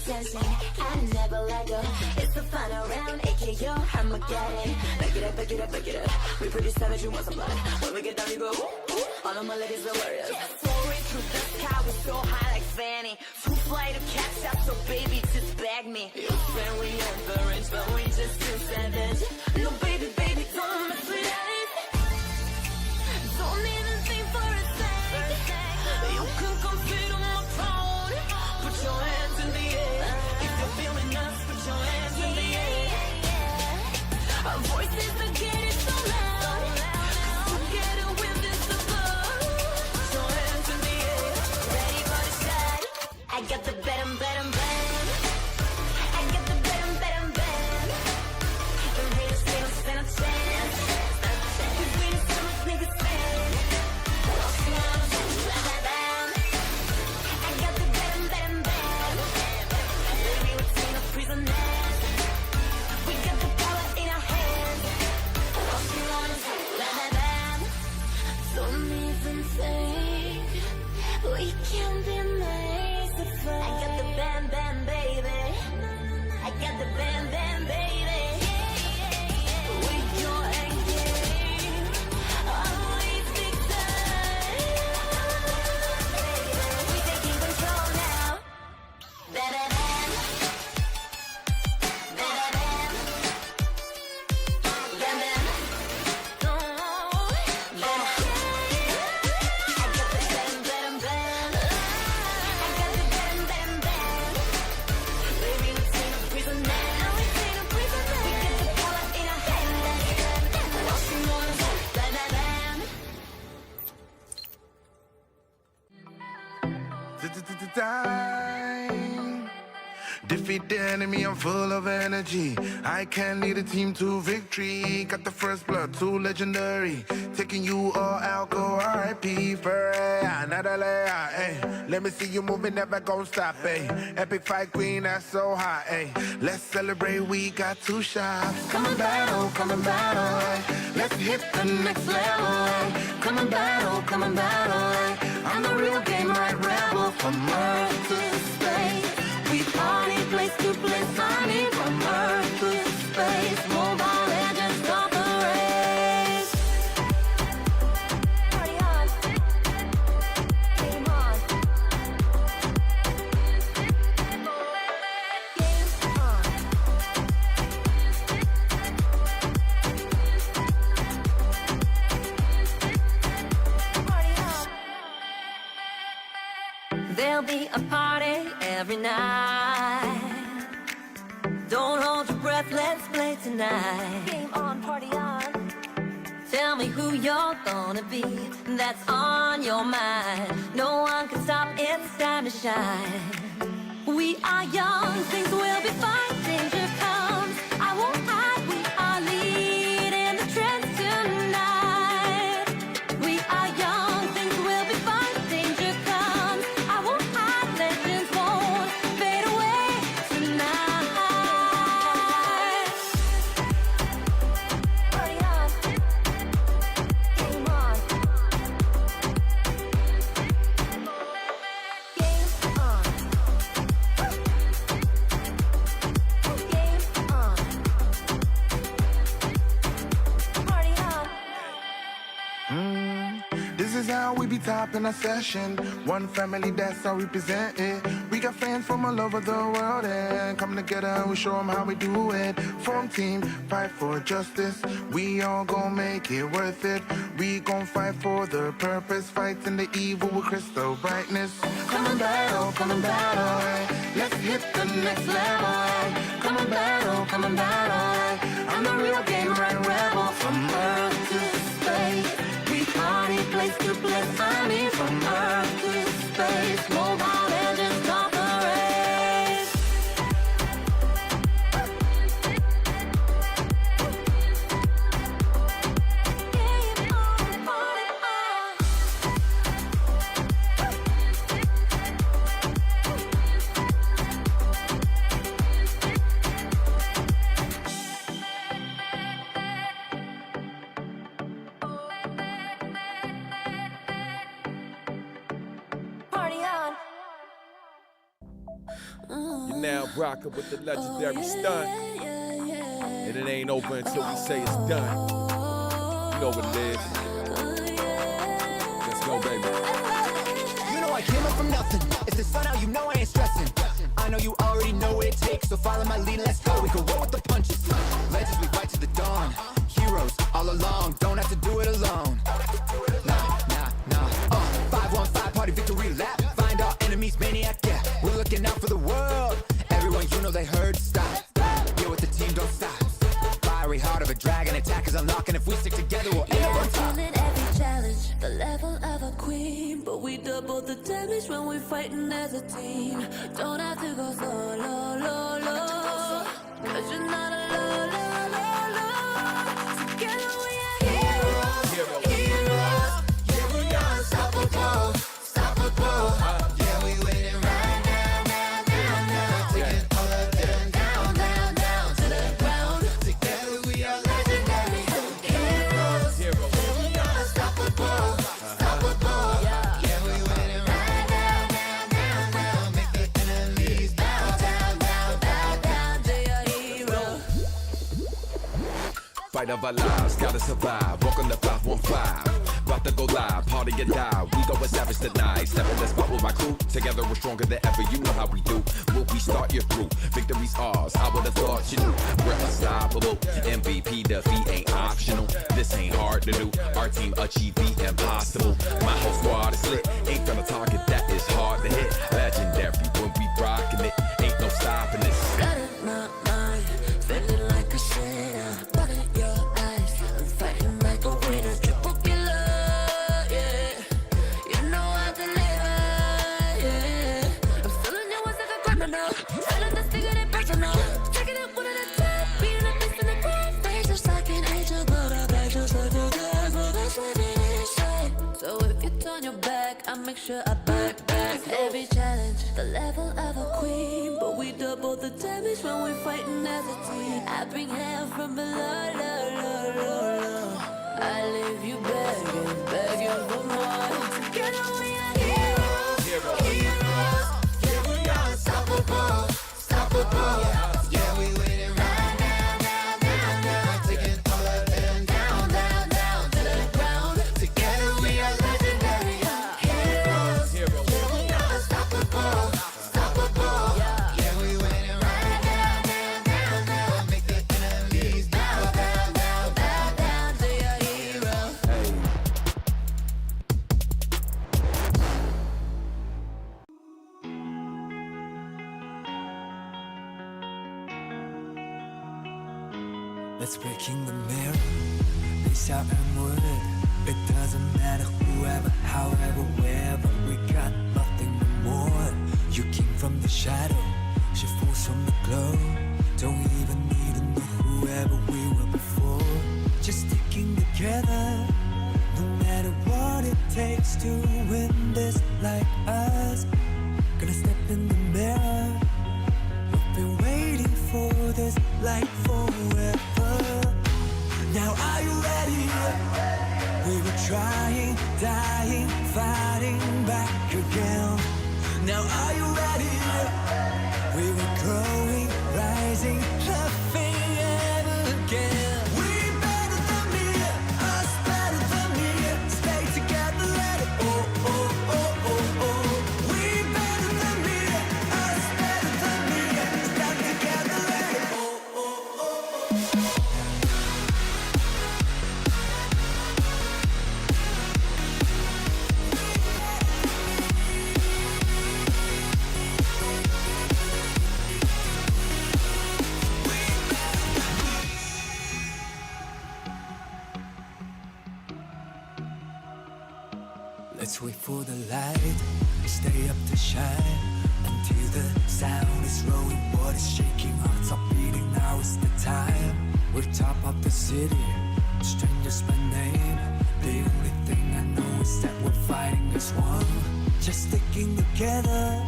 dancing, I never let go. It's the final round, aka your Armageddon. Back it up, back it up, back it up. We pretty savage, we want some blood. When we get down, you go, ooh, ooh. All of my ladies are warriors. Soaring through the sky, we so high like Fanny. Too fly to catch up, so baby, just bag me. You say we have the range, but we just too savage. No, baby, baby, don't mess with us. Don't even think for a sec. You can compete on my phone. Put your hands in the air. If you're feeling us, put your hands in the air. Our voices are getting so loud. Together we'll this above. Put your hands in the air. Ready for the shot. I got the better, better, better. I got the better, better, better. The haters say don't stand a chance. We've been so much niggas stand. I got the better, better, better. Baby, we're taking a prisoners. We got the power in our hands. Don't even think we can be merciful. I got the bam, bam, baby. I got the bam, bam, baby. We go and get always victors. We taking control now. Ba-ba-bam. Ba-ba-bam. Bam-bam. I got the bam, bam, bam. I got the bam, bam, bam. Baby, we take a prisoner. We take a prisoner. We get the power in our hands. Washing on us. Ba-ba-bam. Time. Defeat the enemy, I'm full of energy. I can lead a team to victory. Got the first blood, too legendary. Taking you all out, go R.I.P. for another layer, ayy. Let me see you moving, never gon' stop, ayy. Epic fight queen, that's so hot, ayy. Let's celebrate, we got two shots. Come and battle, ayy. Let's hit the next level, ayy. Come and battle, ayy. I'm the real game, right rebel. From Earth to space, we party place to place. I mean, from Earth to space, Mobile Legends start the race. Party on, game on, game on. Party on. There'll be a party every night. Don't hold your breath, let's play tonight. Game on, party on. Tell me who you're gonna be, that's on your mind. No one can stop, it's time to shine. We are young, things will be fine. Danger comes, I won't hide. We are leading the trends tonight. We are young, things will be fine. Danger comes, I won't hide. Legends won't fade away tonight. Party on, game on, game on, game on, party on. This is how we be topping our session. One family, that's how we present it. We got fans from all over the world and come together and we show them how we do it. Form team, fight for justice. We all gon' make it worth it. We gon' fight for the purpose. Fighting the evil with crystal brightness. Come and battle, eh. Let's hit the next level, eh. Come and battle, eh. I'm the real game, right rebel. From Earth to space, we party place to place. I mean, from Earth to space, Mobile Legends start the race. Game on, party on. now rocking with the legendary stunt. And it ain't over until we say it's done. You know what it is. Let's go, baby. You know I came up from nothing. It's the sun out, you know I ain't stressing. I know you already know what it takes, so follow my lead, let's go. We can roll with the punches. Legends, we fight to the dawn. Heroes all along, don't have to do it alone. Nah. 5-1-5 party victory lap. Find our enemies, maniac, yeah. We're looking out for the world. Everyone you know they heard, stop. Get with the team, don't stop. Fiery heart of a dragon, attack is unlocking. If we stick together, we'll end up on top. Feeling every challenge, the level of a queen. But we double the damage when we're fighting as a team. Don't have to go solo, cause you're not alone, Together we are heroes. Yeah, we are unstoppable. Yeah, we winning right now. Taking all of them down to the ground. Together we are legendary heroes. Yeah, we are unstoppable. Yeah, we winning right now. Make the enemies bow down. They are heroes. Fight of our lives, gotta survive. Welcome to 515. About to go live, party or die. We go with savage tonight. Step in the spot with my crew. Together we're stronger than ever. You know how we do. Will we start your through? Victory's ours. I would've thought you knew. We're unstoppable. MVP defeat ain't optional. This ain't hard to do. Our team achieve the impossible. My whole squad is lit. Ain't gonna target that is hard to hit. Legendary when we rockin' it. Ain't no stopping this. Blood in my mind, feeling like a sinner. Blood in your eyes, I'm fighting like a winner. Triple killer, yeah. You know I deliver, yeah. I'm feeling your words like a criminal. Feeling this thing and it personal. Taking it one at a time, being a beast in the crowd. Face just like an angel, but I beg just like a devil. That's what it is, right? So if you turn your back, I make sure I back. Every challenge, the level of a queen. But we double the damage when we're fighting as a team. I bring hell from below, I leave you begging for more. Together we are heroes. Yeah, we are unstoppable. Yeah, we winning right now. Taking all of them down to the ground. Together we are legendary heroes. Yeah, we are unstoppable. Yeah, we winning right now. Make the enemies bow down. They are heroes. Let's breaking the mirror, peace out and wood. It doesn't matter whoever, however, wherever. We got nothing more. You came from the shadow, she falls from the glow. Don't even need to know whoever we were before. Just sticking together, no matter what it takes to win this like us. Gonna step in the mirror. We've been waiting for this like forever. Now are you ready? We were trying, dying, fighting back again. Now are you ready? We were growing, rising, laughing ever again. We better than me, us better than me. Stay together, let it oh. We better than me, us better than me. Stand together, let it oh. Let's wait for the light, stay up to shine until the sound is rolling, what is shaking, hearts are beating, now is the time. We're top of the city, strangers by name. The only thing I know is that we're fighting as one. Just sticking together,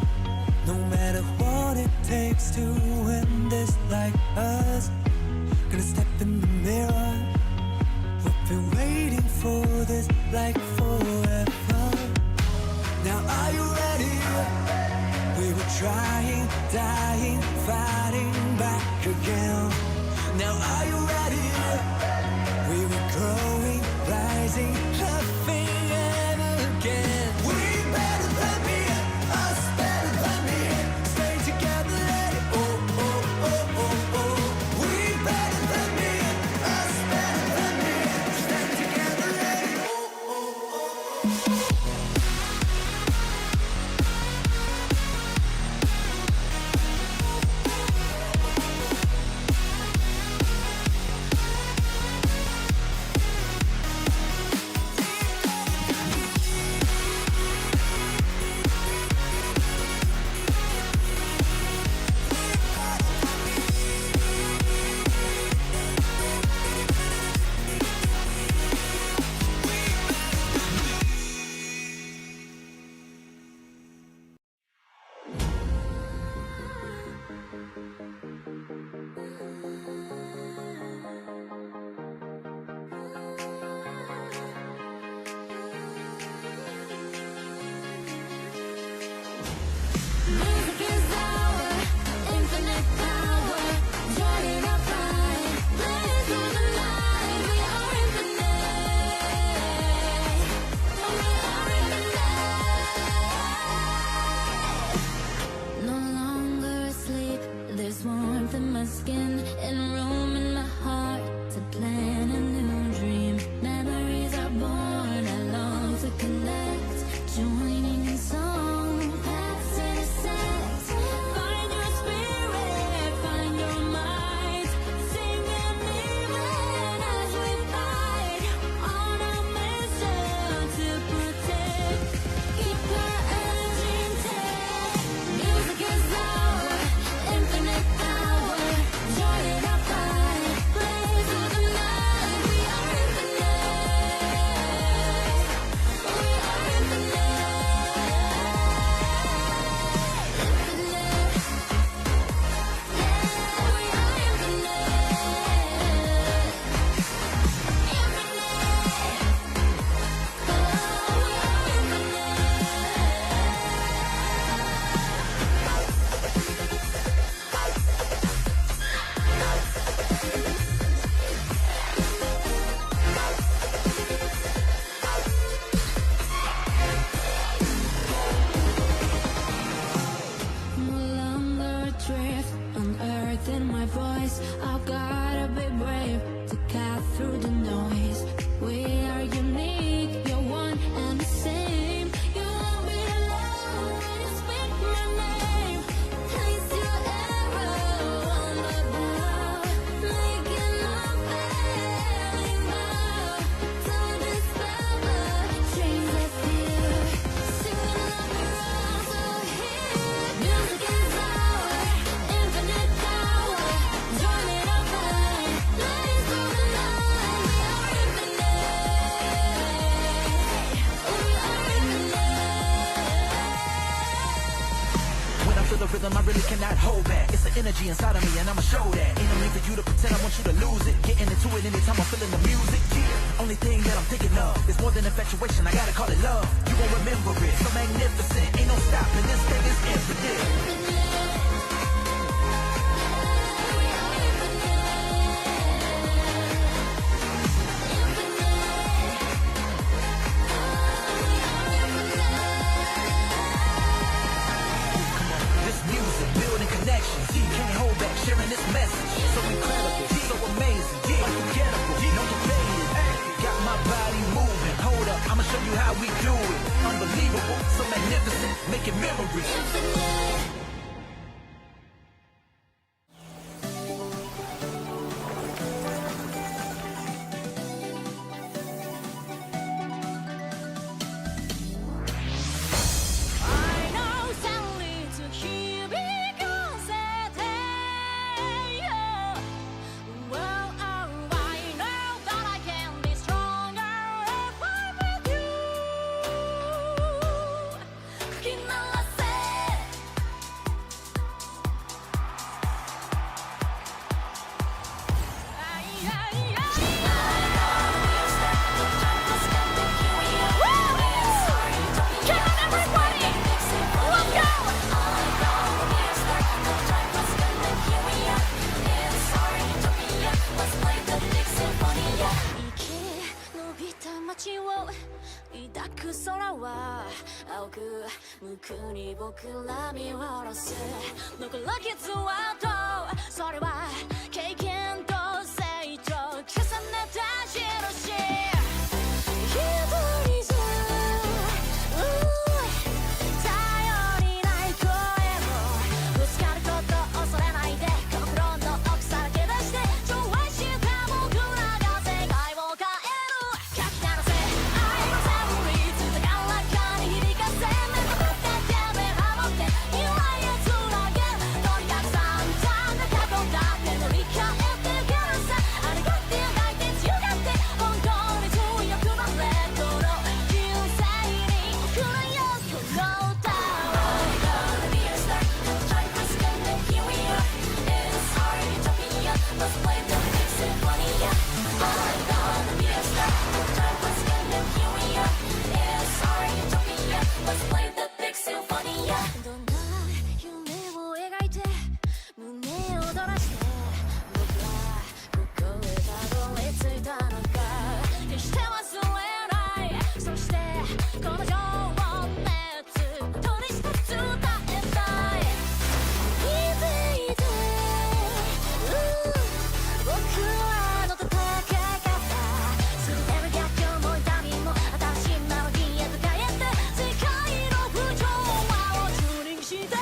no matter what it takes to win this like us. Gonna step in the mirror, we've been waiting for this like forever. Now are you ready? We were trying, dying, Music is our infinite power. Join in our fight. Blaze through the night. We are infinite. We are infinite. No longer asleep. There's warmth in my skin and room in my heart to plan a new dream. Memories are born. I long to connect. Joining in song. Find your spirit, find your mind, sing and even as we fight on a mission to protect, keep our energy intact. Music is our infinite power. Join in our fight, blaze through the night. We are infinite. We are infinite. No longer adrift, unearthing my voice. I've gotta be brave to cut through the noise. We are unique, you're one and the same. You won't be alone when you speak my name. Place your arrow on the bow, making a failing vow to dispel the chains that fear. Soon I'll be also here. Music is our infinite power. Join in our fight, blaze through the night. We are infinite. We are infinite. When I feel the rhythm, I really cannot hold back. It's the energy inside of me, and I'ma show that. Ain't no need for you to pretend, I want you to lose it. Getting into it anytime I'm feeling the music. Yeah. Only thing that I'm thinking of is more than infatuation, I gotta call it love. You won't remember it, so magnificent. Ain't no stopping, this thing is infinite. This music, building connections. You can't hold back, sharing this message. So incredible, so amazing, unforgettable, no debating. Got my body moving. Hold up, I'ma show you how we do it. Unbelievable, so magnificent, making memories. I know sadly to hear because well, I know that I can be stronger if I'm with you. この情熱取り一つ伝えたい Easy day 僕らの戦い方全ての逆境も痛みも新しいメロディーへと変えて世界の不調和をチューニングしていく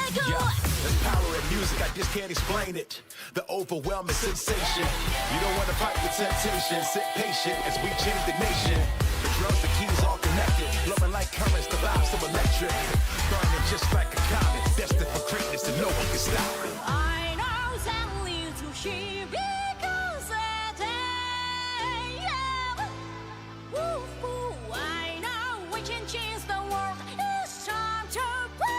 There's power in music, I just can't explain it. The overwhelming sensation. You don't wanna fight the temptation. Sit patient as we change the nation. The drums, the keys all connected. Blowing like currents, the vibes so electric. Burning just like a comet. Destined for greatness and no one can stop it. I know that leads to here because I know we can change the world. It's time to play.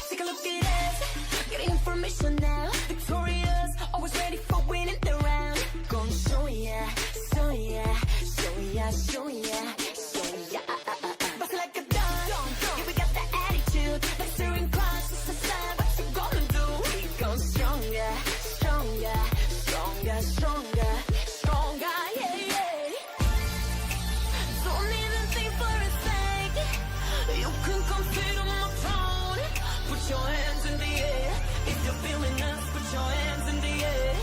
Take a look at us, getting information now. Victorious, always ready for winning the round. Gonna show ya, show ya, show ya, show ya, show ya. Bust like a dog, yeah, we got the attitude. Like steering class, it's the sign, what you gonna do? We go stronger, stronger, stronger, stronger, stronger, yeah, yeah. Don't even think for a sec. You can come sit on my throne. Put your hands in the air. If you're feeling us, put your hands in the air.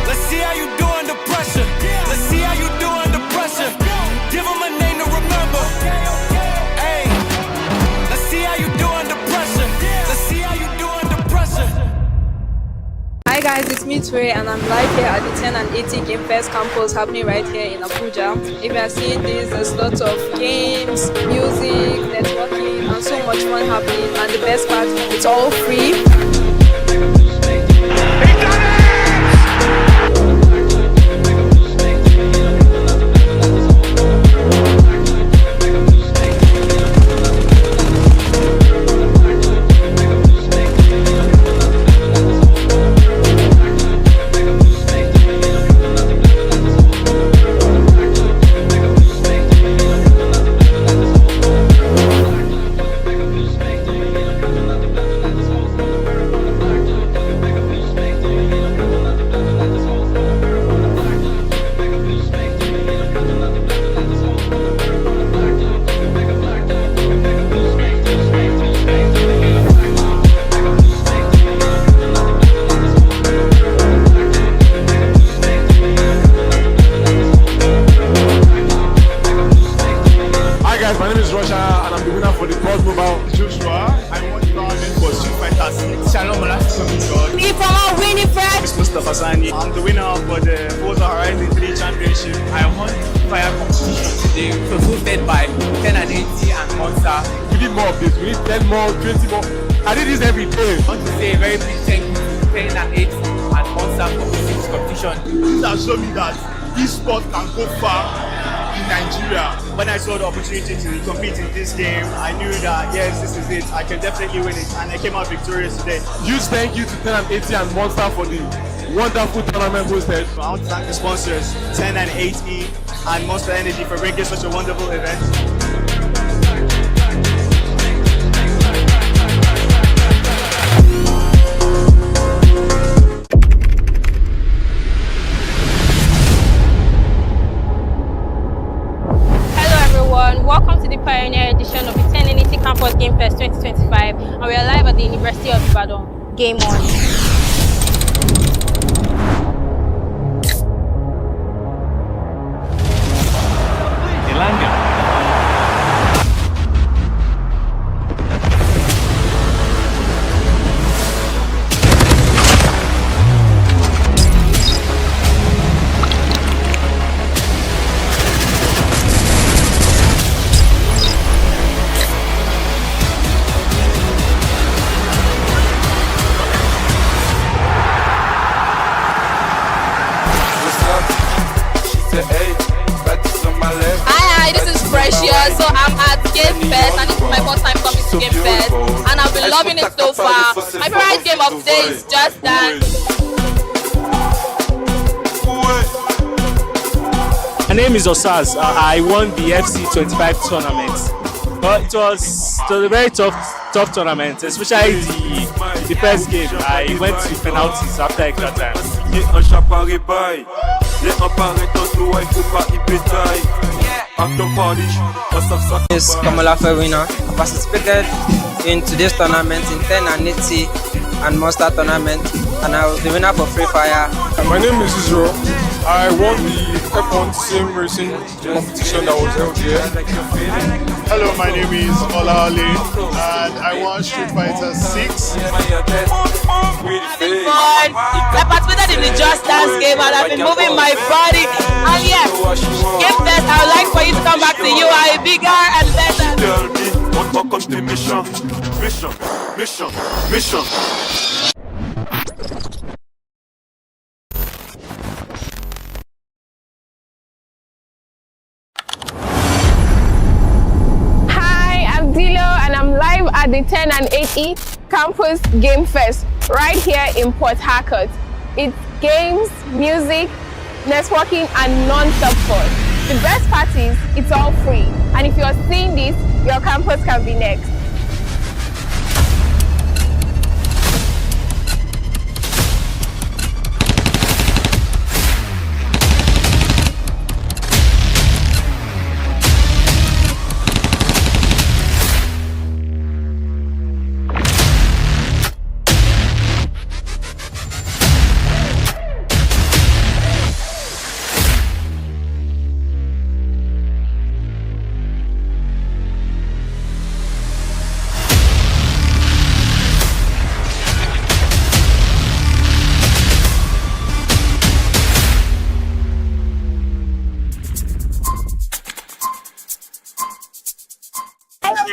Let's see how you do under pressure. Let's see how you do under pressure. Give them a name to remember. Hey, let's see how you do under pressure. Let's see how you do under pressure. Hi guys, it's me Ture and I'm live here at the 10 and 80 Game Fest campus happening right here in Abuja. If you are seeing this, there's lots of games, music, networking and so much fun happening, and the best part, it's all free. My name is Roger and I'm the winner for the Cross Mobile. Joshua, I won the tournament for Street Fighter Stars. Shalom Olatimeji. Me from our winning friend. It's Mustafa Sani. I'm the winner for the Forza Horizon 3 Championship. I won fire competition today. So hosted by 10 and 80 and Monster. We need more of this. We need 10 more, 20 more. I did this every day. I want to say a very big thank you to 10 and 80 and Monster for hosting this competition. This has shown me that this sport can go far in Nigeria. When I saw the opportunity to compete in this game, I knew that yes, this is it. I can definitely win it, and I came out victorious today. Huge thank you to 10 and 80 and Monster for the wonderful tournament hosted. I want to thank the sponsors, 10 and 80 and Monster Energy for bringing such a wonderful event. Welcome to the Pioneer edition of the 10NET Campus Game Fest 2025, and we are live at the University of Ibadan. Game on. So I'm at Game Fest, and this is my first time coming to Game Fest, and I've been loving it so far. My favorite game of today is Just Dance. My name is Osaz. I won the FC25 tournament, but it was a very tough tournament, especially the first game. I went to penalties after extra time. Is Kamala Ferwina. I participated in today's tournament in 10 and 80 and Monster tournament, and I was the winner for Free Fire. My name is Israel. I won the F1 sim racing competition that was held here. Hello, my name is Ola Ali, and I won Street Fighter 6. I participated in the Just Dance game, and I've been moving my body. And yes, Game Fest, I would like for you to come back to UI bigger and better. Welcome to the mission. At the 10 and 80 Campus Game Fest right here in Port Harcourt. It's games, music, networking and non-stop fun. The best part is it's all free, and if you're seeing this, your campus can be next.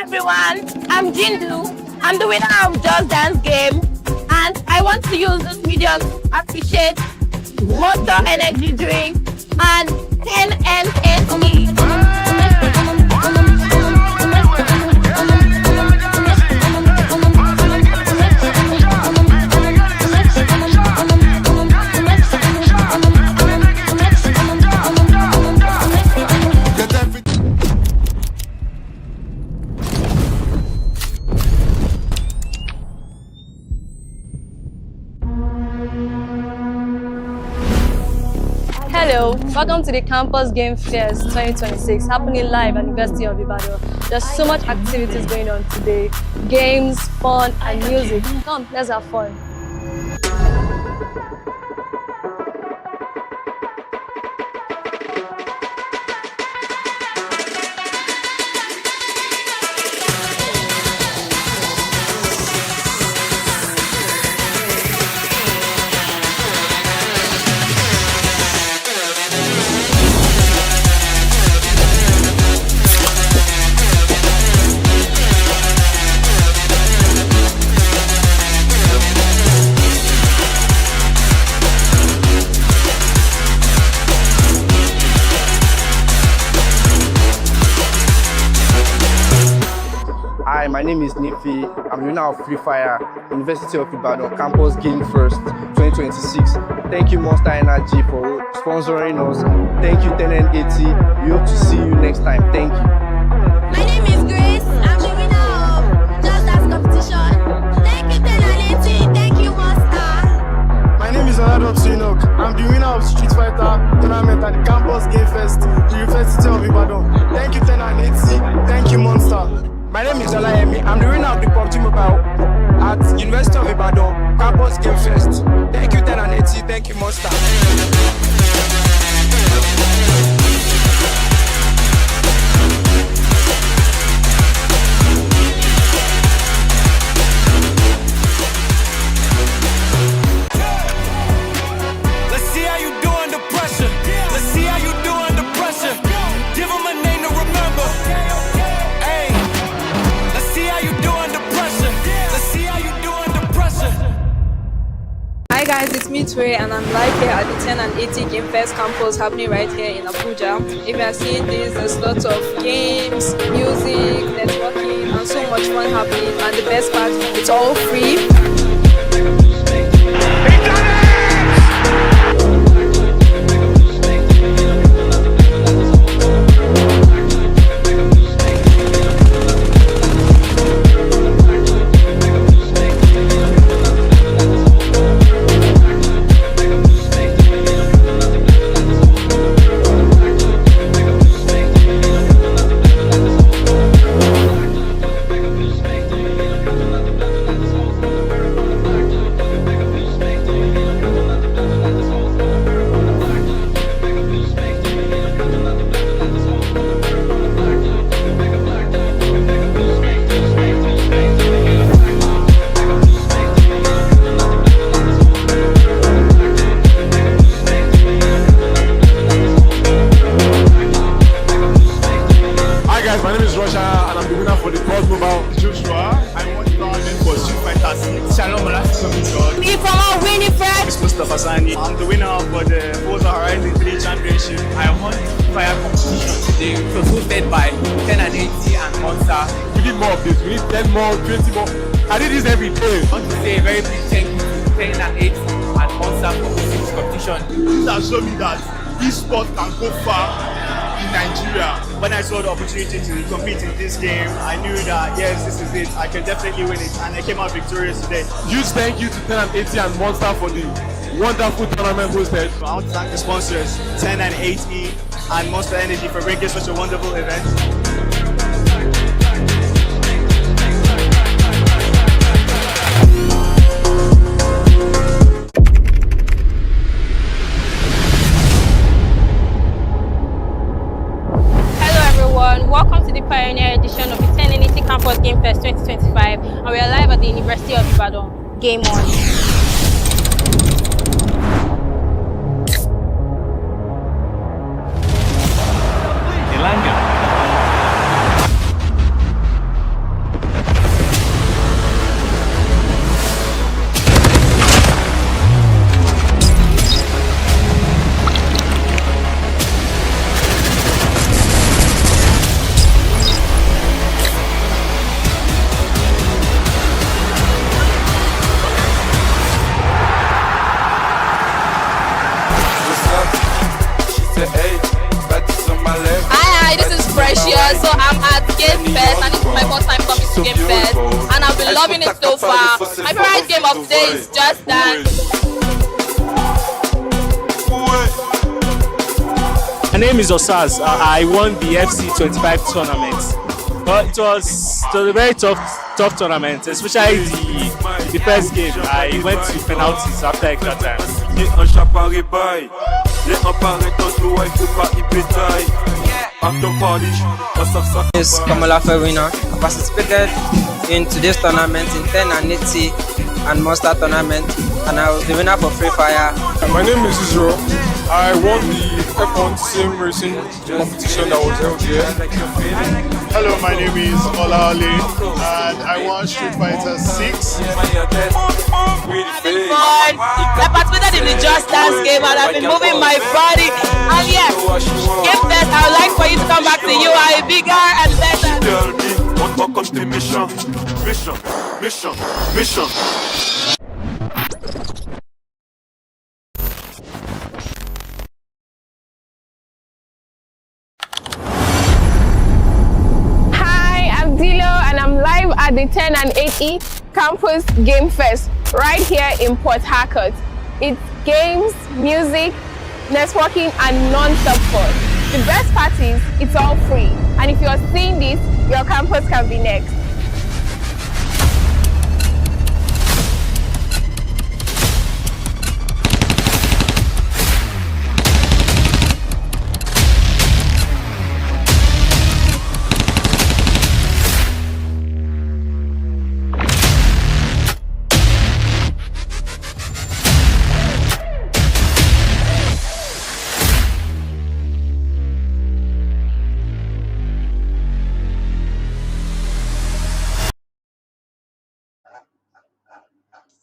Everyone, I'm Jindu. I'm the winner of Just Dance game, and I want to use this video to appreciate Monster Energy drink and 10NSE. Hello, welcome to the Campus Game Fest 2026 happening live at University of Ibadan. There's so much activities going on today, games, fun and music. Come, let's have fun. name is Nifi. I'm the winner of Free Fire, University of Ibadan, Campus Game First 2026. Thank you Monster Energy for sponsoring us. Thank you 10N80. We hope to see you next time. Thank you. My name is Grace. I'm the winner of Just Dance competition. Thank you 10N80. Thank you Monster. My name is Olado Sinok. I'm the winner of Street Fighter tournament at the Campus Game Fest, University of Ibadan. Thank you 10N80. Thank you Monster. My name is Olayemi. I'm the winner of the PUBG Mobile at University of Ibadan, Campus Game Fest. Thank you 10N80. Thank you Monster. Let's see how you do under pressure. Let's see how you do under pressure. Give them a name to remember. Hey, let's see how you do under pressure. Let's see how you do under pressure. Hi guys, it's Mythic and I'm live here at the 10N80 Game Fest campus happening right here in Abuja. If you are seeing this, there's lots of games, music, networking, and so much fun happening. And the best part, it's all free. My name is Roger and I'm the winner for the PUBG Mobile. Joshua, I won the tournament for Street Fighter 6. Shalom, Me from our winning friend. It's Mustafa Sani. I'm the winner for the Forza Horizon 3 Championship. I won the fire competition today. It was hosted by 10N80 and Monster. We need more of this. We need 10 more, 20 more. I did this every day. I want to say a very big thank you to 10N80 and Monster for hosting this competition. This has shown me that e-sport can go far in Nigeria. When I saw the opportunity to compete in this game, I knew that yes, this is it. I can definitely win it, and I came out victorious today. Huge thank you to 10N80 and Monster for the wonderful tournament hosted. I want to thank the sponsors, 10N80 and Monster Energy, for bringing such a wonderful event. Welcome to the Pioneer edition of the 10N80 Campus Game Fest 2025, and we are live at the University of Ibadan. Game on. Hi, this is Precious. So I'm at Game Fest, and this is my first time coming to Game Fest, and I've been loving it so far. My favorite game of today is Just Dance. My name is Osaz. I won the FC25 tournament. But it was a very tough tournament, especially the first game. I went to penalties after extra time. Is Kamala Ferina. I participated in today's tournament in 10N80 and Monster tournament, and I was the winner for Free Fire. My name is Israel. I won the F1 sim racing competition that was held here. Hello, my name is Olale and I won Street Fighter 6. I participated in the Just Dance game and I've been moving my body. And yes, Game Fest, I would like for you to come back to you. I'm bigger and better. On tes méchants, méchants, méchants, méchants. Hi, I'm Dilo and I'm live at the 10 and 8E Campus Game Fest right here in Port Harcourt. It's games, music, networking and non-stop fun. The best part is it's all free, and if you're seeing this, your campus can be next.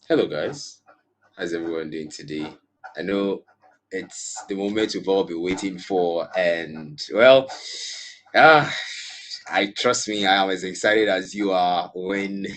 Hello, guys. How's everyone doing today? I know it's the moment we've all been waiting for, and well, ah, I trust me, I am as excited as you are when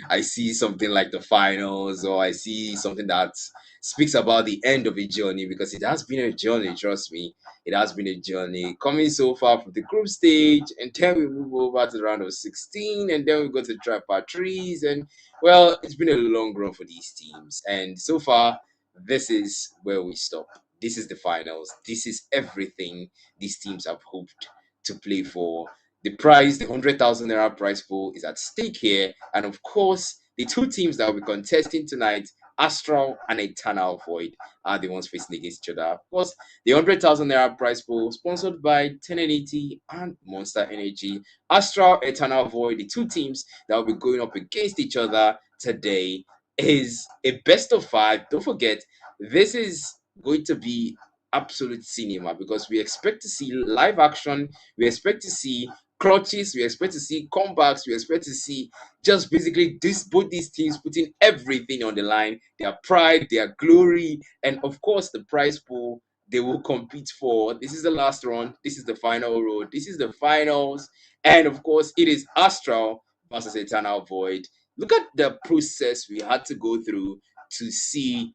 I see something like the finals, or I see something that speaks about the end of a journey, because it has been a journey, trust me. It has been a journey coming so far from the group stage, and then we move over to the round of 16, and then we go to tripart threes. And well, it's been a long run for these teams, and so far, this is where we stop. This is the finals. This is everything these teams have hoped to play for. The prize, the 100,000 naira prize pool, is at stake here. And of course, the two teams that will be contesting tonight, Astral and Eternal Void, are the ones facing against each other. Of course, the 100,000 naira prize pool, sponsored by 1080 and Monster Energy. Astral, Eternal Void, the two teams that will be going up against each other today, is a best of five. Don't forget, this is going to be absolute cinema, because we expect to see live action, we expect to see clutches, we expect to see comebacks, we expect to see just basically both these teams putting everything on the line, their pride, their glory, and of course the prize pool they will compete for. This is the last run, this is the final road, this is the finals, and of course it is Astral versus Eternal Void. Look at the process we had to go through to see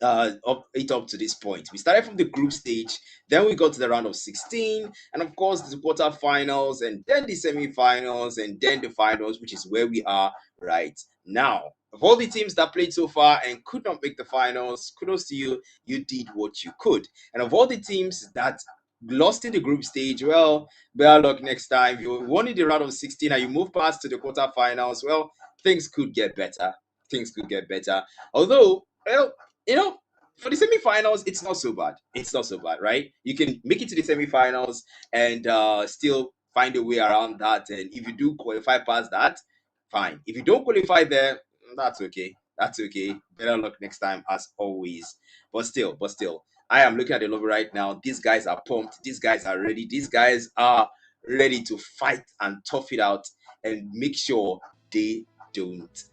up to this point. We started from the group stage, then we got to the round of 16, and of course the quarterfinals, and then the semi-finals, and then the finals, which is where we are right now. Of all the teams that played so far and could not make the finals, kudos to you. You did what you could. And of all the teams that lost in the group stage, well, better luck next time. You won in the round of 16 and you move past to the quarterfinals, well, things could get better. Things could get better. Although, well, for the semifinals, it's not so bad. It's not so bad, right? You can make it to the semifinals and still find a way around that. And if you do qualify past that, fine. If you don't qualify there, that's okay. That's okay. Better luck next time, as always. But still, I am looking at the lobby right now. These guys are pumped. These guys are ready. These guys are ready to fight and tough it out and make sure they don't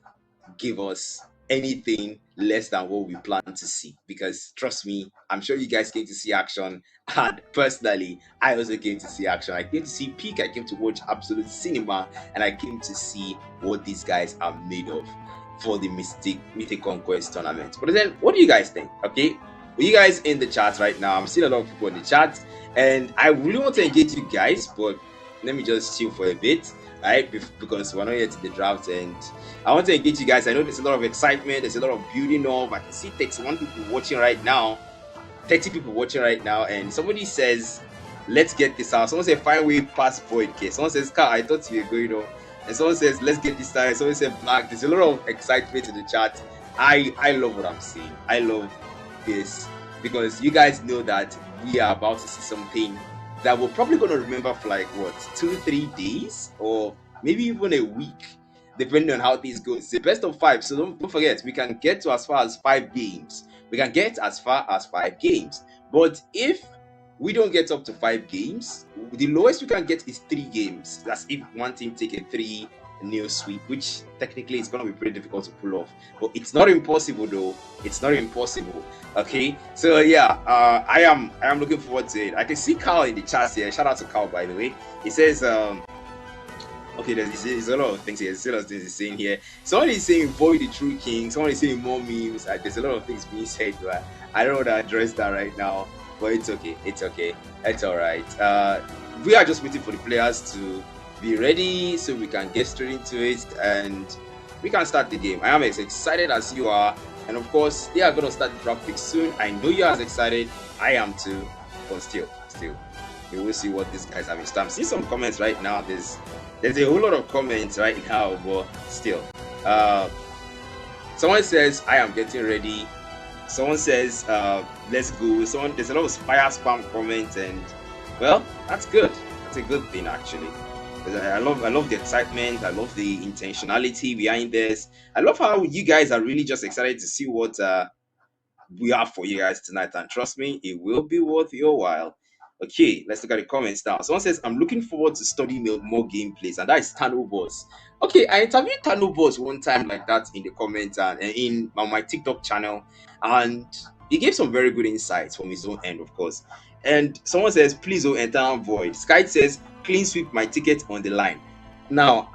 give us anything less than what we plan to see, because trust me, I'm sure you guys came to see action, and personally I also came to see action. I came to see peak, I came to watch absolute cinema, and I came to see what these guys are made of for the Mythic Conquest tournament. But then, what do you guys think? Okay, you guys in the chat right now, I'm seeing a lot of people in the chat, and I really want to engage you guys, but let me just chill for a bit, right? Because we're not yet to the draft, and I want to engage you guys. I know there's a lot of excitement, there's a lot of building up. I can see 31 people watching right now, 30 people watching right now, and somebody says, let's get this out. Someone said, find way past Void. Okay, someone says, Carl, I thought you were going on. And someone says, let's get this started. Someone said, Black. There's a lot of excitement in the chat. I love what I'm seeing. I love this, because you guys know that we are about to see something that we're probably going to remember for like, what, 2-3 days? Or maybe even a week, depending on how things go. It's the best of 5, so don't forget, we can get to as far as 5 games. We can get as far as 5 games. But if we don't get up to 5 games, the lowest we can get is 3 games. That's if one team take a 3-0 sweep, which technically is going to be pretty difficult to pull off. But it's not impossible, though. It's not impossible. Okay, so yeah, I am looking forward to it. I can see Carl in the chat here. Shout out to Carl, by the way. He says, Okay, there's a lot of things here. There's a lot of things he's saying here. Someone is saying Void the True King. Someone is saying more memes. There's a lot of things being said, but I don't want to address that right now. But it's okay. It's okay. It's all right. We are just waiting for the players to be ready so we can get straight into it and we can start the game. I am as excited as you are, and of course they are going to start the draft pick soon. I know you're as excited. I am too, but still, we will see what these guys have in store. I'm seeing some comments right now. There's a whole lot of comments right now, but still, someone says I am getting ready. Someone says let's go. There's a lot of fire spam comments, and well, that's good. That's a good thing actually. I love the excitement. I love the intentionality behind this. I love how you guys are really just excited to see what we have for you guys tonight, and trust me, it will be worth your while. Okay, let's look at the comments now. Someone says, I'm looking forward to studying more gameplays, and that is Tano Boss. Okay, I interviewed Tano Boss one time like that in the comments and on my TikTok channel, and he gave some very good insights from his own end, of course. And someone says, please don't enter void. Sky says, clean sweep my ticket on the line. Now,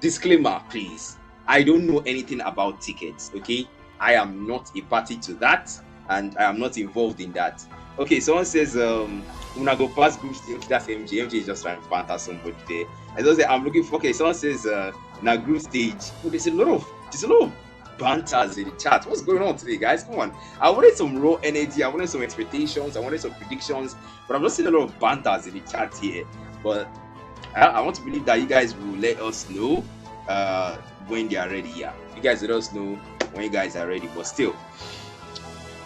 disclaimer, please. I don't know anything about tickets, okay? I am not a party to that, and I am not involved in that. Okay, someone says, when I go past group stage, that's MJ. MJ is just trying to banter somebody there. I don't say I'm looking for. Okay, someone says, na group stage. Oh, there's a lot of banters in the chat. What's going on today, guys? Come on. I wanted some raw energy. I wanted some expectations. I wanted some predictions. But I'm just seeing a lot of banters in the chat here. But I want to believe that you guys will let us know when they are ready. Yeah, you guys let us know when you guys are ready. But still,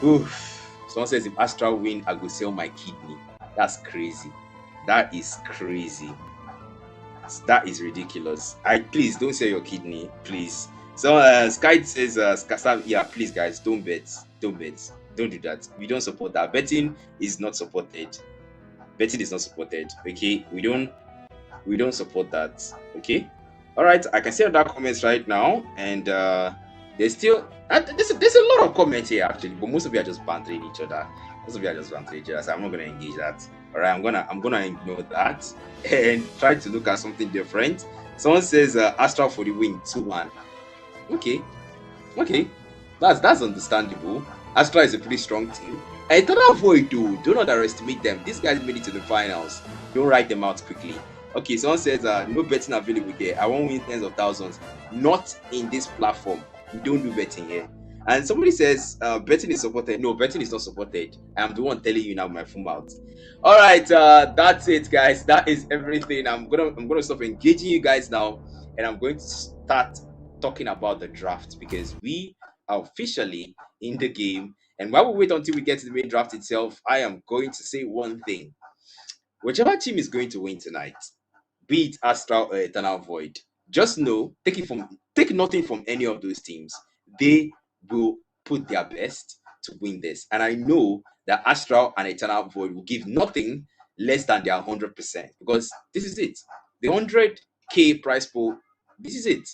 oof. Someone says, if Astra win, I will sell my kidney. That's crazy. That is crazy. That is ridiculous. Please don't sell your kidney, please. So Sky says, yeah, please guys, don't bet. Don't do that. We don't support that. Betting is not supported. Okay, we don't support that. Okay, all right. I can see other comments right now, and there's still there's a lot of comments here actually, but most of you are just bantering each other. So I'm not gonna engage that. All right, I'm gonna ignore that and try to look at something different. Someone says Astra for the win 2-1. Okay, that's understandable. Astra is a pretty strong team. I don't avoid don't underestimate them. These guys made it to the finals. Don't write them out quickly. Okay, someone says no betting available here. I won't win tens of thousands. Not in this platform. We don't do betting here. And somebody says betting is supported. No, betting is not supported. I'm the one telling you now my full mouth. All right, that's it, guys. That is everything. I'm gonna stop engaging you guys now, and I'm going to start talking about the draft because we are officially in the game. And while we wait until we get to the main draft itself, I am going to say one thing: whichever team is going to win tonight, be it Astra or Eternal Void, just know, take nothing from any of those teams. They will put their best to win this. And I know that Astra and Eternal Void will give nothing less than their 100% because this is it. The 100k prize pool, this is it.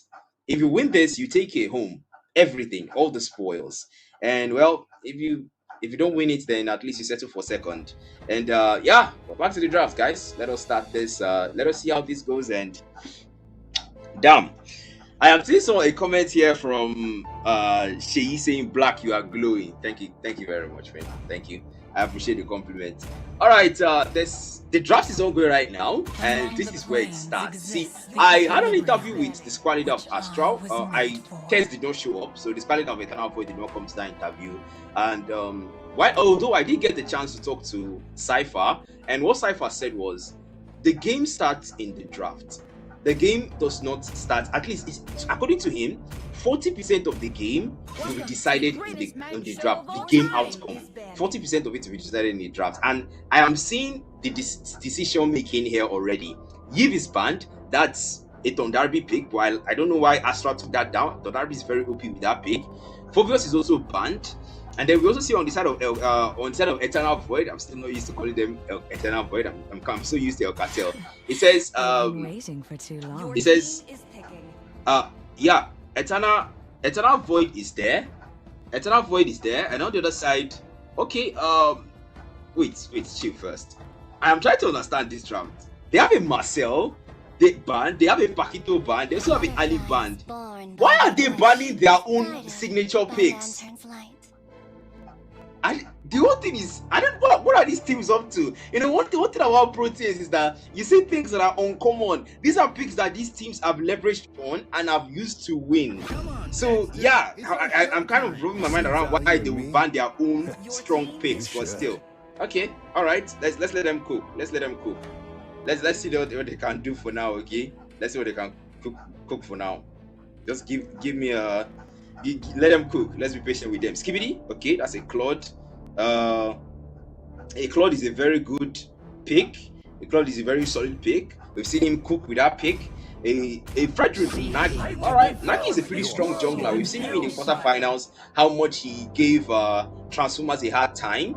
If you win this, you take it home. Everything, all the spoils. And well, if you don't win it, then at least you settle for second. And yeah, back to the draft, guys. Let us start this. Let us see how this goes. And damn, I am seeing a comment here from Sheyi saying, "Black, you are glowing." Thank you very much, man. Thank you. I appreciate the compliment. All right, the draft is ongoing right now, and this is where it starts. See, I had an interview with the squad leader of Astral. Tess did not show up, so the squad leader of Eternal Void did not come to that interview. And although I did get the chance to talk to Cypher, and what Cypher said was, the game starts in the draft. The game does not start, at least according to him, 40% of the game will be decided in the draft, the game outcome. 40% of it will be decided in the draft. And I am seeing the decision making here already. Yiv is banned. That's a Tondarby pick. While I don't know why Astra took that down. Tondarby is very OP with that pick. Phobios is also banned. And then we also see on the side of Eternal Void, I'm still not used to calling them Eternal Void. I'm so used to El Cartel. It says waiting for too long. It says yeah, Eternal Void is there. Eternal Void is there, and on the other side, okay, wait, chill first. I am trying to understand this draft. They have a Marcel, They have a Paquito band. They also have an Ali band. Why are they banning their own signature picks? The whole thing is, I don't know what are these teams up to. You know, one thing about Proteins is that you see things that are uncommon. These are picks that these teams have leveraged on and have used to win. So yeah, I'm kind of rolling my mind around why they will ban their own strong picks, but still, okay, all right. Let's let them cook. Let's let them cook. Let's see what they can do for now. Okay, let's see what they can cook for now. Just give me a. Let them cook. Let's be patient with them. Skibidi, okay, that's a Claude. A Claude is a very good pick. A Claude is a very solid pick. We've seen him cook with that pick. A Frederick Nagy. Alright, Nagy is a pretty strong jungler. We've seen him in the quarterfinals, how much he gave Transformers a hard time.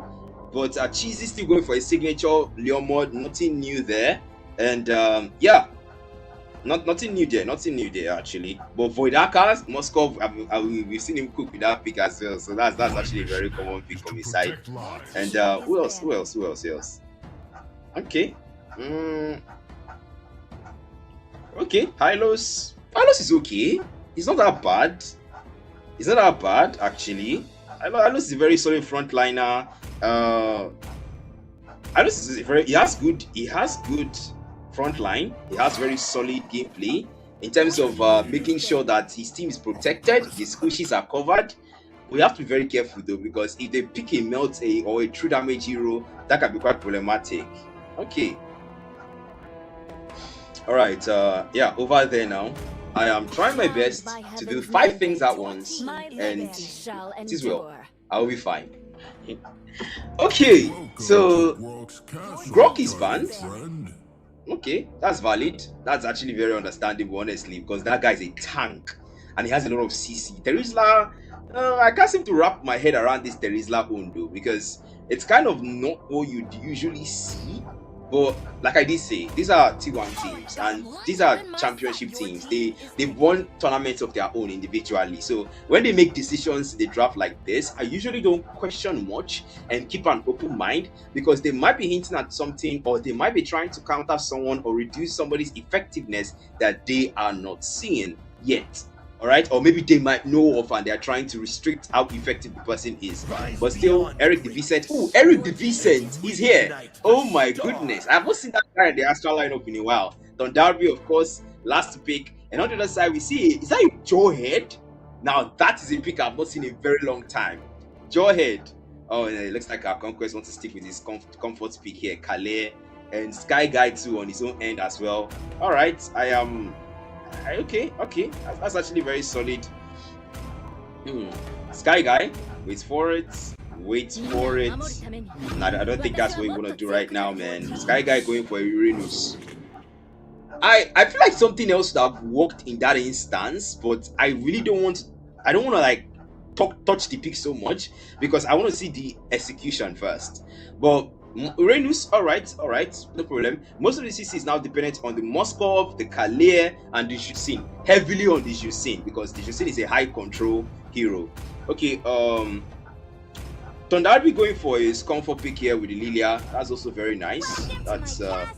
But Cheesy still going for a signature Leomod, nothing new there. And yeah. Nothing new there actually. But Voidakas, Moskov, we've seen him cook with that pick as well. So that's actually a very common pick from his side. And who else? Okay. Okay, Hylos is okay. He's not that bad. Actually. Hylos is a very solid frontliner. Hylos is he has good front line. He has very solid gameplay in terms of making sure that his team is protected, his squishes are covered. We have to be very careful though, because if they pick a melt or a true damage hero, that can be quite problematic. Okay. Alright, yeah, over there now. I am trying my best to do 5 things at once, and it is well. I'll be fine. Okay, so Grok is banned. Okay, that's valid. That's actually very understandable, honestly, because that guy is a tank and he has a lot of CC. Terizla, I can't seem to wrap my head around this Terizla Undo, because it's kind of not what you'd usually see. But like I did say, these are T1 teams and these are championship teams. They've won tournaments of their own individually. So when they make decisions, they draft like this, I usually don't question much and keep an open mind, because they might be hinting at something, or they might be trying to counter someone or reduce somebody's effectiveness that they are not seeing yet. All right, or maybe they might know of and they are trying to restrict how effective the person is. But still, Eric De Vicent. Oh, Eric De Vicent is here. Oh my goodness, I have not seen that guy in the Astral lineup in a while. Don Darby, of course, last pick. And on the other side, we see, is that a Jawhead? Now that is a pick I've not seen in a very long time. Jawhead. Oh, and it looks like our Conquest wants to stick with his comfort pick here. Calais and Sky Guy too on his own end as well. All right, I am. Okay, that's actually very solid. Sky Guy, wait for it. Nah, I don't think that's what you want to do right now, man. Sky Guy going for Uranus. I feel like something else would have worked in that instance, but I really don't want to like touch the pick so much, because I want to see the execution first. But Uranus, all right, no problem. Most of the CC is now dependent on the Moskov, the Calais, and the Jusin. Heavily on the Jusin, because the Jusin is a high control hero. Okay, Tondarby going for his comfort pick here with the Lilia. That's also very nice. That's the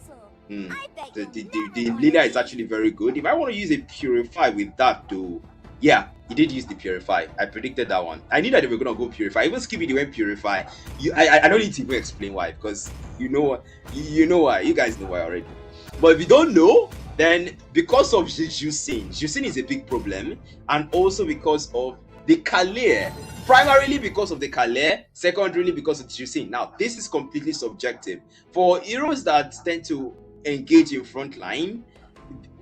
Lilia is actually very good. If I want to use a Purify with that though, yeah, he did use the Purify. I predicted that one. I knew that they were gonna go Purify. Even Skippy they went Purify. I don't need to even explain why, because you know why. You guys know why already. But if you don't know, then because of Jusin is a big problem, and also because of the Calais. Primarily because of the Calais, secondarily because of Jusin. Now, this is completely subjective. For heroes that tend to engage in front line,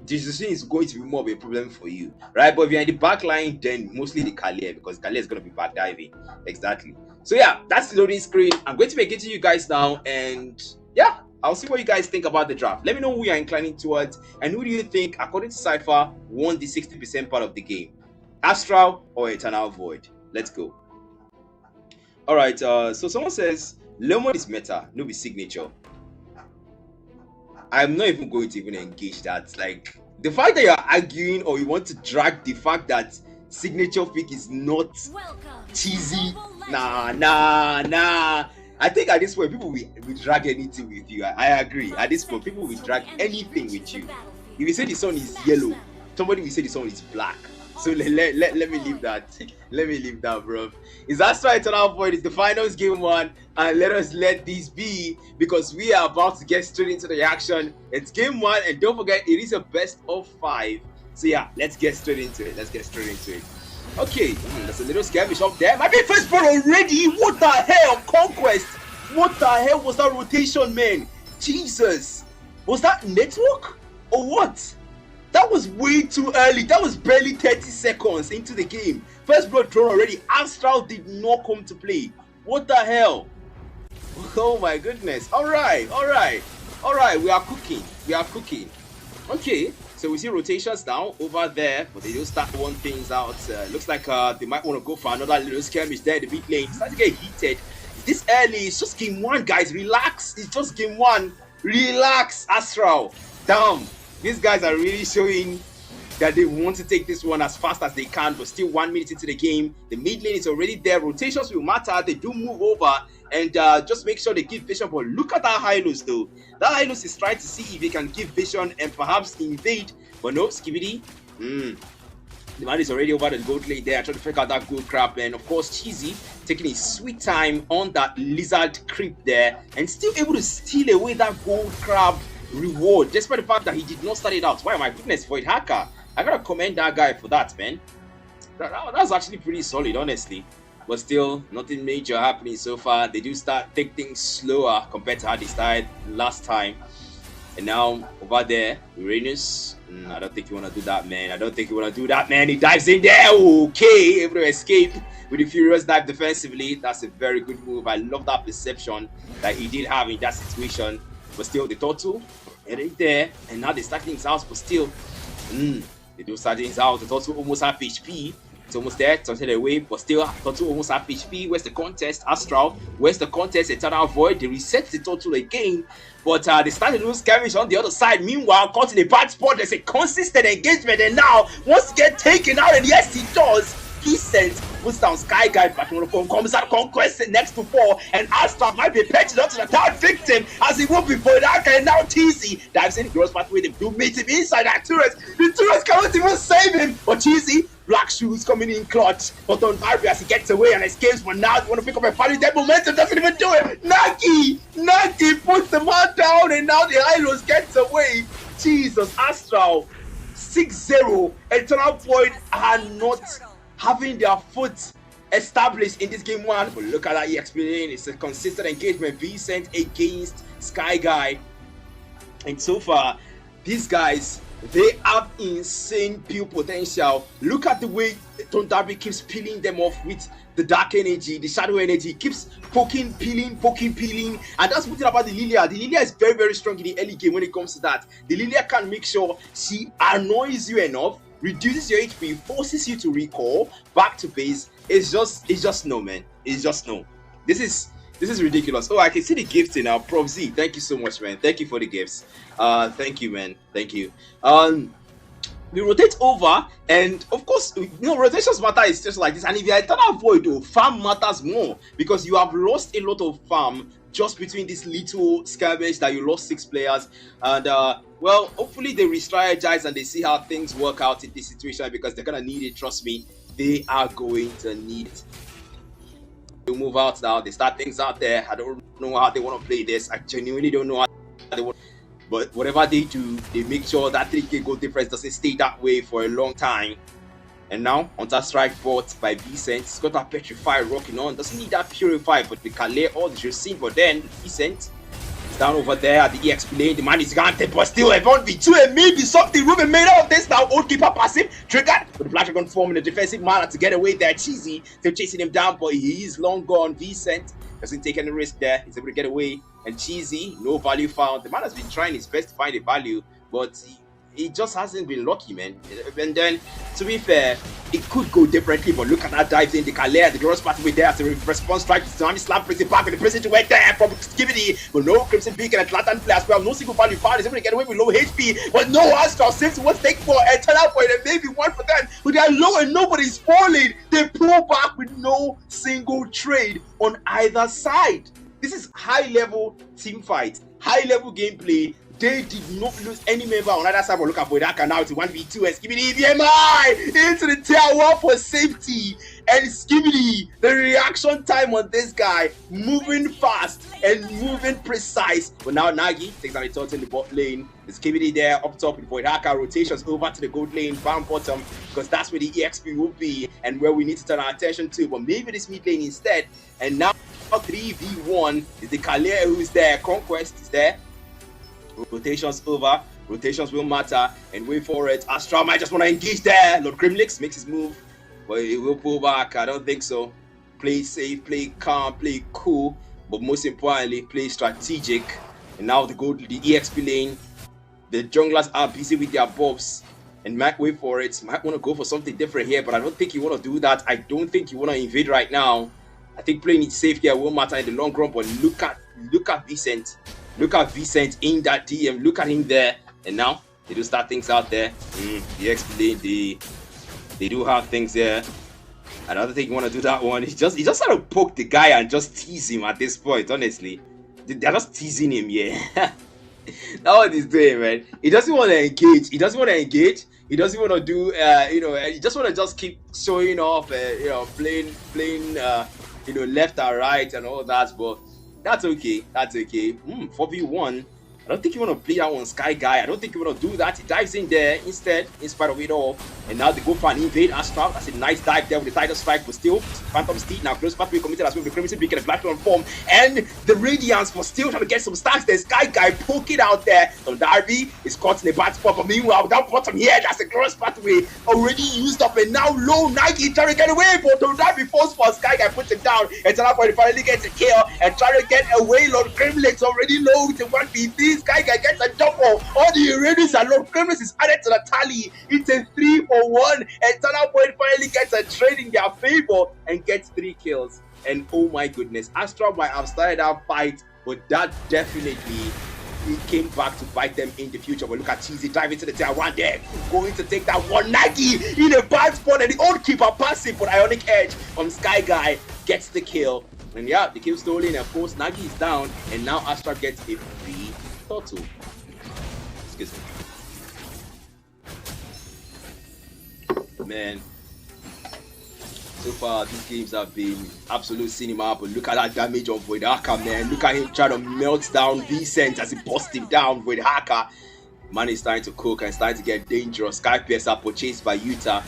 Jusin is going to be more of a problem for you, right? But if you're in the back line, then mostly the Calais, because Calais is going to be back diving. Exactly. So yeah, that's the loading screen. I'm going to make it to you guys now, and yeah, I'll see what you guys think about the draft. Let me know who you're inclining towards, and who do you think, according to Cypher, won the 60% part of the game? Astral or Eternal Void? Let's go. All right, so someone says Lemon is meta, no be signature. I'm not even going to even engage that. Like, the fact that you're arguing or you want to drag the fact that signature pick is not cheesy, nah. I think at this point people will drag anything with you. I agree. At this point people will drag anything with you. If you say the sun is yellow, somebody will say the sun is black. So let me leave that. Let me leave that, bro. Is that right? Turn out point is the finals game 1, and let us let this be because we are about to get straight into the action. It's game 1, and don't forget it is a best of 5. So yeah, let's get straight into it. Okay, there's a little skirmish up there. Might be first ball already. What the hell, Conquest? What the hell was that rotation, man? Jesus, was that network or what? That was way too early. That was barely 30 seconds into the game. First blood thrown already. Astral did not come to play. What the hell? Oh my goodness. All right. We are cooking. Okay, so we see rotations now over there, but they don't start one things out. Looks like they might want to go for another little skirmish there in the mid lane. It's starting to get heated. This early, it's just game 1, guys. Relax. It's just game 1. Relax, Astral. Damn. These guys are really showing that they want to take this one as fast as they can, but still 1 minute into the game. The mid lane is already there. Rotations will matter. They do move over and just make sure they give vision. But look at that Hylos though. That Hylos is trying to see if he can give vision and perhaps invade. But no, Skibidi. The man is already over the gold lane there, trying to figure out that gold crab. And of course, Cheesy taking his sweet time on that lizard creep there and still able to steal away that gold crab reward, despite the fact that he did not start it out. Why, my goodness, Void Hacker, I gotta commend that guy for that, man. That's actually pretty solid, honestly. But still, nothing major happening so far. They do take things slower compared to how they started last time. And now over there, Uranus. I don't think you want to do that, man. He dives in there. Okay, able to escape with the Furious dive defensively. That's a very good move. I love that perception that he did have in that situation. But still, the Turtle right there, and now they start things out. But still, they do start things out. The Turtle almost have HP. It's almost there, turtle away, but still, Turtle almost have HP. Where's the contest? Astral. Where's the contest? Eternal Void. They reset the Turtle again, but they start to lose skirmish on the other side. Meanwhile, caught in a bad spot. There's a consistent engagement, and now wants to get taken out, and yes, he does. He sends, puts down Sky Guy back on the phone, comes out Conquest next to 4, and Astral might be patched up to the third victim as he will be for that guy. And now TC dives in, grows back with him, do meet him inside that turret. The turret cannot even save him, but TC, Black Shoes coming in clutch, but on Barbie as he gets away and escapes. But now they want to pick up a value. That momentum doesn't even do it. Nagi puts the man down, and now the Hylos gets away. Jesus, Astral 6-0. Eternal Void are not having their foot established in this game 1. But look at that EXP lane. It's a consistent engagement. Vincent against Sky Guy. And so far, these guys, they have insane pure potential. Look at the way Tondarby keeps peeling them off with the dark energy, the shadow energy. Keeps poking, peeling. And that's what about the Lilia. The Lilia is very, very strong in the early game when it comes to that. The Lilia can make sure she annoys you enough, reduces your HP, forces you to recall back to base. It's just no, man. It's just no. This is ridiculous. Oh, I can see the gifts in our Prof Z. Thank you so much, man. Thank you for the gifts. Thank you, man. Thank you. We rotate over, and of course, rotations matter. Is just like this. And if you are Eternal Void, though, farm matters more because you have lost a lot of farm just between this little skirmish that you lost 6 players. And well, hopefully they re-strategize and they see how things work out in this situation because they're gonna need it. Trust me, they are going to need it. They move out now. They start things out there. I don't know how they want to play this. I genuinely don't know how they want. But whatever they do, they make sure that 3k goal difference doesn't stay that way for a long time. And now, onto strike bought by Vicent. He's got that Petrify rocking on. Doesn't need that Purify, but the Calais or the Jacine. But then, Vicent is down over there at the EXP lane. The man is granted, but still, a 1v2 and maybe something will be made out of this now. Old keeper passive, triggered. But the Black Dragon forming a defensive manner to get away there. Cheesy, still chasing him down, but he is long gone. Vicent doesn't take any risk there. He's able to get away. And Cheesy, no value found. The man has been trying his best to find a value, but he just hasn't been lucky, man. And then, to be fair, it could go differently, but look at that dives in the Calais, the Glorious Pathway there as a response strike. Tsunami Slam brings it back with the precision went there from Skibidi, but no Crimson Peak and Atlantan play as well. No single value found. He's able to get away with low HP, but no Astral saves what's taken for Eternal Void and maybe 1 for 10. But they are low and nobody's falling. They pull back with no single trade on either side. This is high-level team fight, high-level gameplay, they did not lose any member on either side. But look at Voidaka now to 1v2 and Skibidi BMI into the tier 1 for safety. And Skibidi, the reaction time on this guy, moving fast and moving precise. But now Nagi takes out the turret in the bot lane. The Skibidi there up top with Voidaka, rotations over to the gold lane, down bottom, because that's where the EXP will be and where we need to turn our attention to. But maybe this mid lane instead. And now 3v1 is the Kalia who's there. Conquest is there. Rotations over. Rotations will matter. And wait for it. Astra might just want to engage there. Lord Grimlix makes his move. But he will pull back. I don't think so. Play safe, play calm, play cool. But most importantly, play strategic. And now the EXP lane. The junglers are busy with their buffs. And might wait for it. Might want to go for something different here. But I don't think you want to do that. I don't think you want to invade right now. I think playing it safe here will matter in the long run. But look at Vicent. Look at Vicent in that DM. Look at him there. And now they do start things out there. The XP, they do have things there. I don't think you want to do that one. He just sort of poke the guy and just tease him at this point. Honestly, they're just teasing him. Yeah, that's what he's doing, man. He doesn't want to engage. He doesn't want to engage. He doesn't want to do. He just want to just keep showing off. Playing. Left and right and all that. But that's okay. That's okay. 4v1. I don't think you want to play that one Sky Guy. I don't think you want to do that. He dives in there instead, in spite of it all. And now they go for an invade Astra. That's a nice dive there with the title strike, but still, Phantom Steed now close pathway committed as well. The Crimson Beacon, the Black on form, and the Radiance was still trying to get some stacks. There's Sky Guy poking out there. So Darby is caught in a bad spot, but meanwhile, down bottom here, that's a glorious pathway already used up, and now low Nike trying to get away, but Darby falls for Sky Guy, puts it down, and Tana Boy finally gets a kill and trying to get away. Lord Grimlex already low with the 1v3. Sky Guy gets a double. All the Raiders and Lord Grimlex is added to the tally. It's a 3-for-1, and Tana Boy finally gets a trade in their favor and gets 3 kills. And oh my goodness, Astra might have started that fight, but that definitely it came back to bite them in the future. But look at Cheesy driving to the tier 1 there, going to take that one. Nagi in a bad spot, and the old keeper passive but Ionic Edge from Sky Guy gets the kill. And yeah, the kill stolen, and of course Nagi is down, and now Astra gets a free turtle. Excuse me. Man, so far these games have been absolute cinema, but look at that damage on Voidaka, man. Look at him trying to melt down Vicent as he busts him down. Voidaka, man, is starting to cook and starting to get dangerous. Sky Piercer purchased by Utah.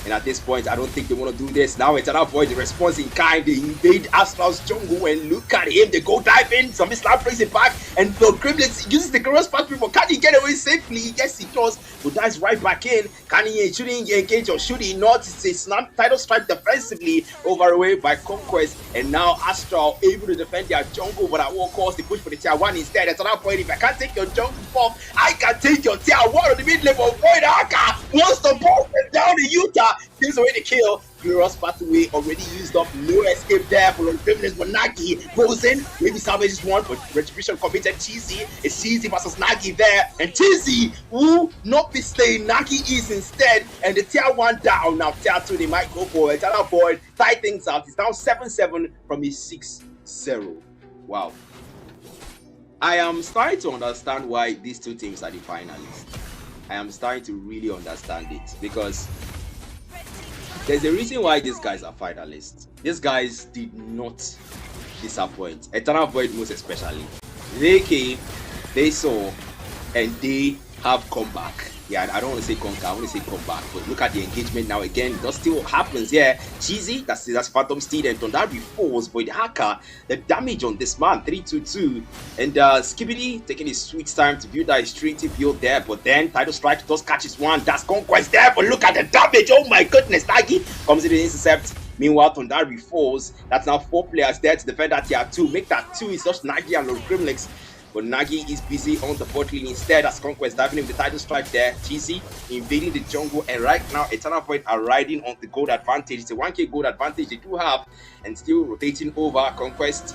And at this point, I don't think they want to do this. Now it's an avoid the response in kind. They invade Astra's jungle, and look at him. They go dive in. Some Islam brings it back, and the Gremlins uses the cross path before. Can he get away safely? Yes, he does. But dives right back in. Can he engage or should he not? It's a snap title strike defensively over away by Conquest. And now Astra able to defend their jungle, but at what cost? They push for the tier 1 instead. At that point, if I can't take your jungle buff, I can take your tier 1 on the mid level. Voidaka wants the ball down in Utah. Gives away the kill. Glorious pathway already used up. No escape there for the Criminals, but Nagi goes in. Maybe salvages one, but Retribution committed. Cheesy. It's Cheesy versus Nagi there. And Cheesy will not be staying. Nagi is instead. And the tier 1 down. Now tier 2, they might go for it. And avoid. Tie things out. He's down 7-7 from his 6-0. Wow. I am starting to understand why these two teams are the finalists. I am starting to really understand it, because there's a reason why these guys are finalists. These guys did not disappoint. Eternal Void most especially. They came, they saw, and they have come back. Yeah, I don't want to say conquer, I want to say come back. But look at the engagement now again. It does still happens. Yeah, Cheesy, that's Phantom Steed, and Thunderby falls. Voidaka, the damage on this man, 3-2-2. And Skibidi taking his sweet time to build that streety build there. But then Title Strike does catch his one. That's Conquest there. But look at the damage. Oh my goodness. Nagi comes in the intercept. Meanwhile, Thunderby falls. That's now 4 players there to defend that tier 2. Make that 2 is just Nagi and Lord Grimlex. But Nagi is busy on the bot lane instead as Conquest diving in the title strike there. Cheesy invading the jungle, and right now Eternal Void are riding on the gold advantage. It's a 1k gold advantage they do have, and still rotating over Conquest.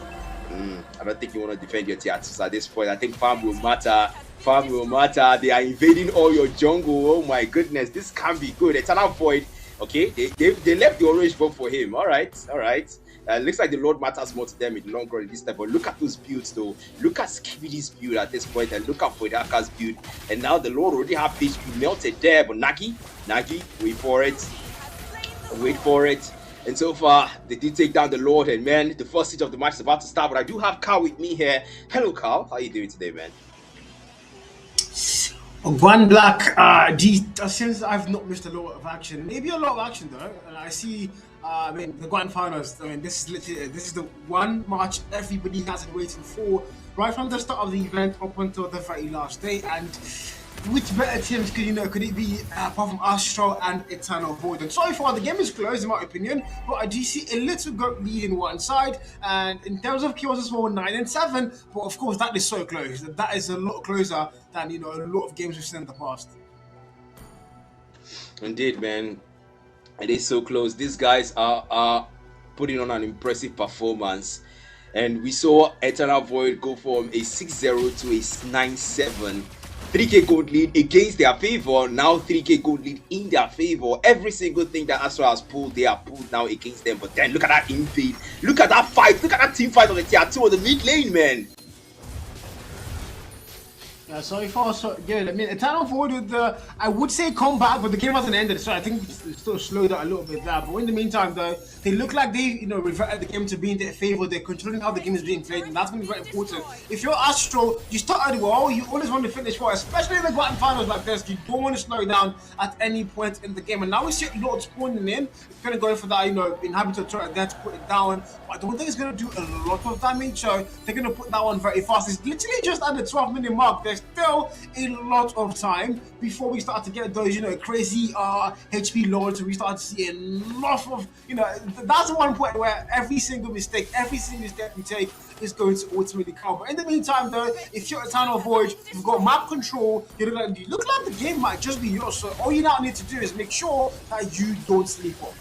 I don't think you want to defend your tier 2s at this point. I think farm will matter. Farm will matter. They are invading all your jungle. Oh my goodness, this can be good. Eternal Void Okay, they left the orange bomb for him. All right, all right. Looks like the Lord matters more to them in the long run this time. But look at those builds, though. Look at Skibidi's build at this point, and look at Foydaka's build. And now the Lord already have HP melted there. But Nagi, wait for it. Wait for it. And so far, they did take down the Lord. And man, the first stage of the match is about to start. But I do have Carl with me here. Hello, Carl. How are you doing today, man? One Black, since I've not missed a lot of action, maybe a lot of action though. And I see, the grand finals. I mean, this is the one match everybody has been waiting for, right from the start of the event up until the very last day. And which better teams could it be apart from Astro and Eternal Void? And so far the game is close in my opinion, but I do see a little goat lead in one side, and in terms of kills as well 9 and 7, but of course that is so close. That is a lot closer than a lot of games we've seen in the past. Indeed, man. It is so close. These guys are putting on an impressive performance, and we saw Eternal Void go from a 6-0 to a 9-7. 3k gold lead against their favor, now 3k gold lead in their favor. Every single thing that Astro has pulled, they are pulled now against them. But then look at that invade, look at that fight, look at that team fight on the tier 2 of the mid lane, man. Yeah, so far so good. I mean, Eternal Void with the, I would say comeback, but the game hasn't ended, so I think it's still slowed down a little bit there. But in the meantime, though, they look like they, reverted the game to be in their favor. They're controlling how the game is being played, and that's going to be very important. If you're Astro, you started well, you always want to finish well, especially in the grand finals like this. You don't want to slow down at any point in the game. And now we see Lord spawning in. It's going to go for that, inhabitor turret there to put it down. But I don't think it's going to do a lot of damage, so they're going to put that one very fast. It's literally just at the 12-minute mark. There's still a lot of time before we start to get those, crazy HP loads. So we start to see a lot of, that's the one point where every single mistake we take is going to ultimately count. But in the meantime, though, if you're Eternal Void, you've got map control, you look like the game might just be yours. So all you now need to do is make sure that you don't sleep off.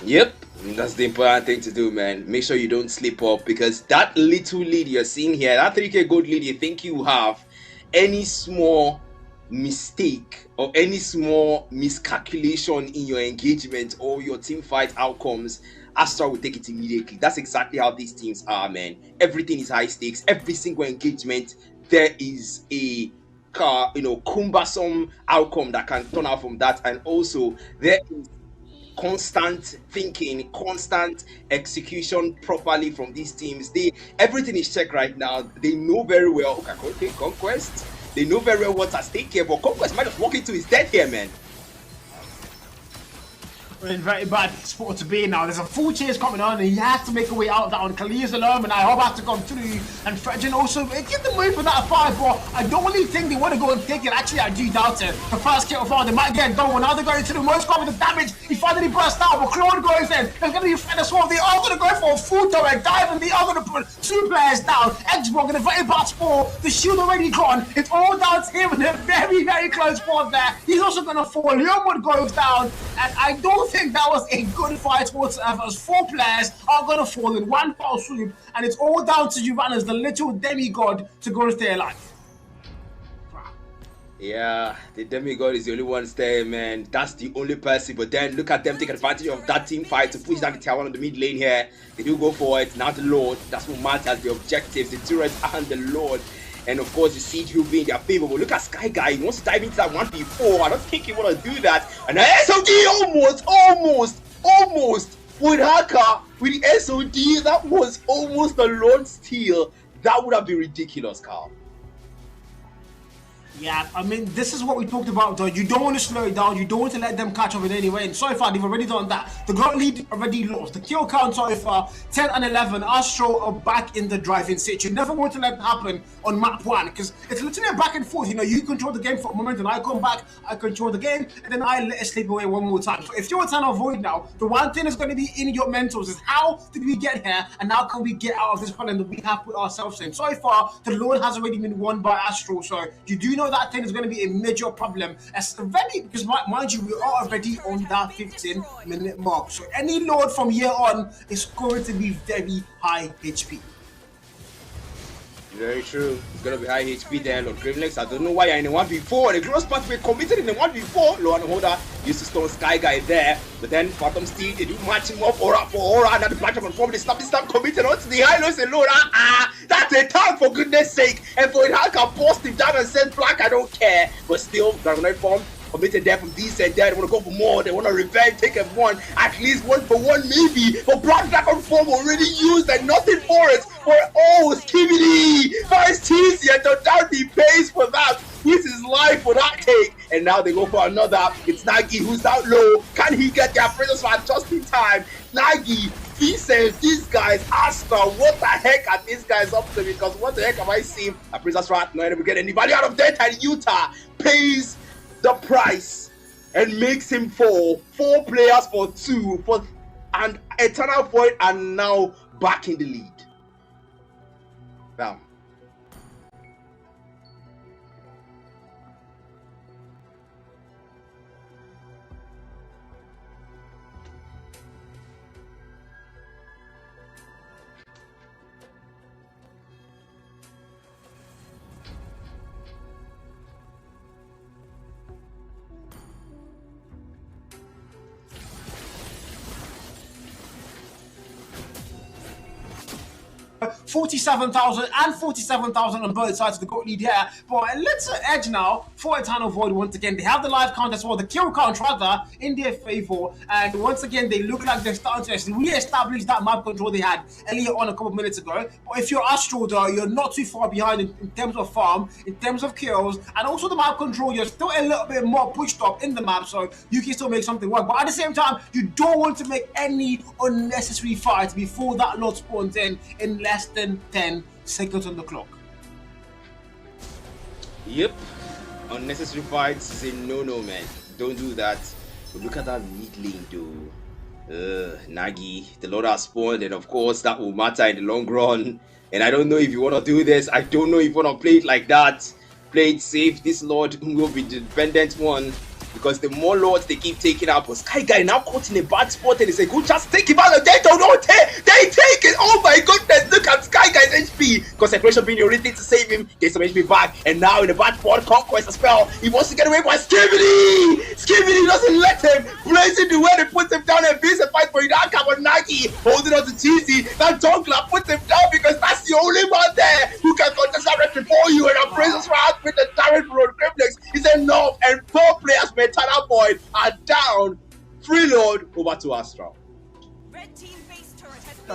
Yep, that's the important thing to do, man. Make sure you don't slip up, because that little lead you're seeing here, that 3k gold lead you think you have, any small mistake or any small miscalculation in your engagement or your team fight outcomes, Astra will take it immediately. That's exactly how these teams are, man. Everything is high stakes. Every single engagement, there is a cumbersome outcome that can turn out from that, and also there is constant thinking, constant execution properly from these teams. Everything is checked right now. They know very well. Okay, Conquest. They know very well what's at stake here, but Conquest might just walk into his death here, man. We're in very bad spot to be now. There's a full chase coming on, and he has to make a way out of that one. Kali is alone, and I hope has to come through. And Fredgen also get the move for that 5, but I don't really think they want to go and take it. Actually, I do doubt it. The first kill far, they might get done. Now they're going to the most cover the damage. He finally burst out, but Claude goes in. There's going to be Fred as well. They are going to go for a full turret dive, and they are going to put 2 players down. Xbox in a very bad spot. The shield already gone. It's all down to him in a very, very close spot there. He's also going to fall. Leomund goes down, and I don't think that was a good fight whatsoever, as 4 players are going to fall in one foul swoop, and it's all down to Juvanas, the little demigod, to go and stay alive. Yeah, the demigod is the only one staying, man. That's the only person. But then look at them take advantage of that team fight to push down the tier 1 on the mid lane here. They do go for it. Now the Lord, that's what matters, the objectives, the turret and the Lord. And of course, the siege will be in their favor. But look at Sky Guy. He wants to dive into that 1v4. I don't think he want to do that. And the SOD almost with Haka, with the SOD, that was almost a Lord steal. That would have been ridiculous, Carl. Yeah, I mean, this is what we talked about, though. You don't want to slow it down. You don't want to let them catch up in any way. And so far, they've already done that. The goal lead already lost. The kill count so far, 10 and 11. Astro are back in the driving seat. You never want to let it happen on map 1, because it's literally a back and forth. You control the game for a moment, and I come back, I control the game, and then I let it slip away one more time. So if you're Eternal Void now, the one thing that's going to be in your mentals is how did we get here, and how can we get out of this problem that we have put ourselves in. So far, the Lord has already been won by Astro, so you do know that thing is going to be a major problem, because mind you, we are already on that 15-minute mark. So any load from here on is going to be very high HP. Very true. It's gonna be high HP there, Lord Grimlex. I don't know why you're in the 1v4. The gross part we committed in the 1v4. Lord Holder used to stone Sky Guy there. But then Phantom Steel, they do match him up aura for aura. And the platform and form, they stop committed onto the high lows and Lord. That's a tag for goodness sake. And for it, how can post him down and send black? I don't care. But still, Dragonite form. Committed there from this and there. They want to go for more. They want to revenge, take a one, at least 1 for 1 maybe. But Black Dragon form already used and nothing for it. For Skibidi, first cheesy and no doubt he pays for that. This is life for that take. And now they go for another. It's Nagi who's down low. Can he get their Princess Rat just in time? Nagi, he says these guys, Asta, what the heck are these guys up to? Because what the heck have I seen? A Princess Rat not able to get anybody out of debt, and Utah pays the price and makes him fall. 4 players for 2 and Eternal Void are now back in the lead. Now, $47,000 and $47,000 on both sides of the goat lead here. But a little edge now for Eternal Void once again. They have the live count as well, the kill count rather, in their favor. And once again, they look like they're starting to re-establish that map control they had earlier on a couple of minutes ago. But if you're Astro though, you're not too far behind in terms of farm, in terms of kills, and also the map control. You're still a little bit more pushed up in the map, so you can still make something work. But at the same time, you don't want to make any unnecessary fights before that lot spawns in less than 10 seconds on the clock. Yep, unnecessary fights is a no-no, man. Don't do that. But look at that mid lane though. Nagi, the Lord has spawned, and of course that will matter in the long run. And I don't know if you want to do this. I don't know if you want to play it like that. Play it safe. This Lord will be the dependent one. Because the more lords they keep taking out, but Sky Guy now caught in a bad spot and it's a good chance to take him out of death. They take it. Oh my goodness, look at Sky Guy's HP. Concentration being the only thing to save him. Gets some HP back, and now in the bad spot, Conquest as well. He wants to get away by Skibidi. Skibidi doesn't let him. Blazing the way they put him down and beats a fight for Hidaka, but Nagi holding on to Cheesy. That Junkler puts him down because that's the only man there who can contest that before you, and a Princess Rat with the Tyrant Road Grimlex is enough, and 4 players Eternal Void are down. Freelord over to Astral.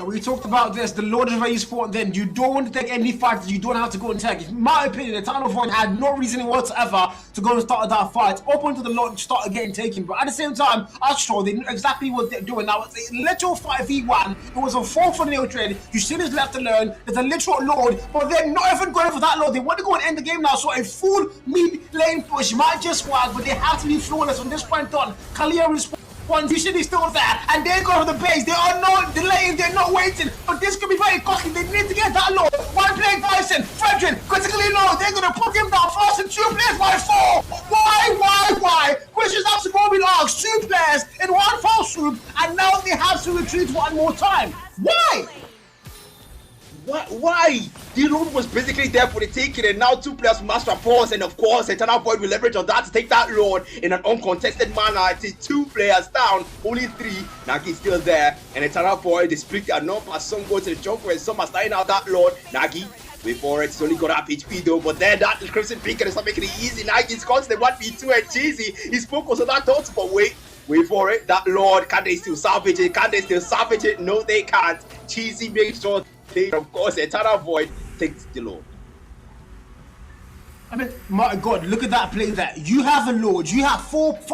We talked about this. The Lord is very important. Then you don't want to take any fight that you don't have to go and take. In my opinion, Eternal Void had no reason whatsoever to go and start that fight. Open to the Lord to start getting taken. But at the same time, Astral, they knew exactly what they're doing. Now it's a literal 5v1. It was a 4-for-0 trade. You still is left to learn. There's a literal Lord, but they're not even going for that Lord. They want to go and end the game now. So a full mid lane push might just work, but they have to be flawless from this point on. Kalia will one vision is still there, and they go to the base. They are not delaying, they're not waiting. But this could be very costly. They need to get that low. 1 player Dyson, Fredrin, critically low. They're gonna put him down fast, and 2 players by 4. Why? Questions have to go be asked. 2 players in 1 fall swoop, and now they have to retreat 1 more time. Why? Why? The road was basically there for the taking, and now 2 players master force, and of course Eternal Void will leverage on that to take that Lord in an uncontested manner. It is 2 players down, only 3. Nagi is still there, and Eternal Void is split enough as some go to the jungle and some are starting out that Lord. Nagi, wait for it, it's only got up HP though, but then that Crimson Beacon is not making it easy. Nagi's constant 1v2 and Cheesy. He's focused on that thought, but wait for it, that Lord, can they still salvage it? No, they can't. Cheesy makes sure. Of course, Eternal Void takes the Lord. I mean, my God, look at that play there. You have a Lord, you have 5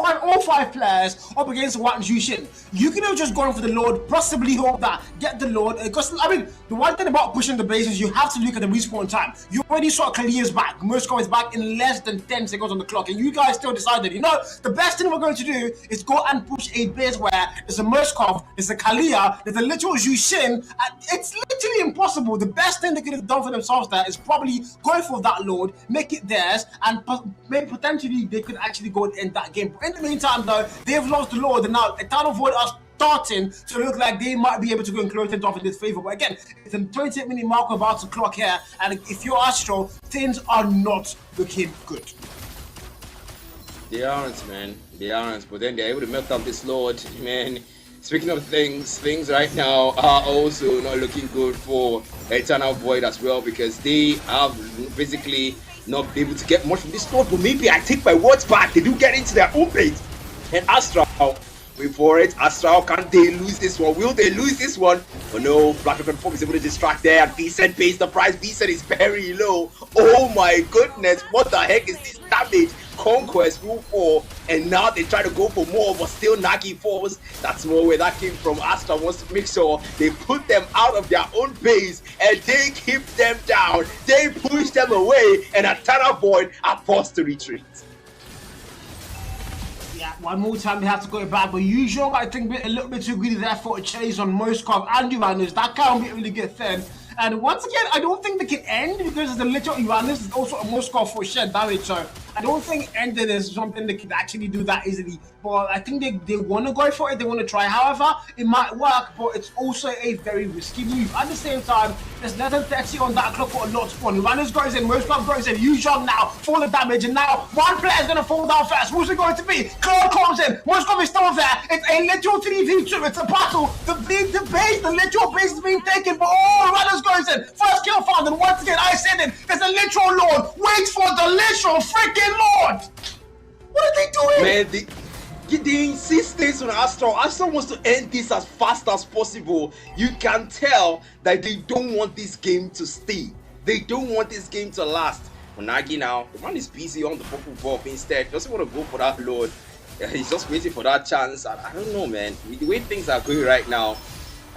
players up against one Jushin. You could have just gone for the Lord, possibly hope that get the Lord. Because, I mean, the one thing about pushing the base is you have to look at the respawn time. You already saw Kalia's back. Murskow is back in less than 10 seconds on the clock. And you guys still decided, you know, the best thing we're going to do is go and push a base where there's a Murskow, there's a Kalia, there's a literal Jushin. And it's literally impossible. The best thing they could have done for themselves there is probably going for that Lord, make it theirs, and maybe potentially they could actually go and end that game. But in the meantime, though, they've lost the Lord, and now Eternal Void are starting to look like they might be able to go and close things off in this favor. But again, it's a 28-minute mark about to clock here, and if you're Astro, things are not looking good. They aren't, man. They aren't. But then they're able to melt down this Lord, man. Speaking of things right now are also not looking good for Eternal Void as well, because they have basically not been able to get much from this Lord. But maybe I take my words back. They do get into their own base. And Astral, wait for it. Astral, can they lose this one? Will they lose this one? Oh no, Black Dragon Form is able to distract there. Decent pays the price. Decent is very low. Oh my goodness, what the heck is this damage? Conquest rule 4, and now they try to go for more, but still Nagi falls. That's more where that came from. Astra wants to make sure they put them out of their own base, and they keep them down. They push them away, and Eternal Void are forced to retreat. Yeah, one more time they have to go back, but usual, I think, a little bit too greedy there for a chase on Moskov and Uranus. That can't be really good then. And once again, I don't think they can end because the little Uranus is also a Moskov for shed damage. So I don't think ending is something they can actually do that easily. But I think they want to go for it. They want to try. However, it might work, but it's also a very risky move. At the same time, there's less than 30 on that clock for a lot of fun. Uranus goes in, Moskov goes in, Yuzhong now for the damage. And now one player is going to fall down first. Who's it going to be? Claude comes in. Moskov is still there. It's a literal 3v2. It's a battle. The literal base is being taken. But Uranus goes in. First kill found, and once again, I said it. There's a literal Lord. Wait for the literal freaking Lord. What are they doing? Man, the insistence on Astro wants to end this as fast as possible. You can tell that they don't want this game to stay. They don't want this game to last. Nagi now, the man is busy on the purple buff instead. Doesn't want to go for that Lord. He's just waiting for that chance. I don't know, man. The way things are going right now,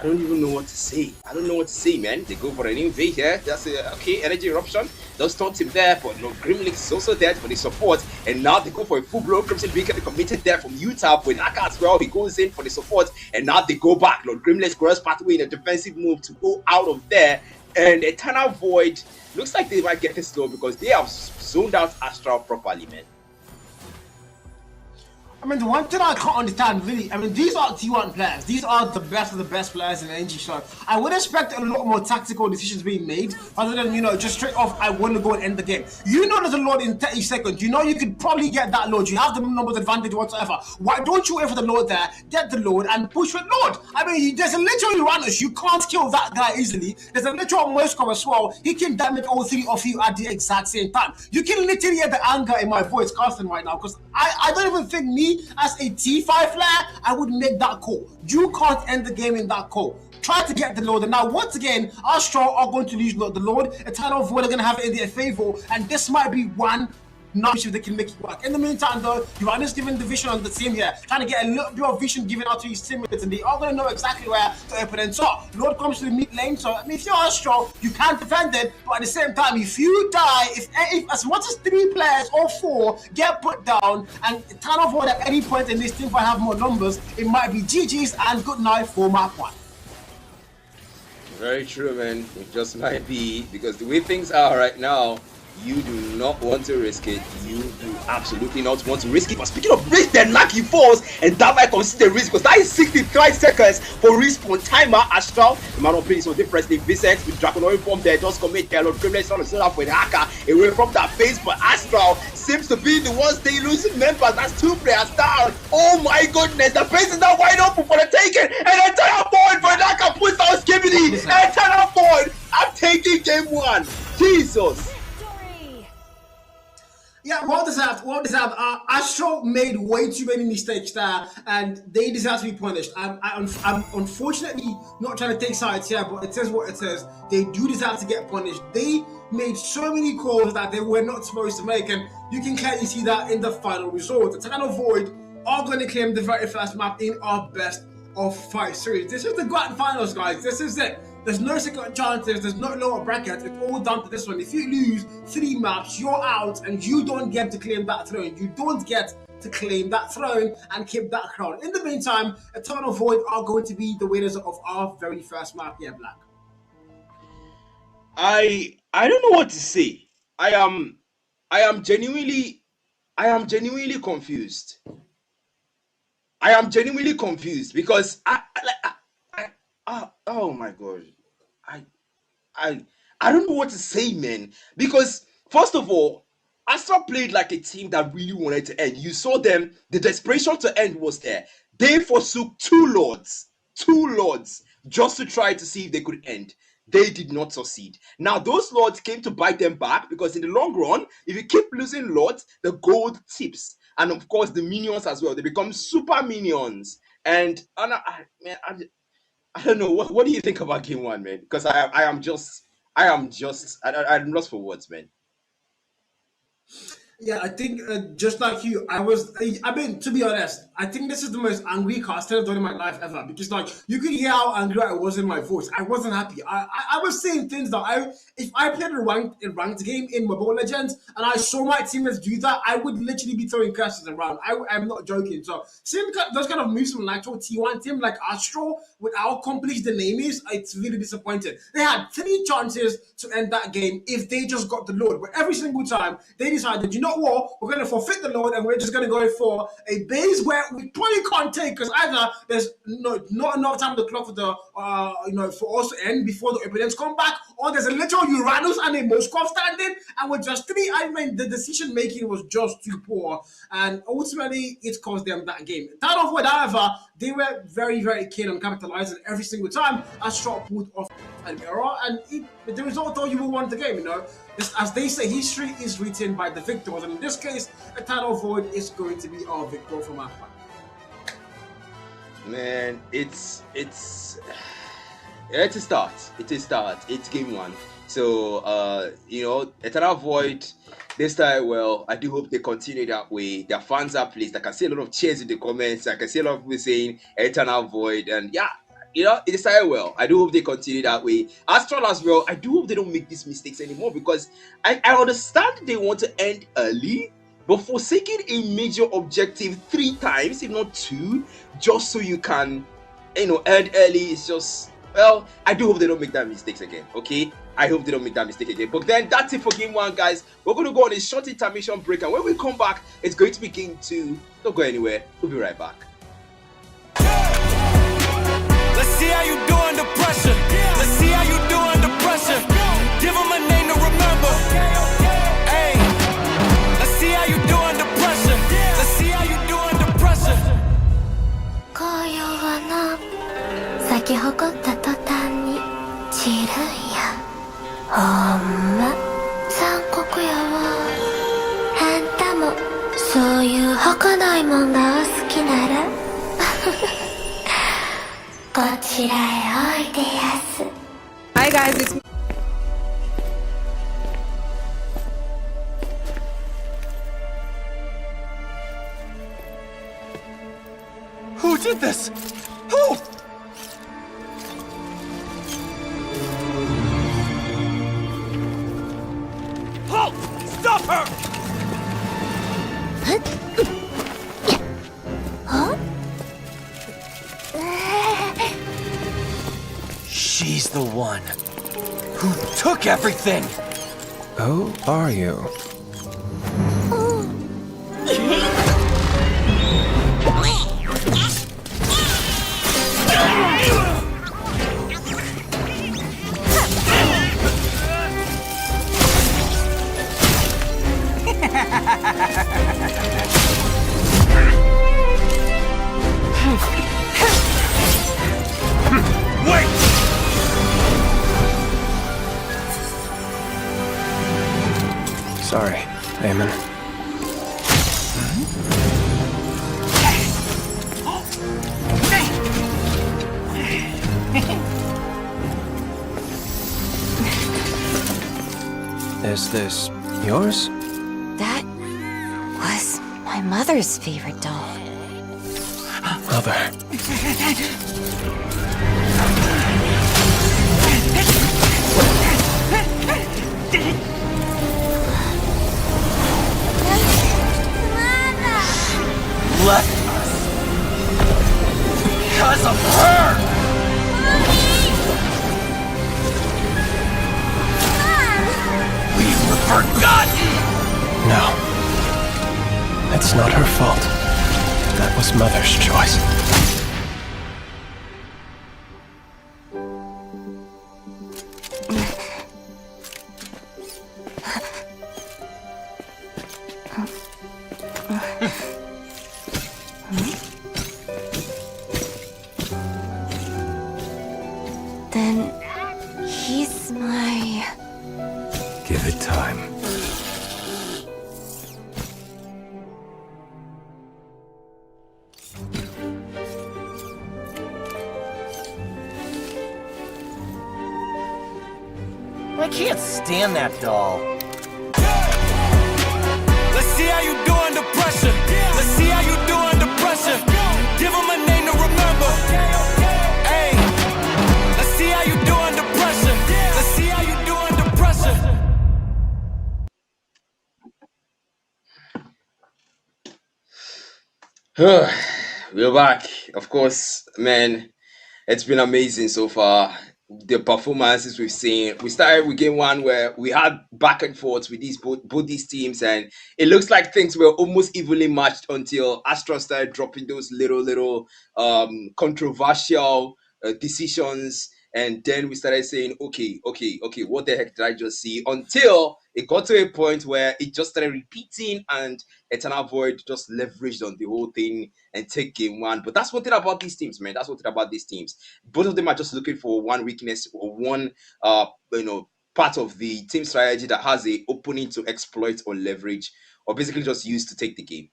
I don't even know what to say. I don't know what to say, man. They go for an invade here. That's okay. Energy eruption. They'll stop him there, but no, Grimlix is also there for the support. And now they go for a full blow. Crimson Beacon committed there from Utah with Aka as well. He goes in for the support, and now they go back. Lord Grimlix cross pathway in a defensive move to go out of there. And Eternal Void looks like they might get this slow because they have zoned out Astral properly, man. I mean, the one thing I can't understand, really, I mean, these are T1 players. These are the best of the best players in the NG show. I would expect a lot more tactical decisions being made, other than, you know, just straight off, I want to go and end the game. You know there's a Lord in 30 seconds. You know you could probably get that Lord. You have the numbers advantage whatsoever. Why don't you wait for the Lord there, get the Lord, and push with Lord? I mean, there's a literal Uranus. You can't kill that guy easily. There's a literal Moskov as well. He can damage all three of you at the exact same time. You can literally hear the anger in my voice casting right now, because I don't even think me, as a T5 player, I would make that call. You can't end the game in that call. Try to get the Lord. And now, once again, Astro are going to lose the Lord. Eternal Void are going to have it in their favor. And this might be one not sure they can make it work. In the meantime, though, Uranus giving the vision on the team here, trying to get a little bit of vision given out to his teammates, and they are going to know exactly where to open and top. Lord comes to the mid lane, so I mean, if you're Astro, you can't defend it, but at the same time, if you die, if as much as 3 players or 4 get put down, and Eternal Void at any point in this team might have more numbers, it might be GG's and good night for map 1. Very true, man. It just might be, because the way things are right now, you do not want to risk it. You do absolutely not want to risk it. But speaking of risk, then Naki falls, and that might consider risk because that is 65 seconds for respawn timer. Astral, the man of playing so differently. Vincent with Draconoid form there does commit there. Lord Grimless on the zone with Haka away from that base, but Astral seems to be the one staying losing members. That's 2 players down. Oh my goodness, the base is now wide open for the taking, and Eternal Void for Naka puts down Skibidi. Eternal Void, I'm taking game 1. Jesus. Yeah, well deserved. Astro made way too many mistakes there, and they deserve to be punished. I'm unfortunately not trying to take sides here, but it says what it says. They do deserve to get punished. They made so many calls that they were not supposed to make, and you can clearly see that in the final result. The Eternal Void are going to claim the very first map in our best of 5 series. This is the grand finals, guys. This is it. There's no second chances, there's no lower bracket, it's all down to this one. If you lose 3 maps, you're out and you don't get to claim that throne. You don't get to claim that throne and keep that crown. In the meantime, Eternal Void are going to be the winners of our very first map here, Black. I don't know what to say. I am genuinely confused. I am genuinely confused because oh my god, I I I don't know what to say, man. Because first of all, Astra played like a team that really wanted to end. You saw them; the desperation to end was there. They forsook two lords, just to try to see if they could end. They did not succeed. Now those lords came to bite them back because in the long run, if you keep losing lords, the gold tips, and of course the minions as well. They become super minions. And man, I don't know. What do you think about game one, man? Because I'm lost for words, man. Yeah, I think just like you, I mean, to be honest, I think this is the most angry cast I've done in my life ever. Because like you could hear how angry I was in my voice. I wasn't happy. I was saying things that if I played a ranked game in Mobile Legends and I saw my teammates do that, I would literally be throwing curses around. I'm not joking. So seeing those kind of moves from an actual T1 team like Astro with how accomplished the name is, it's really disappointing. They had 3 chances to end that game if they just got the load, but every single time they decided, you know what, we're going to forfeit the load and we're just going to go for a base where we probably can't take because either there's not enough time on the clock for the for us to end before the opponents come back, or there's a literal Uranus and a Moskov standing, and we're just 3. I mean, the decision making was just too poor, and ultimately it cost them that game. That off with, however, they were very, very keen on capitalizing every single time Astro pulled off an error, and the result though you will want the game, you know. As they say, history is written by the victors, and in this case, a title void is going to be our victor from our part. Man, it's a start. It's game one. So Eternal Void, they started well. I do hope they continue that way. Their fans are pleased. I can see a lot of cheers in the comments. I can see a lot of people saying Eternal Void, and yeah. It started well. I do hope they continue that way. Astral as well, I do hope they don't make these mistakes anymore because I understand they want to end early, but forsaking a major objective 3 times, if not 2, just so you can, end early is just, well, I do hope they don't make that mistakes again, okay? I hope they don't make that mistake again. But then that's it for game 1, guys. We're going to go on a short intermission break, and when we come back, it's going to be game 2. Don't go anywhere. We'll be right back. Let's see how you do under pressure. Let's see how you do under pressure. Give them a name to remember. Hey, let's see how you do under pressure. Let's see how you do under pressure. 紅葉はな咲き誇った途端に散るんや。ほんま残酷やわ。あんたもそういう儚いもんが好きなら。Hi guys, it's me. Who did this? Who? Halt! Stop her! Huh? She's the one who took everything. Who are you? Sorry, Eamon. Is this yours? That was my mother's favorite doll. Mother. Left us because of her. We were forgotten. No. It's not her fault. That was Mother's choice. Then he's my... Give it time. I can't stand that doll. Let's see how you do under pressure. Let's see how you do under pressure. Give him a name to remember. Hey, let's see how you do under pressure. Let's see how you do under pressure. We're back. Of course, man, it's been amazing so far. The performances we've seen. We started with game one where we had back and forth with both these teams, and it looks like things were almost evenly matched until Astra started dropping those little controversial decisions, and then we started saying, okay, what the heck did I just see? Until it got to a point where it just started repeating, and Eternal Void just leveraged on the whole thing and take game one. But that's one thing about these teams, man. That's one thing about these teams. Both of them are just looking for one weakness or one part of the team strategy that has a opening to exploit or leverage, or basically just use to take the game.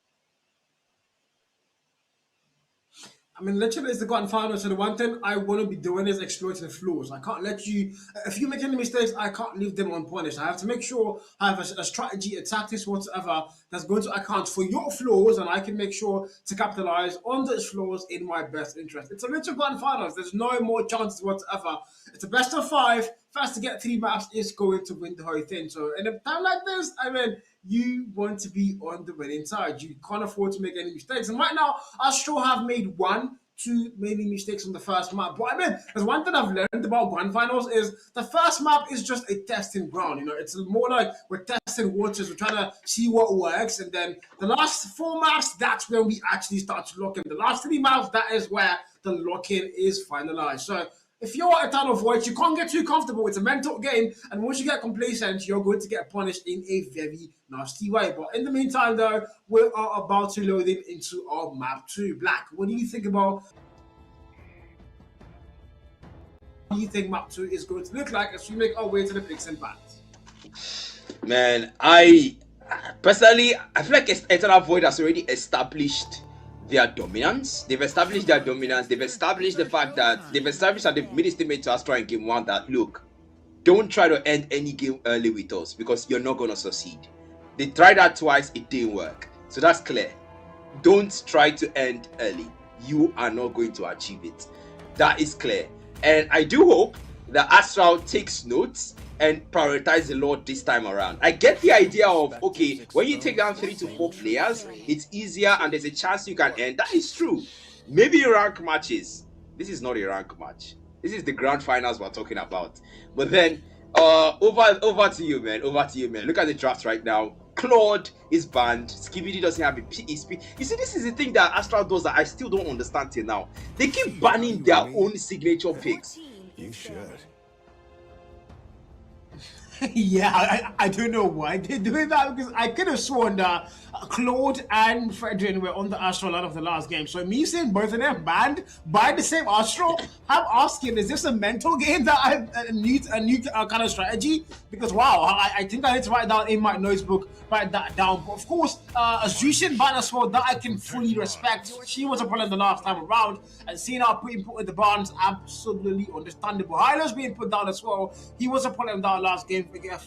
I mean, literally, it's the grand final. So the one thing I want to be doing is exploiting flaws. I can't let you. If you make any mistakes, I can't leave them unpunished. I have to make sure I have a strategy, a tactics, whatever that's going to account for your flaws, and I can make sure to capitalize on those flaws in my best interest. It's a literal grand finals. There's no more chances whatsoever. It's a best of 5. First to get 3 maps is going to win the whole thing. So in a time like this, I mean, you want to be on the winning side. You can't afford to make any mistakes. And right now, Astro have made 1-2 many mistakes on the first map. But I mean, there's one thing I've learned about grand finals is the first map is just a testing ground. You know, it's more like we're testing waters. We're trying to see what works. And then the last 4 maps, that's when we actually start to lock in. The last 3 maps, that is where the lock-in is finalized. So if you're Eternal Void, you can't get too comfortable. It's a mental game, and once you get complacent, you're going to get punished in a very nasty way. But in the meantime, though, we are about to load in into our map 2. Black, what do you think about? What do you think map 2 is going to look like as we make our way to the picks and bans? Man, I personally feel like Eternal Void has already established their dominance. They've established their dominance. They've established the fact that they've made a statement to Astra in game 1 that, look, don't try to end any game early with us because you're not going to succeed. They tried that twice, it didn't work. So that's clear. Don't try to end early. You are not going to achieve it. That is clear. And I do hope that Astral takes notes and prioritize the Lord this time around. I get the idea of, okay, when you take down 3 to 4 players, it's easier and there's a chance you can end. That is true. Maybe rank matches. This is not a rank match. This is the grand finals we're talking about. But then, over to you, man. Over to you, man. Look at the draft right now. Claude is banned. Skibidi doesn't have a PSP. You see, this is the thing that Astral does that I still don't understand till now. They keep banning their own signature picks. You should. Yeah, I don't know why they're doing that, because I could have sworn that Claude and Fredrin were on the Astro line of the last game. So me seeing both of them banned by the same Astro, I'm asking, is this a mental game that I need a new kind of strategy? Because wow, I think I need to write down in my notebook, write that down. But of course, a Zushin ban as well, that I can fully respect. She was a problem the last time around, and seeing her being put in the bans, absolutely understandable. Hylo's being put down as well. He was a problem that last game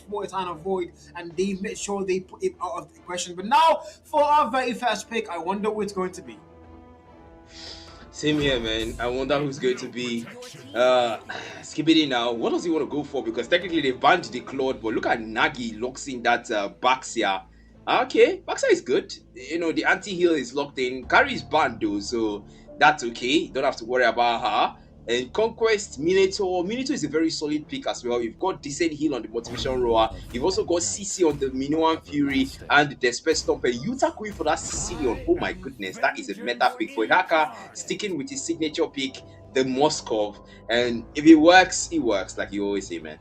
for Eternal Void, and they made sure they put him out of the question. But now, for our very first pick, I wonder who it's going to be. Same here, man. I wonder who's going to be Skibidi now. What does he want to go for? Because technically they banned the Claude, but look at Nagi locks in that Baxia. Okay, Baxia is good. You know, the anti-heal is locked in. Carrie is banned though, so that's okay. Don't have to worry about her. And Conquest, Minato is a very solid pick as well. You've got decent heal on the motivation rower. You've also got CC on the Minoan Fury and the Despair Stomper. Yuta going for that Sicilian. Oh my goodness, that is a meta pick for Haka, sticking with his signature pick, the Moskov. And if it works, it works, like you always say, man.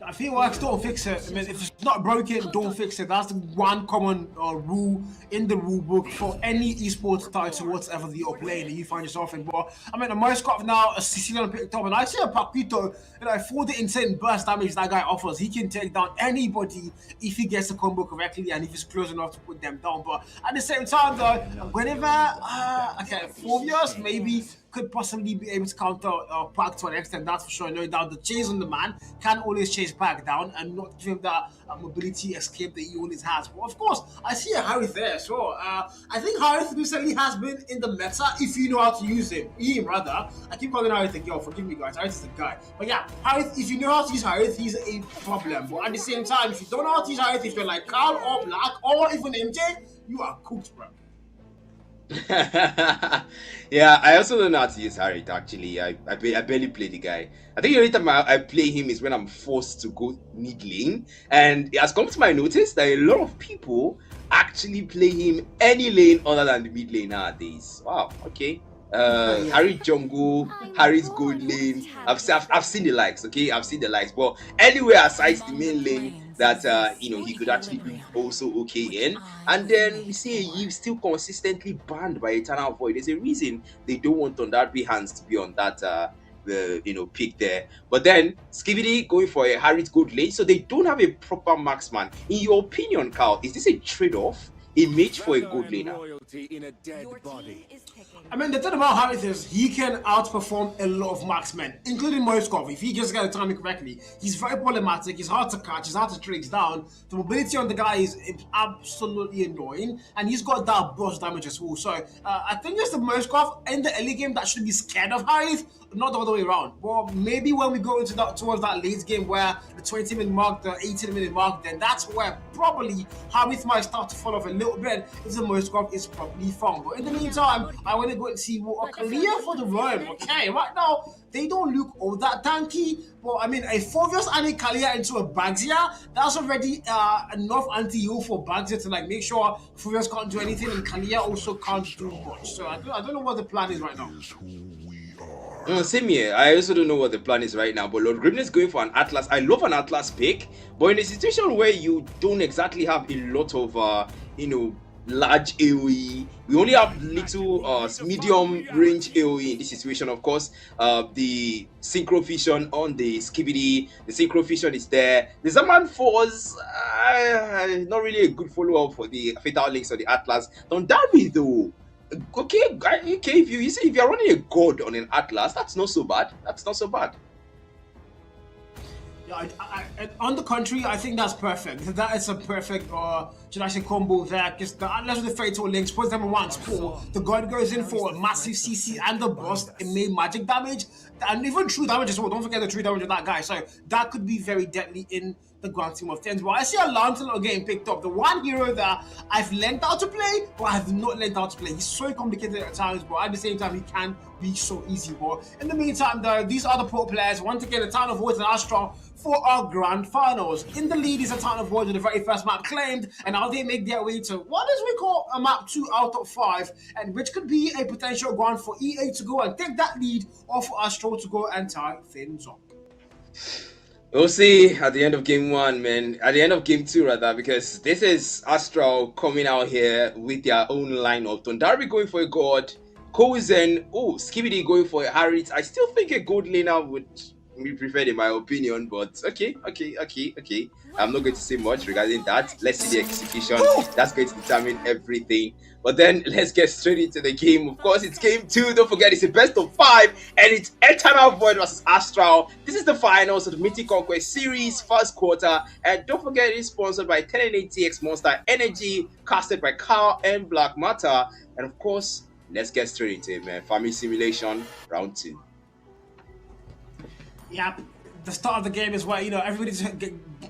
I feel like don't fix it. I mean, if it's not broken, don't fix it. That's the one common rule in the rule book for any esports title, whatever that you're playing that you find yourself in. But I mean, the Moskov now, a Sicilian picked up, and I see a Paquito, for the insane burst damage that guy offers, he can take down anybody if he gets the combo correctly and if he's close enough to put them down. But at the same time, though, whenever, okay, 4 years maybe could possibly be able to counter Pac to an extent, that's for sure. No doubt the chase on the man can always chase Pac down and not give him that mobility escape that he always has. But of course, I see a Harith there as well. I think Harith recently has been in the meta if you know how to use him. Rather. I keep calling Harith a girl, forgive me guys, Harith is a guy. But yeah, Harith, if you know how to use Harith, he's a problem. But at the same time, if you don't know how to use Harith, if you're like Carl or Black or even MJ, you are cooked, bro. Yeah, I also don't know how to use Harriet actually. I barely play the guy. I think the only time I play him is when I'm forced to go mid lane, and it has come to my notice that a lot of people actually play him any lane other than the mid lane nowadays. Wow, okay. Harry jungle, Harry's gold lane. I've seen the likes, okay? I've seen the likes, but anywhere aside the main lane that he could actually be also okay in. And then we see Eve still consistently banned by Eternal Void. There's a reason they don't want Thunderby hands to be on that pick there. But then Skibidi going for a Harry's gold lane, so they don't have a proper marksman. In your opinion, Carl, is this a trade-off? A mage for a good laner. I mean, the thing about Harith is he can outperform a lot of marksmen, including Moskov. If he just gets the timing correctly, he's very problematic. He's hard to catch. He's hard to trace down. The mobility on the guy is absolutely annoying, and he's got that burst damage as well. So I think it's the Moskov in the early game that should be scared of Harith, not the other way around. But maybe when we go into that towards that late game where the 20-minute mark, the 18-minute mark, then that's where probably Harith might start to fall off a little bit if the Moskov is properly found. But in the meantime, I want to go and see what Kalia for the run. Okay, right now they don't look all that tanky. But I mean, a Phoveus and a Kalia into a Bagzia, that's already enough anti-heal for Bagzia to like make sure Phoveus can't do anything and Kalia also can't do much. So I don't know what the plan is right now. Same here. I also don't know what the plan is right now, but Lord Grimness is going for an Atlas. I love an Atlas pick, but in a situation where you don't exactly have a lot of large AoE, we only have little medium range AoE in this situation. Of course, the Synchro Vision on the Skibidi, the Synchro Vision is there. The Zaman Force, not really a good follow-up for the Fatal Links or the Atlas. Don't doubt me though. Okay, if you're running a god on an Atlas, that's not so bad. That's not so bad. Yeah, on the contrary, I think that's perfect. That is a perfect, should I say, combo there. Because the Atlas with the Fatal Links puts them in one spot. The god goes in for a massive CC and the burst and made magic damage. And even true damage as well. Don't forget the true damage of that guy. So that could be very deadly in the grand scheme of things. But I see a Lancelot getting picked up. The one hero that I've learned how to play, but I have not learned how to play. He's so complicated at times, but at the same time, he can be so easy. But in the meantime, though, these other pro players want to get a Town of Void and Astra for our grand finals. In the lead is a Town of Void with the very first map claimed, and now they make their way to what is we call a map 2 out of 5, and which could be a potential ground for EA to go and take that lead, or for Astro to go and tie things up. We'll see at the end of game 1, man. At the end of game 2, rather, because this is Astral coming out here with their own lineup. Thunderby going for a god, Kozen, Skibidi going for a Harriet. I still think a gold laner would be preferred in my opinion, but okay. I'm not going to say much regarding that. Let's see the execution. That's going to determine everything. But then let's get straight into the game. Of course, it's game 2. Don't forget, it's a best of 5, and it's Eternal Void versus Astral. This is the finals of the Mythic Conquest series, first quarter. And don't forget, it's sponsored by 1080X Monster Energy, casted by Carl and Black Matter. And of course, let's get straight into it, man. Farming Simulation, round 2. Yeah, the start of the game is where everybody just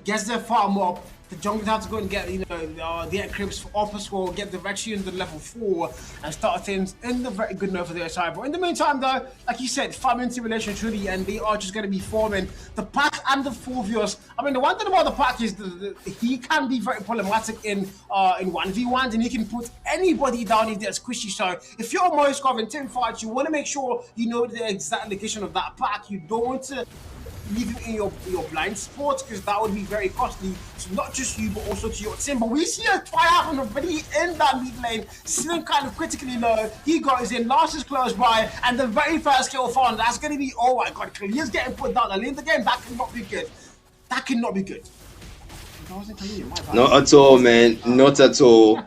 gets their farm up The junglers have to go and get, the Eclipse for upper scroll, get the Retri in the level 4, and start things in the very good note for their side. But in the meantime, though, like you said, farming simulation truly, and they are just going to be forming the pack and the Fulvius. I mean, the one thing about the pack is he can be very problematic in 1v1s, and he can put anybody down if they're squishy. So if you're Moiskov in team fights, you want to make sure you know the exact location of that pack. You don't want to leave him in your blind spots, because that would be very costly to not just you but also to your team. But we see a fire from already in that mid lane, sitting kind of critically low. He goes in, Lars is close by, and the very first kill found, that's going to be, oh my god, Khalil's getting put down. Late in the game, that cannot be good. That cannot be good. Not at all, man. Not at all.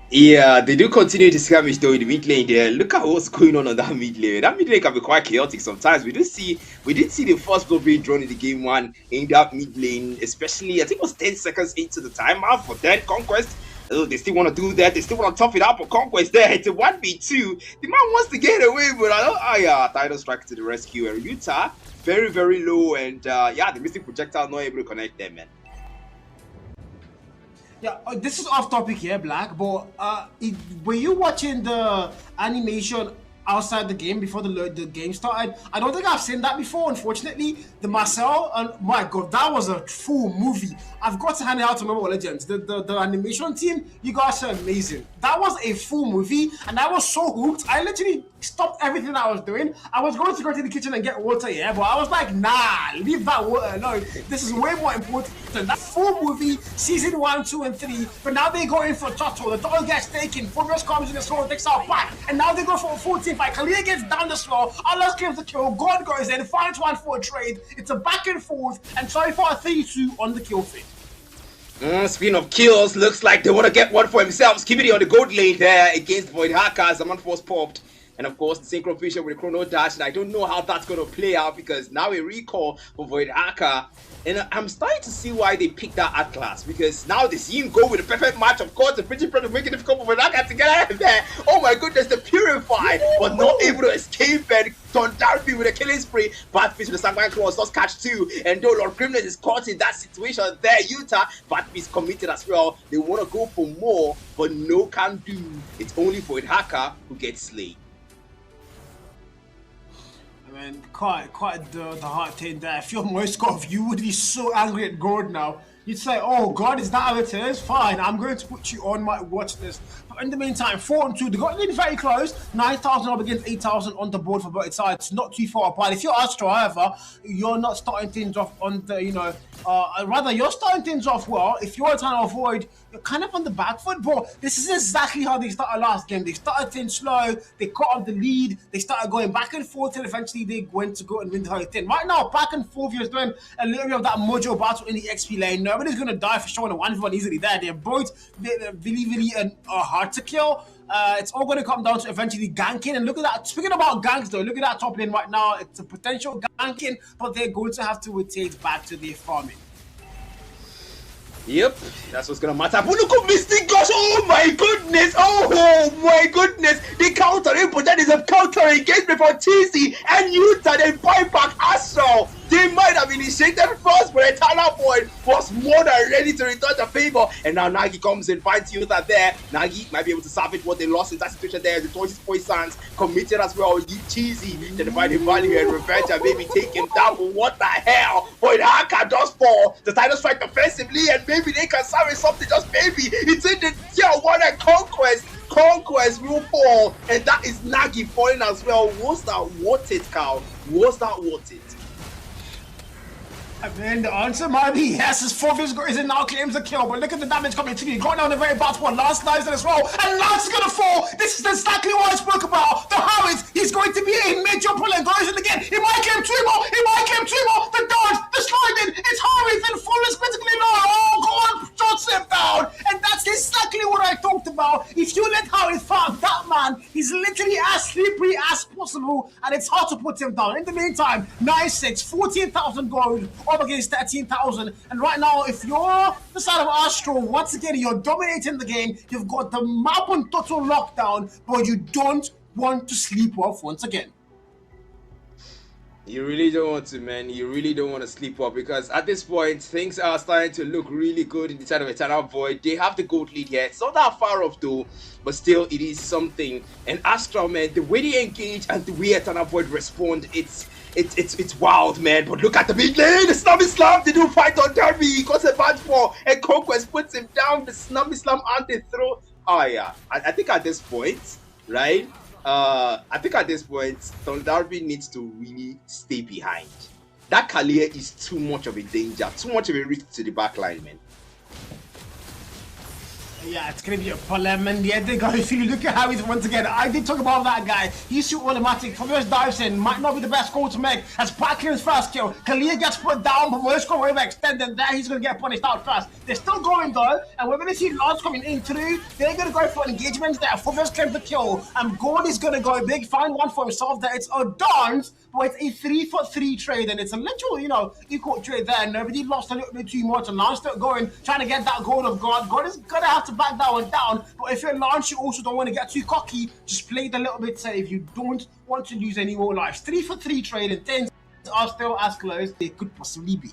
Yeah, they do continue to skirmish though in the mid lane there. Look at what's going on that mid lane. That mid lane can be quite chaotic sometimes. We did see the first blood being drawn in the game 1 in that mid lane, especially I think it was 10 seconds into the timeout for that Conquest. Oh, they still want to do that. They still want to tough it up for Conquest there. It's a 1v2. The man wants to get away, but Tidal Strike to the rescue. And Utah very, very low, and yeah, the Mythic projectile not able to connect them, man. Yeah, this is off topic here, Black, but were you watching the animation outside the game before the game started? I don't think I've seen that before, unfortunately. The Marcel, my god, that was a full movie. I've got to hand it out to Mobile Legends. The animation team, you guys are amazing. That was a full movie, and I was so hooked. I literally stopped everything I was doing. I was going to go to the kitchen and get water, yeah, but I was like, nah, leave that water alone. This is way more important than that full movie, season 1, 2, and 3. But now they go in for Toto. The Toto gets taken. Fulvius comes in the slow, takes out back, and now they go for a full team fight. Kalia gets down the slow. Allah claims the kill. God goes in, finds one for a trade. It's a back and forth, and sorry for a 3-2 on the kill feed. Speaking of kills, looks like they want to get one for themselves. Skibidi on the gold lane there against Void Hackers. Zaman Force popped. And of course, the synchro vision with the chrono dash. And I don't know how that's going to play out, because now a recall for Void Hacker. And I'm starting to see why they picked that Atlas, because now they see him go with a perfect match. Of course, the pretty to make it difficult for Void Hacker to get out of there. Oh my goodness, the Purified was not able to escape and Don Darby with a killing spree. Bad Fist with the Sanguine Claws does catch 2. And though Lord Grimness is caught in that situation there, Utah, Bad Fist committed as well. They want to go for more, but no can do. It's only Void Hacker who gets slain. Man, quite the hard thing there. If you're Moiskov, you would be so angry at God now. You'd say, oh God, is that how it is? Fine, I'm going to put you on my watch list. But in the meantime, 4-2, they got really very close. 9,000 up against 8,000 on the board for both sides. Not too far apart. If you're Astro, however, you're not starting things off on the, rather you're starting things off well. If you're trying to avoid, you're kind of on the back foot. But this is exactly how they started last game. They started things slow. They caught up the lead. They started going back and forth till eventually they went to go and win the whole thing. Right now, back and forth, you're doing a little bit of that mojo battle in the XP lane. Nobody's going to die for showing a 1v1 easily there. They're both really hard to kill. It's all going to come down to eventually ganking. And look at that. Speaking about ganks, though, look at that top lane right now. It's a potential ganking, but they're going to have to rotate back to their farming. Yep, that's what's gonna matter. But look at Mystic gosh, oh my goodness, oh my goodness. The counter input, that is a counter engagement for TC and Utah, then buyback Astral. They might have initiated first, but the Tyler Boy was more than ready to return the favor. And now Nagi comes and finds Utah there. Nagi might be able to salvage what they lost in that situation there. The Toys Poisons committed as well. Cheesy, then the fighting value and revenge and maybe take him down. But what the hell? Boy, the Hacker does fall. The Titan strike defensively, and maybe they can salvage something, just maybe. It's in the tier 1 and Conquest. Conquest will fall, and that is Nagi falling as well. Was that worth it, Cal? Was that worth it? I mean, the answer might be yes, his Fulvius is in now, claims the kill, but look at the damage coming through. He's going down the very bottom one. Lance dies as well, and Lance is going to fall. This is exactly what I spoke about. The Howitt, he's going to be a major pull and goes in again. He might claim 2 more. He might claim 2 more. The dodge, the sliding, it's Howitt, and Fulvius critically low. Oh, God, shots him down. And that's exactly what I talked about. If you let Howitt farm that man, he's literally as slippery as possible, and it's hard to put him down. In the meantime, 9-6, 14,000 gold. Up against 13,000, and right now, if you're the side of Astro, once again, you're dominating the game. You've got the map on total lockdown, but you don't want to sleep off once again. You really don't want to, man. You really don't want to sleep up because at this point, things are starting to look really good in the side of Eternal Void. They have the gold lead here. It's not that far off though, but still, it is something. And Astral, man, the way they engage and the way Eternal Void respond, it's wild, man. But look at the mid lane, the Snubby Slam. They do fight on Derby. He got a bad for, and Conquest puts him down. The Snubby Slam and the throw. Oh yeah, I think at this point, right? I think at this point, Thunderby needs to really stay behind. That Kalia is too much of a danger, too much of a risk to the backline, man. Yeah, it's going to be a problem. And yeah, the guy, if you look at how he's once again, I did talk about that guy. He's too automatic. First dives in, might not be the best call to make. As Packlin's first kill, Kalia gets put down, but Mersk will wave extended there. He's going to get punished out first. They're still going though, and we're going to see Lance coming in through. They're going to go for engagements there. First claim the kill, and Gord is going to go big, find one for himself there. It's a dance, but it's a 3-for-3 trade, and it's a literal, you know, equal trade there. Nobody lost a little bit too much, and Lance still going, trying to get that gold of God. God is going to have to back that one down, but if you're Lance, you also don't want to get too cocky. Just play it a little bit safe. You don't want to lose any more lives. 3-for-3 trade, and things are still as close as they could possibly be.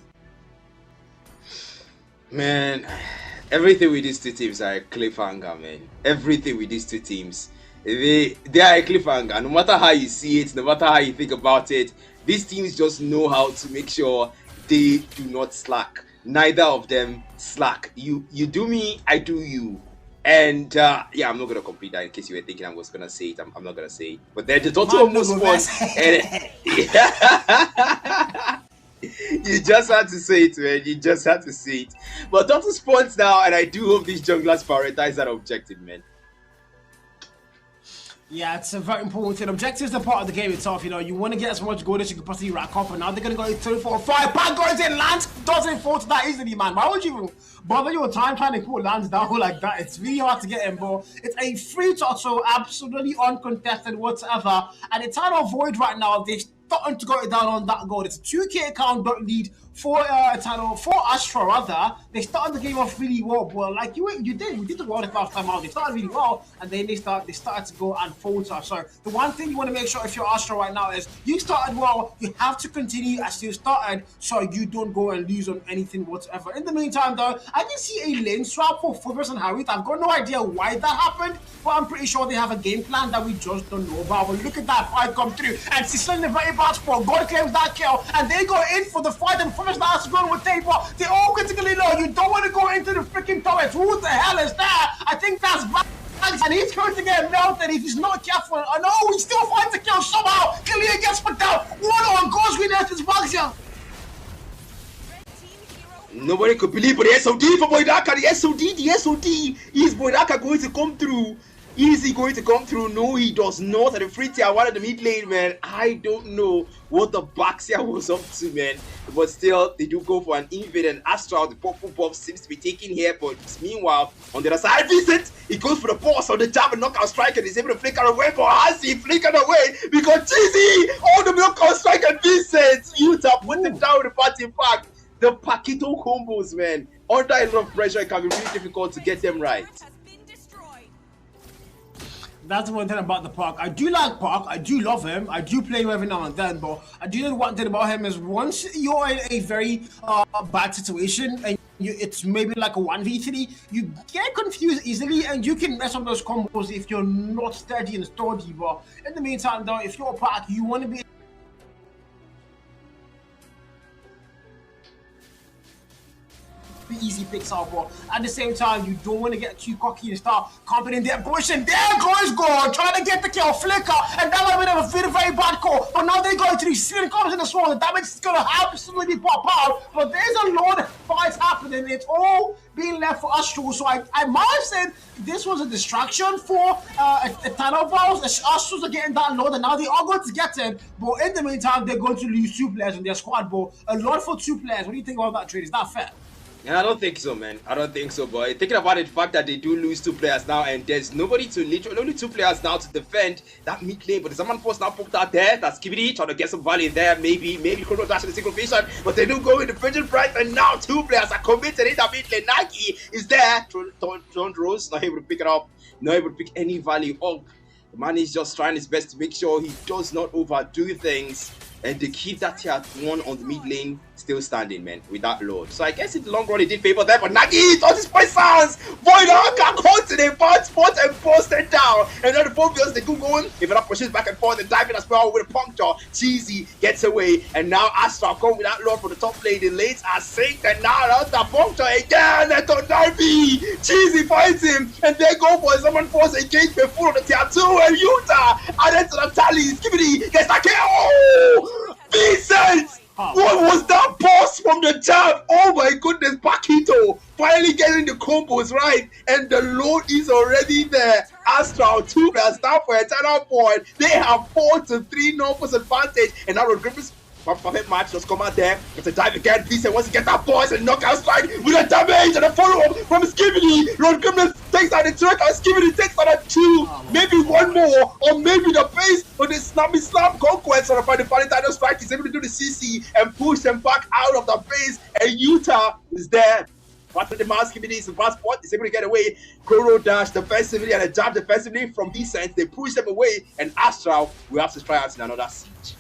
Man, everything with these two teams are a cliffhanger, man. Everything with these two teams, they are a cliffhanger. No matter how you see it, no matter how you think about it, these teams just know how to make sure they do not slack. Neither of them slack. You do me, I do you. And yeah, I'm not gonna complete that in case you were thinking I was gonna say it. I'm not gonna say it. But they're the total most fun. You just had to say it, man. You just had to say it. But total sports now, and I do hope these junglers prioritize that objective, man. Yeah, it's a very important thing. Objectives are part of the game itself, you know. You want to get as much gold as you can possibly rack up, and now they're going to go 3, 4, 5. Pack goes in, Lance doesn't fall to that easily, man. Why would you even bother your time trying to put Lance down like that? It's really hard to get him, bro. It's a free total, absolutely uncontested whatsoever. And Eternal Void right now, they're starting to go down on that gold. It's a 2k account lead for Eternal, for Astra rather. They started the game off really well, but like we did the world last time out. They started really well, and then they started to go and falter. So the one thing you want to make sure if you're Astra right now is you started well. You have to continue as you started, so you don't go and lose on anything whatsoever. In the meantime, though, I can see a lane swap for Phobos and Harriet. I've got no idea why that happened, but I'm pretty sure they have a game plan that we just don't know about. But look at that fight come through, and Sicily in a very bad spot. God claims that kill, and they go in for the fight, and Phobos that's going with tape. They're all critically low. You don't want to go into the freaking turret. Who the hell is that? I think that's Bags, and he's going to get melted if he's not careful. Oh no, he still finds the kill somehow. Kalia gets put down. One on goes with his Bags here. Nobody could believe, but the SOD for Boydaka, the SOD, is Boydaka going to come through? Is he going to come through? No, he does not. At the free tier, one of the mid lane, man. I don't know what the Baxia was up to, man. But still, they do go for an invade, and Astral, the purple buff, seems to be taken here. But meanwhile, on the other side, Vincent, he goes for the boss on the jab and knockout strike, and he's able to flicker away. But as he flickered away, because Cheesy, all the knockout strike and Vincent, Utah put him down with the party pack. The Paquito combos, man. Under a lot of pressure, it can be really difficult to get them right. That's one thing about the Park. I do like Park. I do love him. I do play him every now and then. But I do know one thing about him is once you're in a very bad situation and it's maybe like a 1v3, you get confused easily and you can mess up those combos if you're not steady and sturdy. But in the meantime, though, if you're a Park, you want to be easy picks up, but at the same time, you don't want to get too cocky and start camping in their bush. And there goes God trying to get the kill flicker, and that might have been a very, very bad call. But now they go to the ceiling comes in the swamp. The damage is gonna absolutely pop out. But there's a lot of fights happening. It's all being left for Astral. So I might have said this was a distraction for Eternal Vows. The Astrals are getting that load, and now they are going to get it. But in the meantime, they're going to lose 2 players in their squad. But a lot for 2 players. What do you think about that trade? Is that fair? Yeah, I don't think so, man. I don't think so, boy. Thinking about the fact that they do lose 2 players now, and there's nobody to literally only 2 players now to defend that mid lane. But the Zaman Force now poked out there. That's Skibidi trying to get some value there. Maybe Chrono Dash in the single vision, but they do go in the Virgin Bright, and now 2 players are committed in that mid lane. Nagi is there. John Rose not able to pick it up, not able to pick any value up. The man is just trying his best to make sure he does not overdo things. and they keep that tier 1 on the mid lane still standing, man, with that Lord. So I guess in the long run it did favor them, but Nagi does his poisons! Void Arca caught in a bad spot and posted down, and then the Phobios, they go going, if it pushes back and forth and diving as well with a puncture. Cheesy gets away, and now Astra come with that Lord from the top lane. The lanes are synced, and now that's the puncture again, and Darby! Cheesy finds him, and they go for a summon force engagement full of the tier 2, and Utah added to the tally. Skibidi gets the KO! Vincent! What was that boss from the jab? Oh my goodness, Paquito finally getting the combos right, and the load is already there. Astral 2 players down for eternal point. They have 4-3 numbers advantage, and now Griffith's perfect match just come out there. It's a dive again. Vincent wants to get that boss and knockout strike with a damage and a follow-up from Skibidi. Ron Griffith takes out the trick, and Skibidi takes out a 2, maybe one more, or maybe the base for the snappy slap Conquest on the final title strike. He's able to do the CC and push them back out of the base, and Utah is there. But with the mask, Skibidi is in fast spot. He's able to get away. Chrono dash defensively and a jab defensively from Vincent. They push them away, and Astral will have to try out in another siege.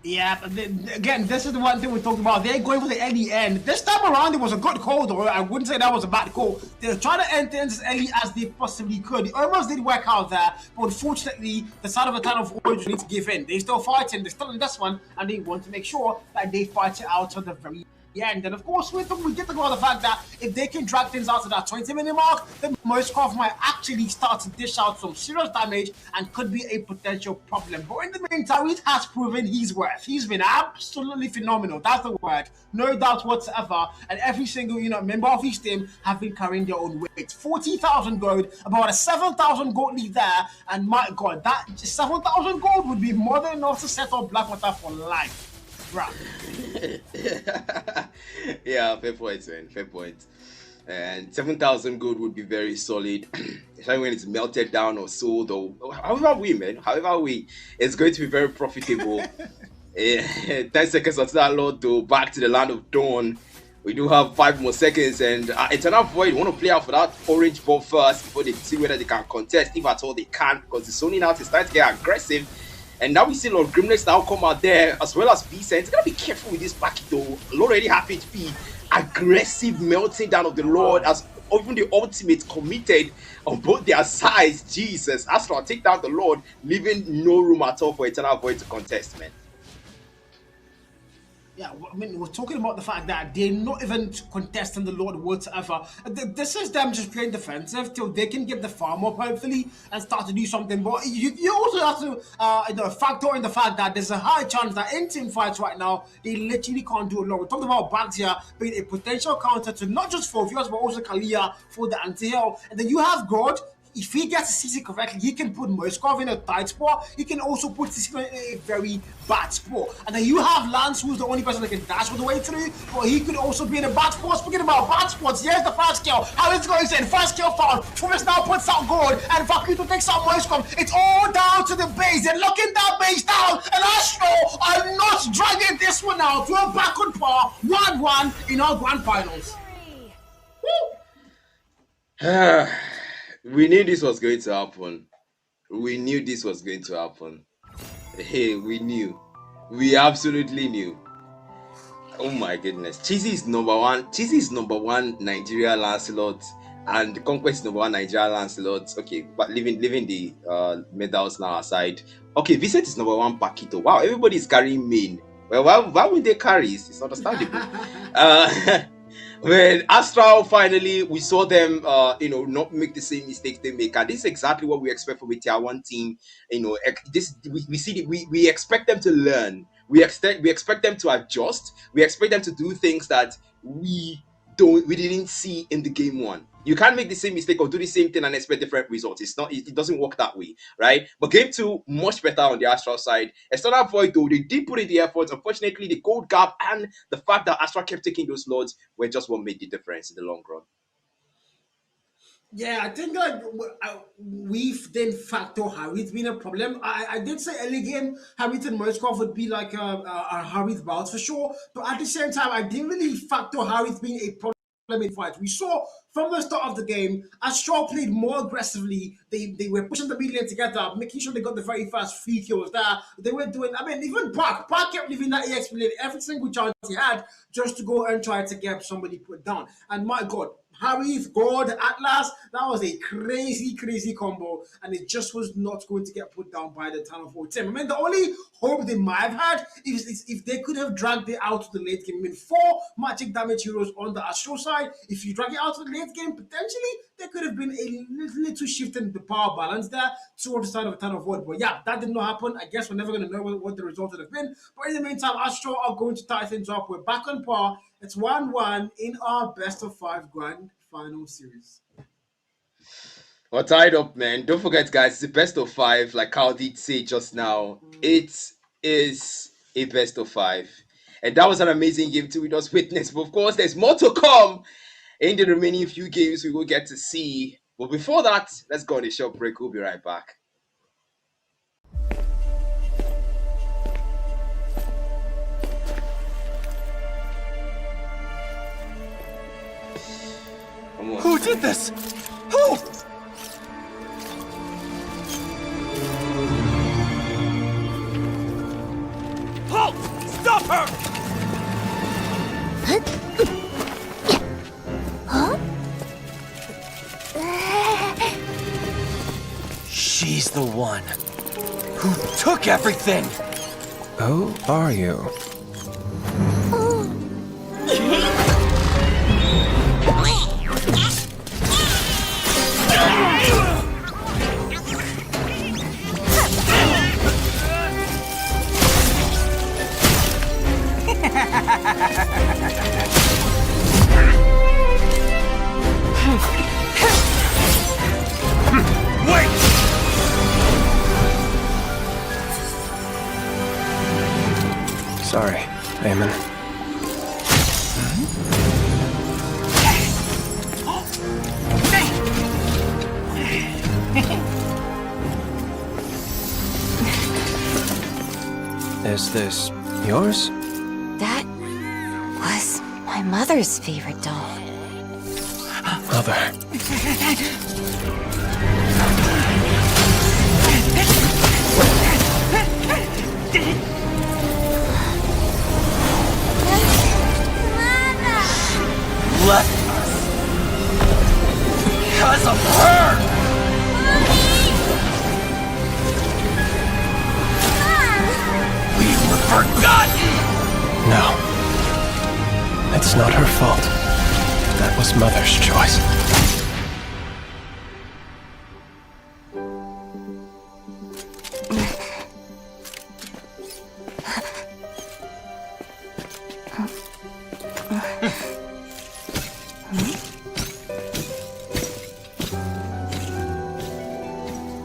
Yeah, but then, again, this is the one thing we talked about. They're going for the early end. This time around, it was a good call, though. I wouldn't say that was a bad call. They're trying to end things as early as they possibly could. It almost did work out there, but unfortunately, the side of a ton of origin need to give in. They're still fighting. They're still in this one, and they want to make sure that they fight it out to the very end. And of course, we get to go on the fact that if they can drag things out to that 20-minute mark, then Moskov might actually start to dish out some serious damage and could be a potential problem. But in the meantime, it has proven his worth. He's been absolutely phenomenal. That's the word. No doubt whatsoever. And every single member of his team have been carrying their own weight. 40,000 gold, about a 7,000 gold lead there. And my God, that 7,000 gold would be more than enough to set up Blackwater for life. Yeah, fair point, man. Fair point. And 7,000 gold would be very solid, especially when it's melted down or sold or however we, man. However we, it's going to be very profitable. 10 seconds until that Lord though. Back to the land of dawn. We do have 5 more seconds, and Eternal Void want to play out for that orange ball first before they see whether they can contest, if at all they can, because the zoning out is starting to get aggressive. And now we see Lord Grimness now come out there, as well as Vincent. Gotta be careful with this pack though. Lord already have HP. Aggressive melting down of the Lord, as even the ultimate committed on both their sides. Jesus, Astral take down the Lord, leaving no room at all for Eternal Void to contest, man. Yeah, I mean, we're talking about the fact that they're not even contesting the Lord whatsoever. This is them just playing defensive till they can get the farm up, hopefully, and start to do something. But you also have to factor in the fact that there's a high chance that in team fights right now, they literally can't do a lot. We're talking about Bags here being a potential counter to not just for viewers, but also Kalia for the anti-hero. And then you have God. If he gets CC correctly, he can put Moskov in a tight spot. He can also put CC in a very bad spot. And then you have Lance, who's the only person that can dash all the way through, but he could also be in a bad spot. Speaking about bad spots, here's the first kill. How is it going to end? First kill found. Forrest now puts out gold, and Vakuto takes out Moskov. It's all down to the base. They're locking that base down, and Astro are not dragging this one out. We're back on par, 1-1 in our grand finals. Woo! We knew this was going to happen. We knew this was going to happen. Hey, we knew. We absolutely knew. Oh my goodness. Cheesy is number one. Cheesy is number one Nigeria Lancelot, and Conquest is number one Nigeria Lancelot. Okay, but leaving the medals now aside. Okay, Vincent is number one Paquito. Wow, everybody's carrying main. Well, why would they carry? It's understandable. When Astral finally, we saw them, not make the same mistakes they make, and this is exactly what we expect from a tier 1 team. We expect them to learn. We expect them to adjust. We expect them to do things that we didn't see in the game 1. You can't make the same mistake or do the same thing and expect different results. It doesn't work that way, right? But game 2, much better on the Astral side. Eternal Void, though, they did put in the effort. Unfortunately, the gold gap and the fact that Astral kept taking those lords were just what made the difference in the long run. Yeah, I think we've then factor Harith being a problem. I did say early game Harith and Moskov would be like a Harith bout for sure, but at the same time I didn't really factor Harith being a problem. fight. We saw from the start of the game, Astro played more aggressively. They were pushing the mid lane together, making sure they got the very fast free kills there. They were doing, I mean, even Park kept leaving that EXP lane every single chance he had just to go and try to get somebody put down. And my God, Harry's God Atlas, that was a crazy combo, and it just was not going to get put down by the Town of War team. I mean, the only hope they might have had is if they could have dragged it out to the late game. I mean, 4 magic damage heroes on the Astro side. If you drag it out to the late game, potentially there could have been a little shift in the power balance there towards the side of the Town of War. But yeah, that did not happen. I guess we're never going to know what the result would have been. But in the meantime, Astro are going to tie things up. We're back on par. It's 1-1 in our best of 5 grand final series. We're tied up, man. Don't forget, guys, it's the best of 5. Like Carl did say just now, it is a best of 5. And that was an amazing game too. We just witnessed. But of course, there's more to come in the remaining few games we will get to see. But before that, let's go on a short break. We'll be right back. Who did this? Who? Halt! Stop her! Huh? She's the one who took everything! Who are you? Wait! Sorry, Eamon. Is this yours? That was my mother's favorite doll. Mother. Left us because of her! We were forgotten! No. It's not her fault. That was Mother's choice.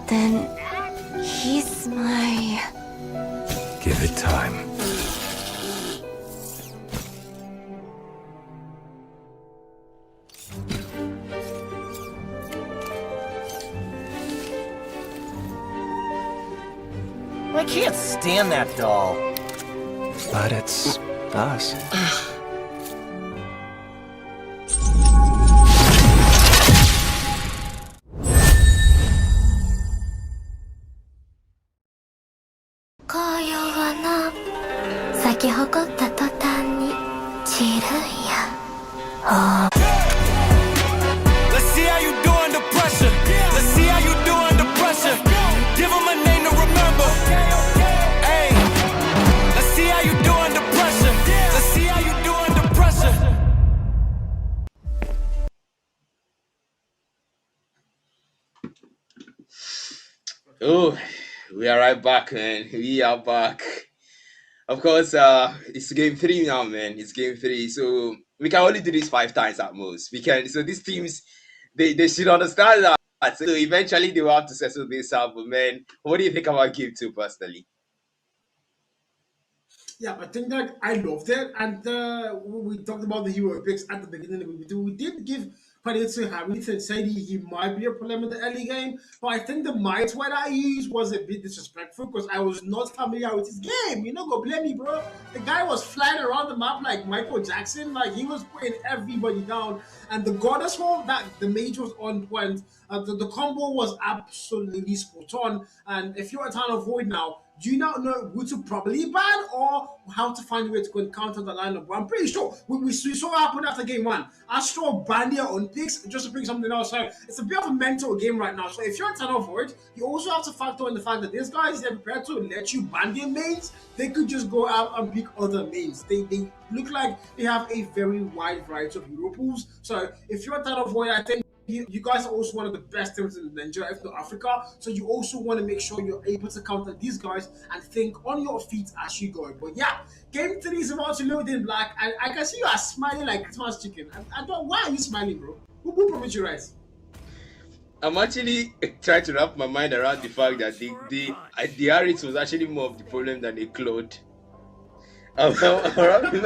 Then he's my... Give it time. I can't stand that doll. But it's us. Let's see how you do under pressure. Let's see how you do under pressure. Give them a name to remember. Hey, let's see how you do under pressure. Let's see how you do under pressure. Oh, we are right back, man. We are back. Of course, it's game 3 now, man. It's game 3. So we can only do this 5 times at most. We can. So these teams, they should understand that. So eventually they will have to settle this out. But man, what do you think about game 2 personally? Yeah, I think that I loved it, and we talked about the hero picks at the beginning. We did give credit to Hamilton said he might be a problem in the early game, but I think the might word I used was a bit disrespectful because I was not familiar with his game. You know, go blame me, bro. The guy was flying around the map like Michael Jackson, like he was putting everybody down. And the goddess one, that the mage was on point. The combo was absolutely spot on. And if you're a Town of Void now, do you not know who to properly ban or how to find a way to go and counter the lineup? But I'm pretty sure we saw what happened after game one. Astro banned their own picks just to bring something else. So it's a bit of a mental game right now. So if you're a Town of Void, you also have to factor in the fact that these guys, they're prepared to let you ban their mains. They could just go out and pick other mains. They look like they have a very wide variety of hero pools. So if you're a Town of Void, I think you guys are also one of the best teams in Nigeria, if not Africa. So you also want to make sure you're able to counter these guys and think on your feet as you go. But yeah, game 3 is about to load in black. And I can see you are smiling like Christmas chicken. I don't. Why are you smiling, bro? Who promised you rice? I'm actually trying to wrap my mind around the fact that the Harris was actually more of the problem than a Claude. I'm wrapping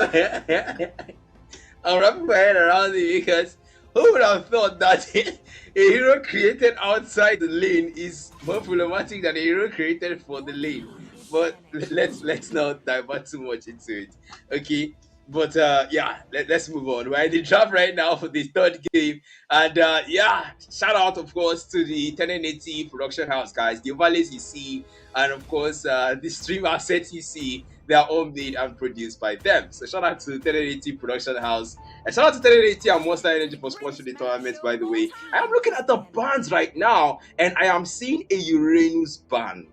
my head around it because who would have thought that a hero created outside the lane is more problematic than a hero created for the lane? But let's not divert too much into it. Okay. But yeah, let's move on. We're in the draft right now for the third game. And yeah, shout out of course to the 1080 production house guys. The overlays you see, and of course the stream assets you see, they are all made and produced by them. So shout out to 1080 production house. And shout out to 1080 and Monster Energy for sponsoring the tournament, by the way. I am looking at the bans right now, and I am seeing a Uranus ban.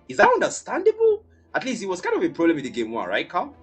Is that understandable? At least it was kind of a problem in the game one, right, Carl?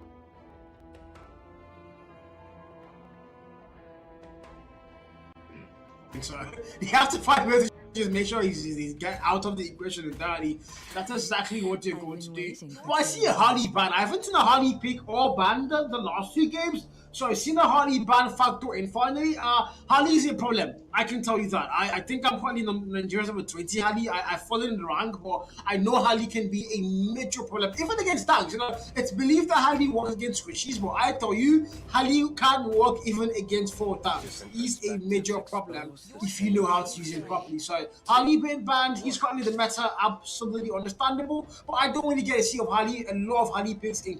So you have to find ways to just make sure he's get out of the equation entirely. That's exactly what you're going to do. But I see a Harley ban. I haven't seen a Harley pick or ban the last few games. So I've seen a Harley ban factor in. Finally, Harley is a problem. I can tell you that. I think I'm probably in Nigeria's over 20 Harley. I fall in the rank, but I know Harley can be a major problem. Even against tanks, you know, it's believed that Harley works against squishies, but I tell you, Harley can work even against 4 tanks. He's a major problem if you know how to use him properly. So Harley being banned, he's currently the meta, absolutely understandable. But I don't really get to see of Harley, a lot of Harley picks in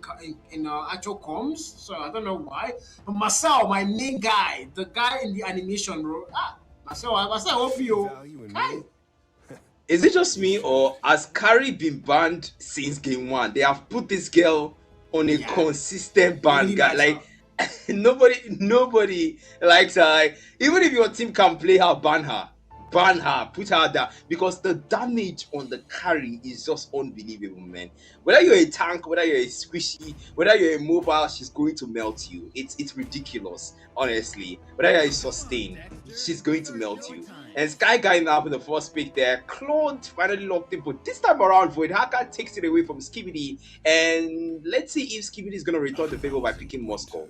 actual comms. So I don't know why. But Marcel, my main guy, the guy in the animation, bro. Marcel, hope you. Hey. Is it just me, or has Carrie been banned since game 1? They have put this girl on a consistent ban, really guy. Like nobody likes her. Like, even if your team can play her, ban her, put her down, because the damage on the carry is just unbelievable, man. Whether you're a tank, whether you're a squishy, whether you're a mobile, she's going to melt you. It's ridiculous, honestly. Whether you're a sustain, she's going to melt you. And Sky Guy now with the first pick there. Claude finally locked in, but this time around, Void Hacker takes it away from Skibidi. And let's see if Skibidi is going to return the favor by picking Moscow.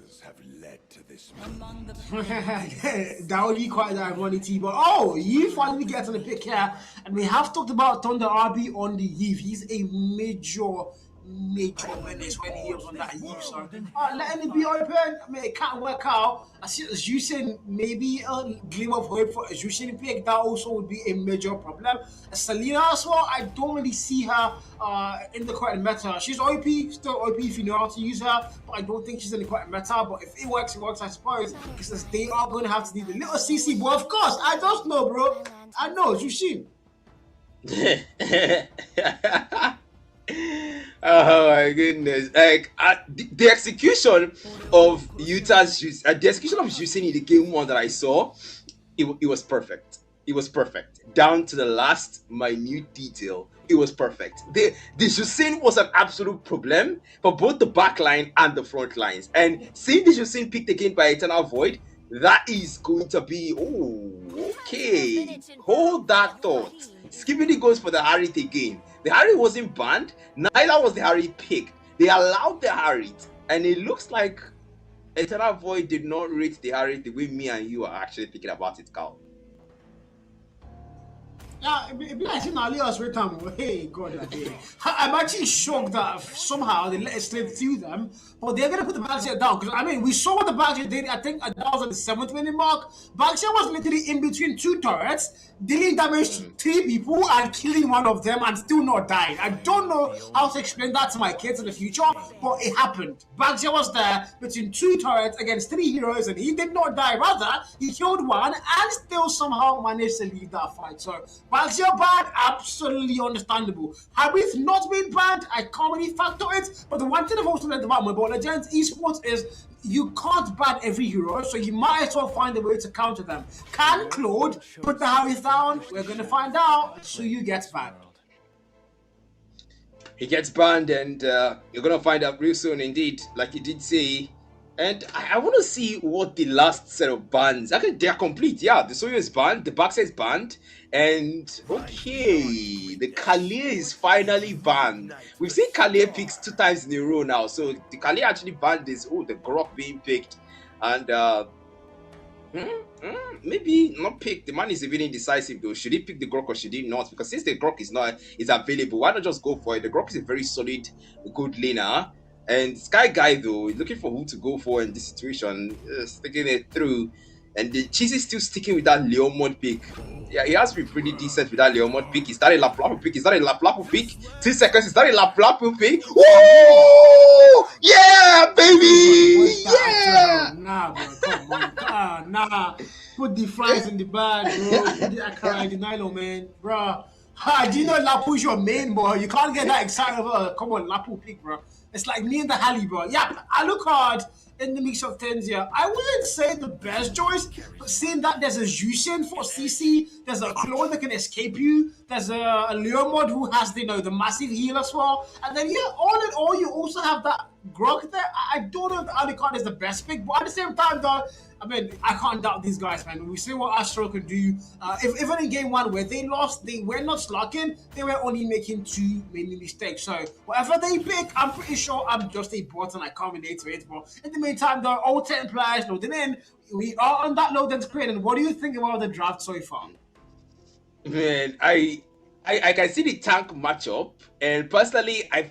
That would be quite the irony, but oh, you finally get on the pick here, and we have talked about Thunder RB on the Eve. He's a major menace when he was on that Eve. So letting it be open, I mean, it can't work out. I see Jushin, maybe a glimmer of hope for a Jushin pick. That also would be a major problem. Selena as well, I don't really see her in the correct meta. She's OP, still OP if you know how to use her, but I don't think she's in the correct meta. But if it works, I suppose, because they are going to have to need a little CC. But of course, I just know, bro. I know, Jushin. Oh my goodness! Like the execution of Utah's the execution of Justin in the game 1 that I saw, it was perfect. It was perfect down to the last minute detail. It was perfect. The Justin was an absolute problem for both the back line and the front lines. And seeing the Justin picked again by Eternal Void, that is going to be okay. Hold that thought. Skibidi goes for the Harry again. The Harry wasn't banned, neither was the Harry picked. They allowed the Harry, and it looks like Eternal Void did not rate the Harry the way me and you are actually thinking about it, Carl. Yeah, it be like saying Alias right time. Hey, God, I did. I'm actually shocked that somehow they let it slip through them, but they're gonna put the Bagshear down. Because I mean, we saw what the Bagshear did. I think that was at the 7th minute mark. Bagshear was literally in between two turrets, dealing damage to 3 people and killing one of them, and still not dying. I don't know how to explain that to my kids in the future, but it happened. Bagshear was there between 2 turrets against 3 heroes, and he did not die. Rather, he killed one and still somehow managed to leave that fight. So. Whilst you're banned, absolutely understandable. Had we not been banned, I can't really factor it. But the one thing I've also learned about Mobile Legends esports is you can't ban every hero, so you might as well find a way to counter them. Can Claude put the Harry down? We're going to find out. So you get banned. He gets banned, and you're gonna find out real soon, indeed, like he did say. And I want to see what the last set of bans. Actually, they are complete. Yeah, the Soyo is banned, the Baxter is banned, and okay, the Kalia is finally banned. We've seen Kalia picks 2 times in a row now, so the Kalia actually banned this. Oh, the Grok being picked, and maybe not pick. The man is even indecisive though. Should he pick the Grok or should he not? Because since the Grok is available, why not just go for it? The Grok is a very solid, good laner. And Sky Guy though, looking for who to go for in this situation, sticking it through. And the Cheese is still sticking with that Leomod pick. Yeah, he has to be pretty decent with that Leomod pick. He started Laplapu pick. Is that a Laplapu pick? 2 seconds. Is that a Laplapu pick? Whoa! Yeah, baby! Yeah! Nah, bro, come on. Nah. Put the fries in the bag, bro. Put the Akara in the nylon, man. Bro. Do you know Lapu is your main, bro? You can't get that excited about come on, Lapu pick, bro. It's like me and the Halley, bro. Yeah, I look hard in the mix of things here. I wouldn't say the best choice, but seeing that there's a Jushin for CC, there's a Claude that can escape you, there's a Leomod who has the massive heal as well, and then all in all, you also have that Grok there. I don't know if the Alucard is the best pick, but at the same time, though, I mean, I can't doubt these guys, man. We see what Astro can do. Even in game 1 where they lost, they were not slacking. They were only making 2 many mistakes. So whatever they pick, I'm pretty sure I'm just a bot and I can't relate to it. But in the meantime, though, all 10 players loading in. We are on that loading screen. And what do you think about the draft so far? Man, I can see the tank matchup, and personally, I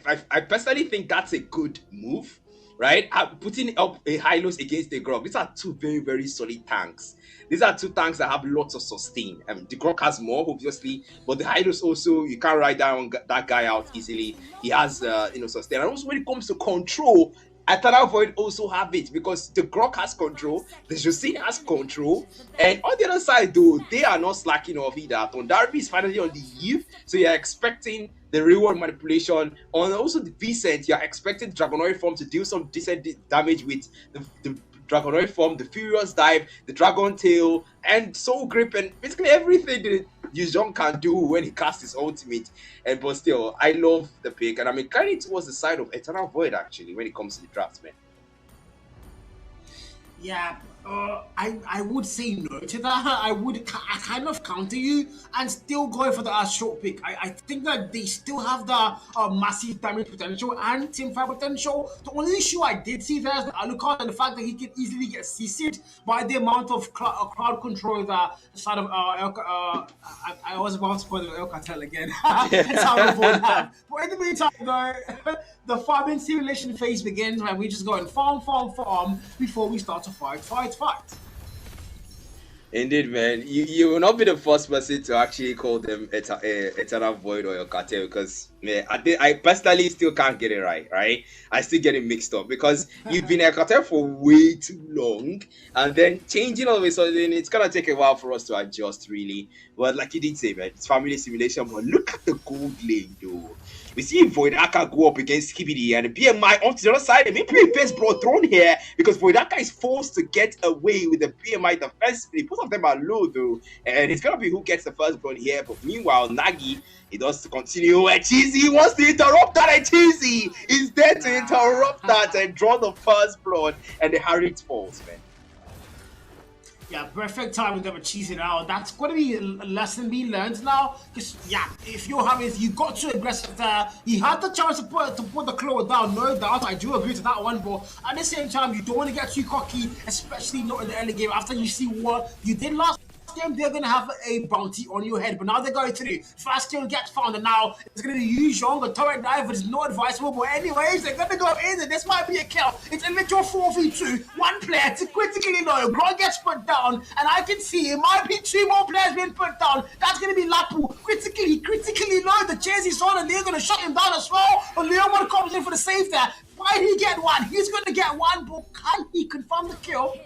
personally think that's a good move. Right, putting up a Hylos against the Grok. These are 2 very, very solid tanks. These are 2 tanks that have lots of sustain. The Grok has more, obviously, but the Hylos also, you can't ride down that guy out easily. He has, sustain. And also when it comes to control, Eternal Void also have it because the Grok has control, the Justin has control, and on the other side though, they are not slacking off either. Tondarby is finally on the eve, so you're expecting the reward manipulation. On also the Vicent, you're expecting Dragonoid form to deal some decent damage with the Dragonoid form, the Furious Dive, the Dragon Tail, and Soul Grip, and basically everything that Yuzhong can do when he casts his ultimate. But still, I love the pick, and I'm inclining towards the side of Eternal Void actually when it comes to the draft, man. Yeah, I would say no to that. I kind of counter you and still go for the short pick. I think that they still have the massive damage potential and teamfight potential. The only issue I did see there is the Alucard and the fact that he can easily get CC'd by the amount of crowd control that side of I was about to call it El Cartel again. That's how we avoid that. But in the meantime, though, the farming simulation phase begins when we just go and farm before we start to fight. Indeed, man. You will not be the first person to actually call them Eternal Void or your cartel because man, I personally still can't get it right? I still get it mixed up because you've been a cartel for way too long and then changing all of a sudden, it's gonna take a while for us to adjust really. But like you did say, man, it's family simulation, but look at the gold lane though. We see Voidaka go up against Skibidi and BMI onto the other side. And maybe best bro thrown here because Voidaka is forced to get away with the BMI defensively. Both of them are low though, and it's gonna be who gets the first blood here. But meanwhile, Nagi, he does to continue. And Cheesy wants to interrupt that, and Cheesy is there to interrupt that and draw the first blood, and the Harriet falls, man. Yeah, perfect time to cheese it out. That's going to be a lesson being learned now. Because, yeah, if you're having, you got too aggressive there. You had the chance to put the claw down, no doubt. I do agree to that one. But at the same time, you don't want to get too cocky, especially not in the early game. After you see what you did last game, they're gonna have a bounty on your head, but now they're going through. First kill gets found, and now it's gonna be Yu Zhong, a turret dive, but it's not advisable. But anyways, they're gonna go in, and this might be a kill. It's a literal 4v2, one player to critically low. Grog gets put down, and I can see it might be 2 more players being put down. That's gonna be Lapu, critically low. The chase is on, and they're gonna shut him down as well. But Leomon comes in for the save there. Why did he get one? He's gonna get one, but can he confirm the kill?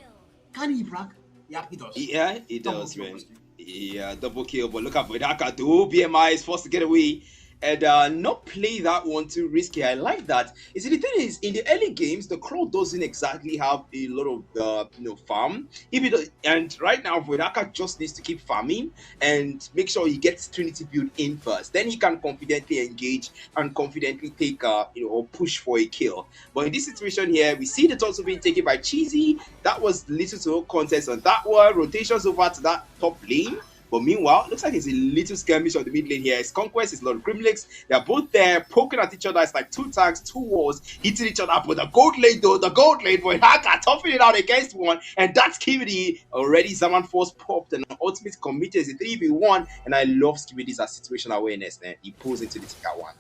Can he, Bragg? Yeah, he does. Yeah, he does, man. Yeah, double kill. But look at Voidaka do. BMI is forced to get away and not play that one too risky. I like that. You see, the thing is, in the early games, the Crow doesn't exactly have a lot of farm. If it does, and right now, Voidaka just needs to keep farming and make sure he gets Trinity build in first. Then he can confidently engage and confidently take or push for a kill. But in this situation here, we see the turtle being taken by Cheesy. That was little to no contest on that one. Rotations over to that top lane. But meanwhile, looks like it's a little skirmish on the mid lane here. It's Conquest, it's Lord Grimlex. They're both there poking at each other. It's like 2 tanks, 2 walls hitting each other. But the gold lane, though, boy, Haka toughing it out against one. And that's Skibidi. Already Zaman Force popped and ultimate committed is a 3v1. And I love Skibidi's situational awareness, man. He pulls into the ticker one.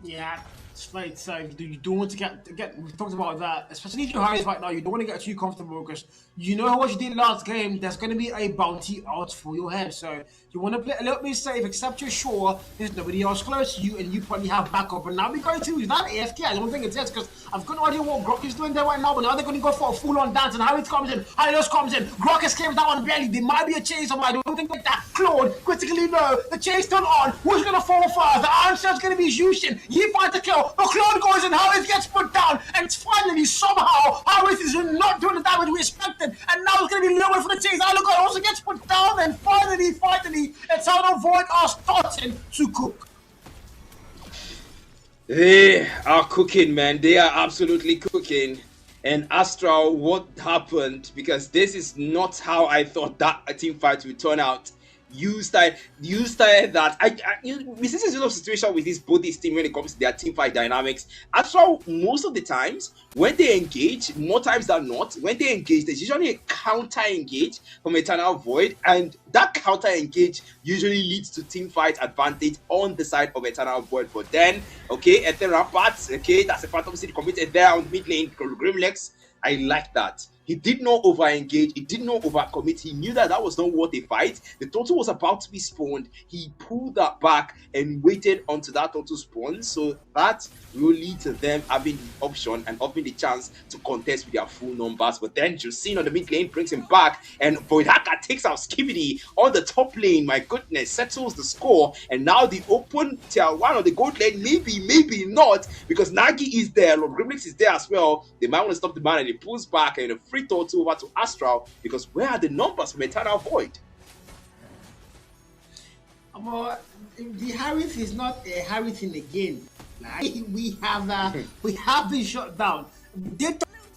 Yeah, it's right. So you don't want to get. We talked about that, especially if you're Harris right now. You don't want to get too comfortable because you know what you did last game. There's going to be a bounty out for your head, so you want to play a little bit safe. Except you're sure there's nobody else close to you, and you probably have backup. But now we're going to is that AFK? I don't think it is because I've got no idea what Grok is doing there right now. But now they're going to go for a full-on dance, and Harris comes in. Harris comes in. Grok escapes that one barely. There might be a chase, but I don't think like that. Claude critically low. The chase still on. Who's going to fall first? The answer is going to be Jushin. He finds the kill. But Claude goes and Harris gets put down. And finally, somehow, Harris is not doing the damage we expected. And now it's going to be Lewin for the chase. Alucard also gets put down. And finally, Eternal Void are starting to cook. They are cooking, man. They are absolutely cooking. And Astral, what happened? Because this is not how I thought that team fight would turn out. You started that we see a lot of situation with both these teams when it comes to their team fight dynamics. Astral, most of the times when they engage, more times than not, when they engage, there's usually a counter engage from Eternal Void, and that counter engage usually leads to team fight advantage on the side of Eternal Void. But then, okay, Ethan Rampart, okay, that's a Phantom City committed there on mid lane, Grimlex. I like that. He did not over-engage. He did not over-commit. He knew that was not worth a fight. The turtle was about to be spawned. He pulled that back and waited until that turtle spawned. So that will lead to them having the option and having the chance to contest with their full numbers. But then Jusine on the mid lane brings him back, and Voidaka takes out Skibidi on the top lane. My goodness, settles the score. And now the open tier 1 of the gold lane, maybe not, because Nagi is there. Lord Grimlex is there as well. They might want to stop the man, and he pulls back and a free turtle over to Astral, because where are the numbers from Eternal Void? But the Harith is not a Harith in the game. Like, we have been shut down. They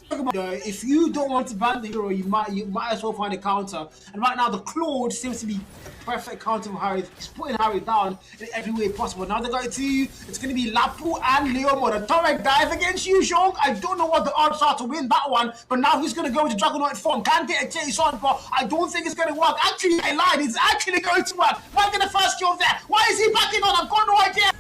talk about if you don't want to ban the hero, you might as well find a counter. And right now the Claude seems to be perfect counter for Harith. He's putting Harith down in every way possible. Now they're going to it's going to be Lapu and Leomo. The turret dive against Yu Zhong. I don't know what the odds are to win that one, but now he's going to go into Dragonoid form. Can't get a chase on, but I don't think it's going to work. Actually, I lied. It's actually going to work. Why get the first kill there? Why is he backing on? I've got no idea.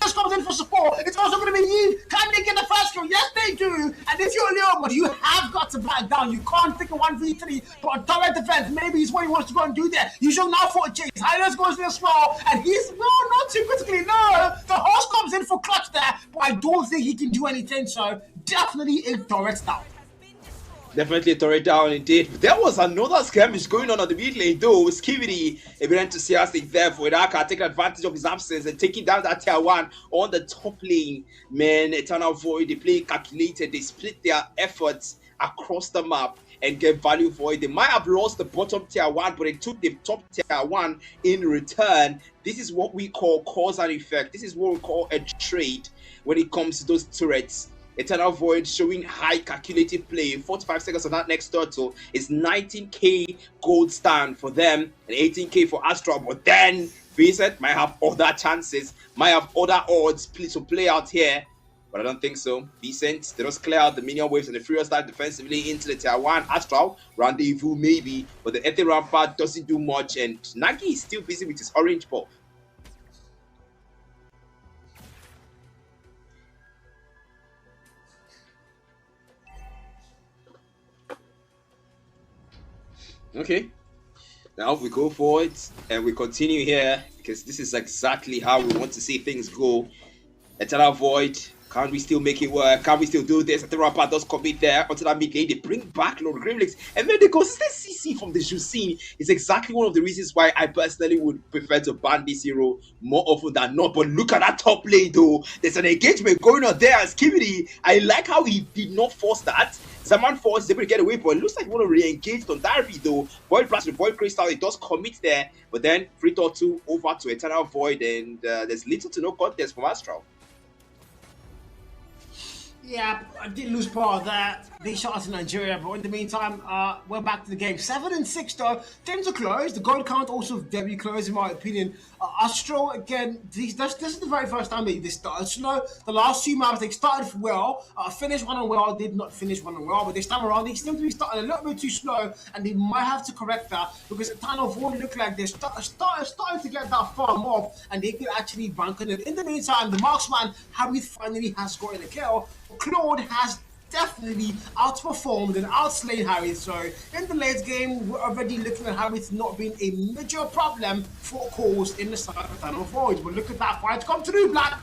Just comes in for support. It's also going to be you. Can they get the first kill? Yes, they do. And if you're Leomod, you have got to back down. You can't take a 1v3 for a direct defense. Maybe it's what he wants to go and do there. You shall now for a chase. Hylas goes there small, and he's not too critically. No, the horse comes in for clutch there, but I don't think he can do anything. So definitely a direct down. Definitely a turret down indeed. But there was another skirmish going on the mid lane though. Skibidi, a bit enthusiastic there for Voidaka, taking advantage of his absence and taking down that tier 1 on the top lane. Man, Eternal Void, they play calculated. They split their efforts across the map and get value for it. They might have lost the bottom tier 1, but they took the top tier 1 in return. This is what we call cause and effect. This is what we call a trade when it comes to those turrets. Eternal Void showing high calculated play. 45 seconds on that next turtle is 19k gold stand for them and 18k for Astral. But then Vincent might have other chances, might have other odds to play out here. but I don't think so. Decent. They just clear out the minion waves and the Furious start defensively into the tier 1 Astral. Rendezvous maybe, but the Ether Rampart doesn't do much, and Nagi is still busy with his orange buff. Okay, now we go forward and we continue here because this is exactly how we want to see things go. Eternal Void, can we still make it work? Can we still do this? Eternal Part does commit there until that mid lane. They bring back Lord Grimlix, and then the consistent CC from the Jusine is exactly one of the reasons why I personally would prefer to ban this hero more often than not. But look at that top lane though. There's an engagement going on there as Skibidi. I like how he did not force that. Zaman Force is able to get away, but it looks like he want to re-engage on Darby though. Void Blast with Void Crystal, it does commit there, but then Free Thought 2 over to Eternal Void, and there's little to no contest from Astral. Yeah, I did lose part of that. They shot us in Nigeria, but in the meantime, we're back to the game. 7-6 though. Games are closed. The goal count also very close in my opinion. Astro again. This is the very first time they started slow. The last 2 maps they started well, finished one and well. Did not finish one and well, but this time around they seem to be starting a little bit too slow, and they might have to correct that because the Eternal Void look like they're starting to get that farm off, and they could actually bank on it. In the meantime, the marksman Harith finally has gotten a kill. Claude has definitely outperformed and outslayed Harith, so in the late game we're already looking at Harith not being a major problem for cause in the start of Eternal Void. But look at that fight come through, Black.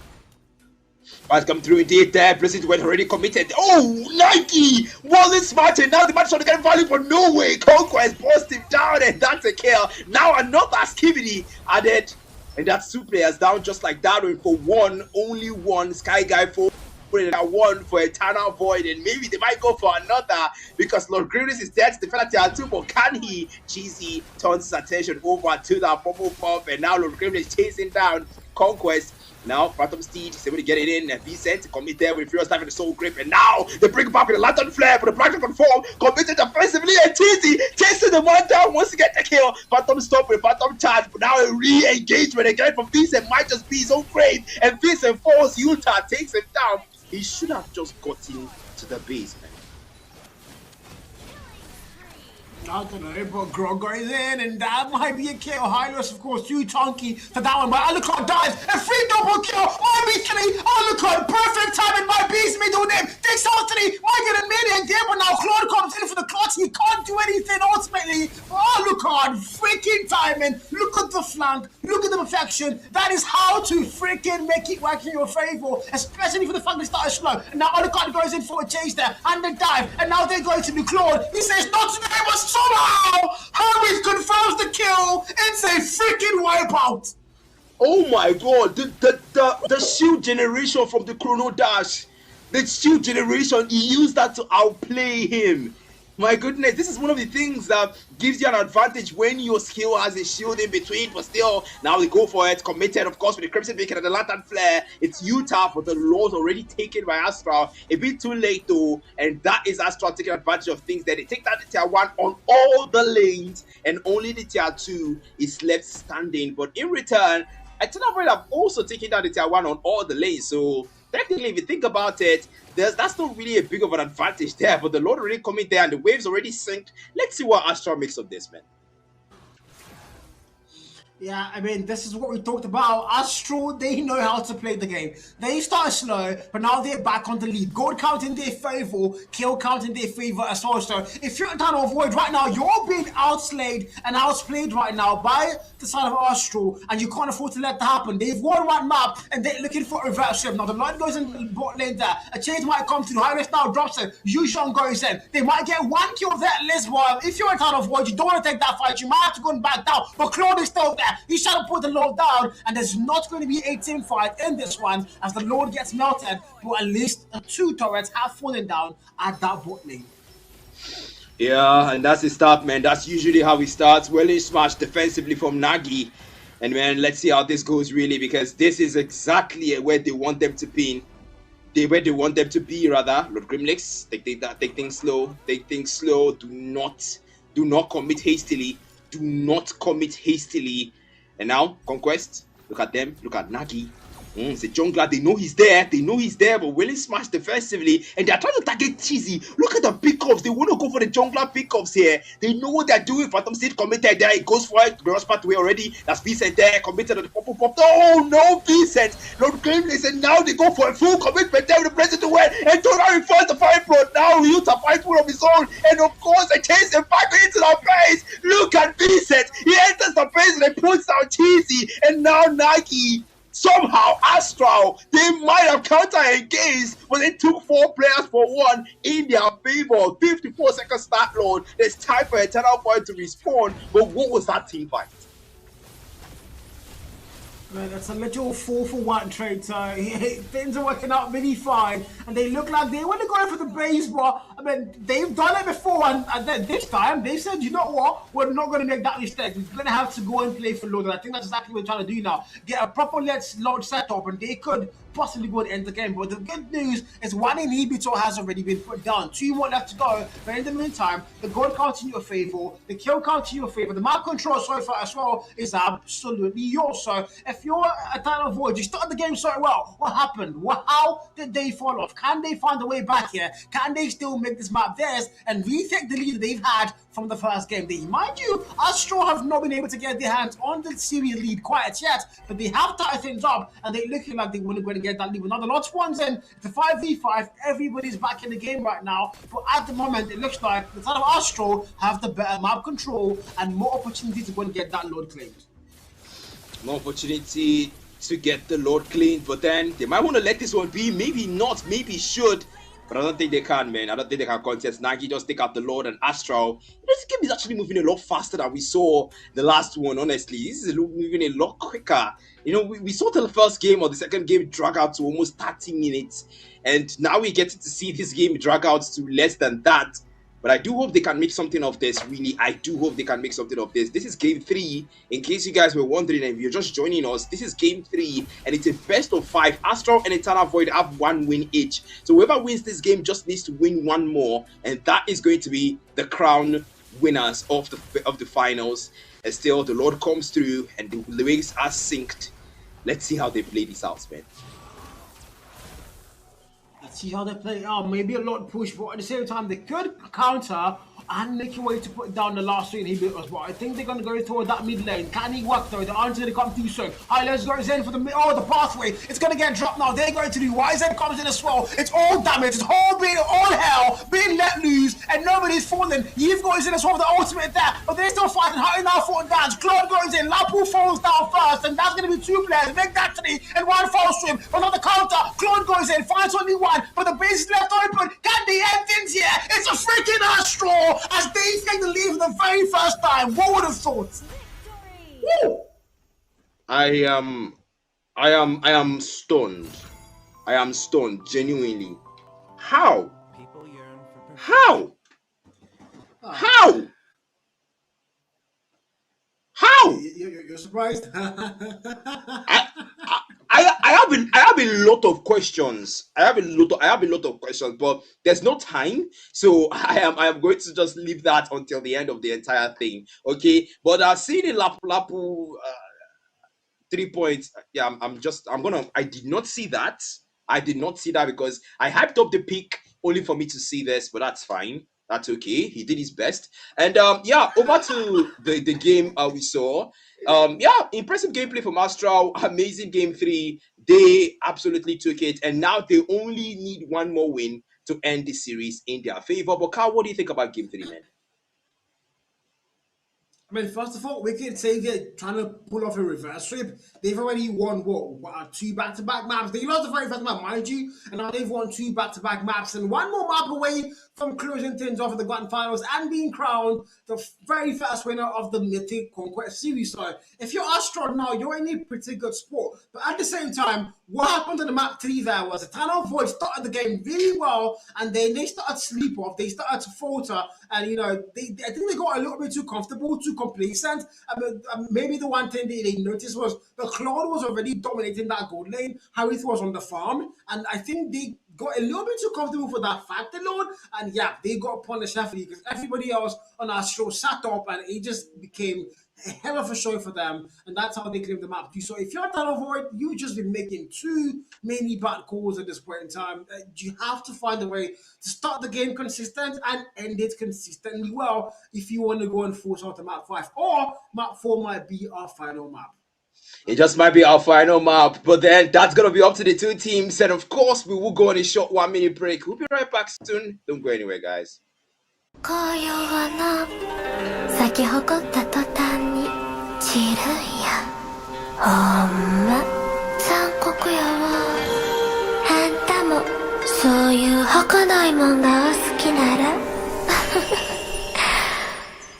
Fight come through indeed there. Blizzard went already committed. Oh, Nike! Wallace Martin, now the match trying to get value, but no way. Conquest burst him down, and that's a kill. Now another Skibidi added, and that's 2 players down just like that. For one, only one Sky Guy for one for Eternal Void, and maybe they might go for another because Lord Grievous is dead to defend tier 2, but can he? Cheesy turns his attention over to that purple puff, and now Lord Grievous is chasing down Conquest. Now Phantom Steed is able to get it in, and Vincent commit there with Furious Dive in the Soul Grip, and now they bring back with the Lantern Flare, but the Black Conform committed defensively, and Cheesy chasing the one down wants to get the kill. Phantom stop with Phantom Charge, but now a re-engagement again from Vincent might just be his own grave, and Vincent falls. Utah takes him down. He should have just gotten to the base, man. I don't know, but Grog goes in, and that might be a kill. Hylos, of course, too chunky for that one, but Alucard dies. A free double kill. Obviously, Alucard, perfect timing by Beast middle name. Takes out 3, might get a million there, but now Claude comes in for the clutch. He can't do anything ultimately. Alucard, freaking timing. Look at the flank. Look at the perfection. That is how to freaking make it work in your favor, especially for the fact they started slow. And now Alucard goes in for a chase there, and the dive, and now they're going to do Claude. He says, not today, but somehow Harith confirms the kill. It's a freaking wipeout. Oh my god, the shield generation from the Chrono Dash. The shield generation, he used that to outplay him. My goodness, this is one of the things that gives you an advantage when your skill has a shield in between, but still, now they go for it, committed, of course, with the Crimson Beacon and the Lantern Flare. It's Utah, but the Lord's already taken by Astral. A bit too late, though, and that is Astral taking advantage of things that they take down the tier 1 on all the lanes, and only the tier 2 is left standing. But in return, Eternal Void have also taken down the tier 1 on all the lanes, so technically, if you think about it, that's not really a big of an advantage there, but the Lord already coming there and the waves already synced. Let's see what Astral makes of this, man. Yeah, I mean, this is what we talked about. Astro, they know how to play the game. They started slow, but now they're back on the lead. Gold count in their favor, kill count in their favor as well. So if you're trying to avoid right now, you're being outslayed and outplayed right now by the side of Astro, and you can't afford to let that happen. They've won one map, and they're looking for a reverse shift. Now, the line goes in the bot lane there. A change might come through. High-risk now drops it. Yushan goes in. They might get one kill there, Lisboa. If you're trying to avoid, you don't want to take that fight. You might have to go back down, but Claude is still there. He's trying to put the Lord down, and there's not going to be a team fight in this one as the Lord gets melted, but at least the 2 turrets have fallen down at that bot lane. Yeah, and that's the start, man. That's usually how we start. Well smash defensively from Nagi. And man, let's see how this goes really, because this is exactly where they want them to be. Where they want them to be, rather. Lord Grimlix, take things slow. Take things slow. Do not commit hastily. Do not commit hastily. And now, Conquest, look at them, look at Nagi. It's a jungler. They know he's there. They know he's there, but Willie smashed defensively, and they're trying to target Cheesy. Look at the pickups. They want to go for the jungler pickups here. They know what they're doing. Phantom Seed committed there. It goes for it. Gross pathway already. That's Vincent there. Committed on the pop. Oh no, Vincent. Lord Claimless, and now they go for a full commitment there with the president to win. And Tonari first the fight floor. Now he used a fight full of his own, and of course, they chase him back into the face. Look at Vincent. He enters the face and they puts out Cheesy, and now Nagi. Somehow, Astral, they might have counter-engaged, but they took 4 players for 1 in their favor. 54-second start load. There's time for Eternal Void to respawn, but what was that team fight? Man, that's a little 4-for-1 trade. Things are working out really fine, and they look like they want to go for the base, but I mean, they've done it before, and then this time they said, you know what, we're not going to make that mistake. We're going to have to go and play for load, and I think that's exactly what we're trying to do now. Get a proper let's load setup, and they could possibly go and end the game. But the good news is 1 inhibitor has already been put down. 2 more left to go. But in the meantime, the goal count in your favor, the kill count in your favor, the map control so far as well is absolutely yours. So if you're a Eternal Void, you started the game so well. What happened? How did they fall off? Can they find a way back here? Can they still make this map theirs and retake the lead they've had from the first game? Mind you, Astro have not been able to get their hands on the series lead quite yet, but they have tied things up, and they're looking like they want to go and get that lead. Now the lot spawns in, it's a 5v5, everybody's back in the game right now, but at the moment, it looks like the side of Astro have the better map control and more opportunity to go and get that load claimed. More opportunity to get the load cleaned, but then they might want to let this one be. Maybe not, maybe should. But I don't think they can, man. I don't think they can contest. Nagi just take out the Lord and Astral. This game is actually moving a lot faster than we saw the last one, honestly. This is moving a lot quicker. You know, we saw the first game or the second game drag out to almost 30 minutes. And now we get to see this game drag out to less than that. But I do hope they can make something of this, really. I do hope they can make something of this. This is game 3. In case you guys were wondering and if you're just joining us, this is game 3. And it's a best of 5. Astral and Eternal Void have 1 win each. So whoever wins this game just needs to win 1 more. And that is going to be the crown winners of the finals. And still, the Lord comes through and the lyrics are synced. Let's see how they play this out, man. See how they play out. Maybe a lot push, but at the same time, they could counter and make a way to put down the last 3 inhibitors. But I think they're going to go toward that mid lane. Can he work though? The answer to come too soon. Alright, let's go in for the the pathway. It's going to get dropped now. They're going to do YZ comes in as well. It's all damage. It's all hell being let loose, and nobody's falling. You've got in as well, the ultimate there, but they're still fighting. How now falling down? Claude goes in. Lapu falls down first, and that's going to be 2 players. Make that 3 and 1 falls to him. Another counter. Claude goes in. Finds only 1, but the base is left open. Can they end things here? It's a freaking Astro as they take the lead for the very first time. What would have thought? Woo! I am stunned. I am stunned, genuinely. How? How? How? How? You're surprised? I have a lot of questions. I have a lot of questions, but there's no time, so I am going to just leave that until the end of the entire thing. Okay, but seeing the Lapu 3 points, yeah, I did not see that. I did not see that because I hyped up the pick only for me to see this, but that's fine. That's okay. He did his best. And yeah, over to the game we saw. Yeah, impressive gameplay from Astral. Amazing game 3. They absolutely took it. And now they only need 1 more win to end the series in their favor. But Carl, what do you think about game 3, man? I mean, first of all, we can say they're trying to pull off a reverse sweep. They've already won, 2 back-to-back maps. They lost the very first map, mind you, and now they've won 2 back-to-back maps and 1 more map away from closing things off at the grand finals and being crowned the very first winner of the Mythic Conquest series. So if you're Astro now, you're in a pretty good spot. But at the same time, what happened to the map 3 there was Eternal Void started the game really well, and then they started to sleep off. They started to falter, and you know, I think they got a little bit too comfortable, too complacent. Maybe the one thing they noticed was the Claude was already dominating that gold lane. Harith was on the farm, and I think they got a little bit too comfortable for that fact alone. And yeah, they got punished heavily because everybody else on our show sat up, and it just became a hell of a show for them, and that's how they claim the map too. So if you're Tunnel Void, you've just been making too many bad calls at this point in time. You have to find a way to start the game consistent and end it consistently well if you want to go and force out to map 5, or map 4 might be our final map. It just might be our final map, but then that's gonna be up to the two teams, and of course we will go on a short 1 minute break. We'll be right back soon. Don't go anywhere, guys. 紅葉はな咲き誇った途端に散るんやほんま残酷やわあんたもそういう儚いもんがお好きなら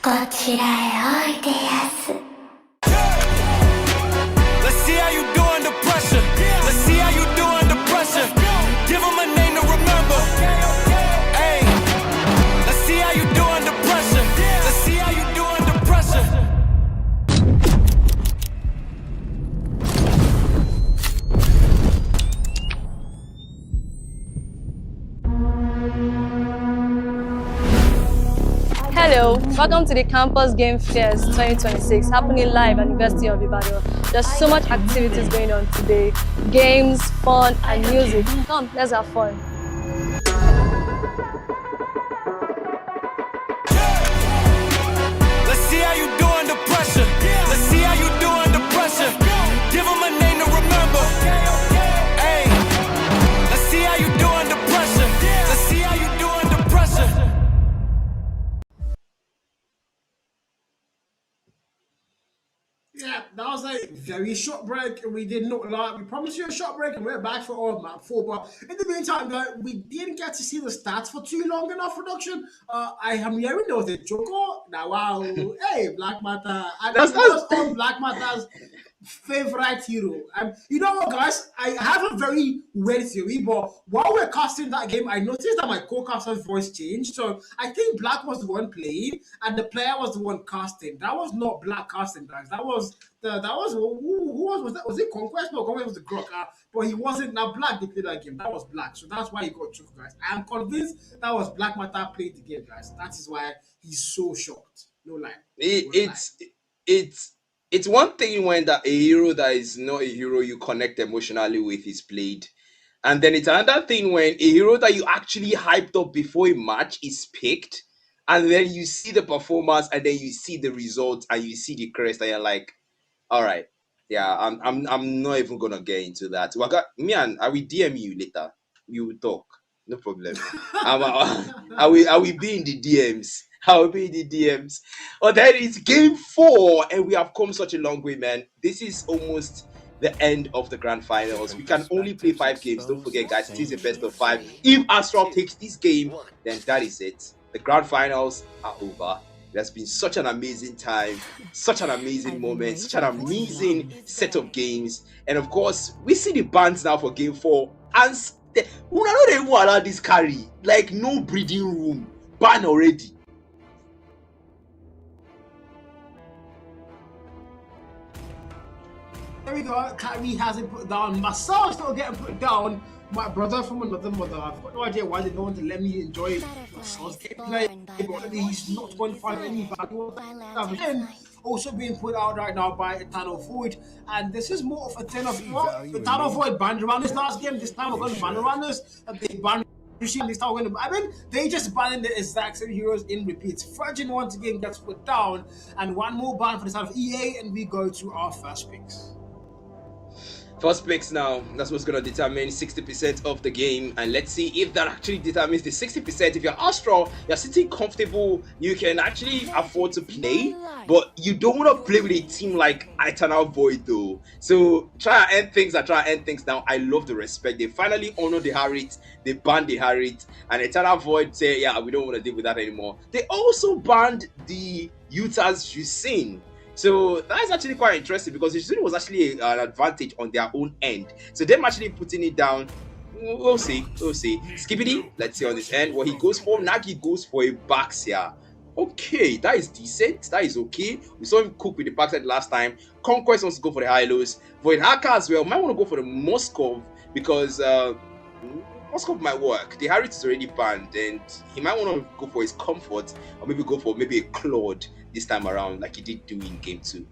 こちらへおいでやす Let's see how you do under pressure. Let's see how you do under pressure. Give them a name to remember. Hey, let's see how you do under pressure. Let's see how you do under pressure. Hello, welcome to the Campus Game Fest 2026 happening live at University of Ibadan. There's so much activities going on today, games, fun and music. Come, let's have fun. Let's see how you do under pressure. Let's see how you do under pressure. Give them a name to remember. Hey, let's see how you do under pressure. Let's see how you do under pressure. Yeah, that was a very short break. We did not like. We promised you a short break, and we're back for all map 4. But in the meantime, though, we didn't get to see the stats for too long in our production. I am hearing there was a Joker. Now, wow, hey, Black Matter. I That's was on Black Matter's favorite hero. You know what, guys? I have a very weird theory, but while we're casting that game, I noticed that my co-caster's voice changed. So I think Black was the one playing, and the player was the one casting. That was not Black casting, guys. That was who was that? Was it Conquest? No, Conquest was the Grok. But he wasn't. Now Black did play that game. That was Black, so that's why he got choked, guys. I am convinced that was Black Matter played the game, guys. That is why he's so shocked. No lie. It's one thing when a hero that is not a hero you connect emotionally with is played. And then it's another thing when a hero that you actually hyped up before a match is picked, and then you see the performance, and then you see the results, and you see the crest, and you're like, all right, yeah, I'm not even gonna get into that. Me and I will DM you later. You will talk, no problem. I will be in the DMs. I'll be in the DMs. Oh, that is game 4, and we have come such a long way, man. This is almost the end of the grand finals. We can only play 5 games. Don't forget, guys, it is a best of 5. If Astral takes this game, then that is it. The grand finals are over. It has been such an amazing time, such an amazing moment, such an amazing set of games. And of course, we see the bans now for game 4. And we are not even allowed this carry. Like, no breathing room. Ban already. There we go. Kyrie hasn't put down. Marcel is not getting put down. My brother from another mother. I've got no idea why they don't want to let me enjoy Marcel's gameplay. But he's not going to find any value. Also being put out right now by Eternal Void, and this is more of a 10 of what Eternal Void banned around this last game. This time we're going to ban around this. They banned regime. This time we're going to. I mean, they just banning the exact same heroes in repeats. Virgin once again gets put down, and one more ban for the side of EA, and we go to our first picks. First picks now, that's what's going to determine 60% of the game, and let's see if that actually determines the 60%. If you're Astral, you're sitting comfortable, you can actually afford to play, but you don't want to play with a team like Eternal Void though. So try and end things now. I love the respect. They finally honor the Harit, they banned the Harit, and Eternal Void say, yeah, we don't want to deal with that anymore. They also banned the Utah's Jusin. So that's actually quite interesting because it was actually an advantage on their own end. So them actually putting it down, we'll see. Skippity, let's see on this end what he goes for. Nagi goes for a Baxia. Okay, that is decent. That is okay. We saw him cook with the backside last time. Conquest wants to go for the high lows. Void Haka as well. Might want to go for the Moskov because What's up my work? The Harriet is already banned, and he might want to go for his comfort, or maybe go for maybe a Claude this time around, like he did do in game 2.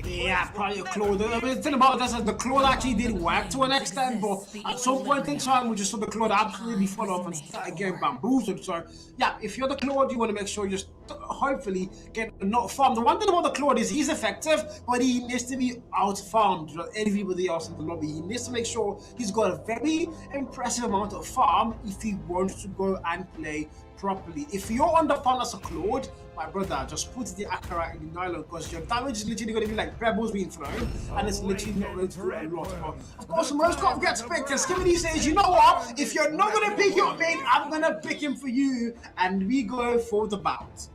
Yeah, probably a Claude. I mean, the thing about this is the Claude actually did work to an extent, but at some point in time, we just saw the Claude absolutely fall off and start getting bamboozled. So, yeah, if you're the Claude, you want to make sure you just hopefully get not farmed. The one thing about the Claude is he's effective, but he needs to be out farmed like everybody else in the lobby. He needs to make sure he's got a very impressive amount of farm if he wants to go and play properly. If you're underfarmed as a Claude, my brother, just put the Akara in the nylon because your damage is literally going to be like pebbles being thrown, and it's literally not going to do a lot. But of course, most cop gets picked, and Skibbity says, you know what? If you're not going to pick your mate, I'm going to pick him for you, and we go for the bout.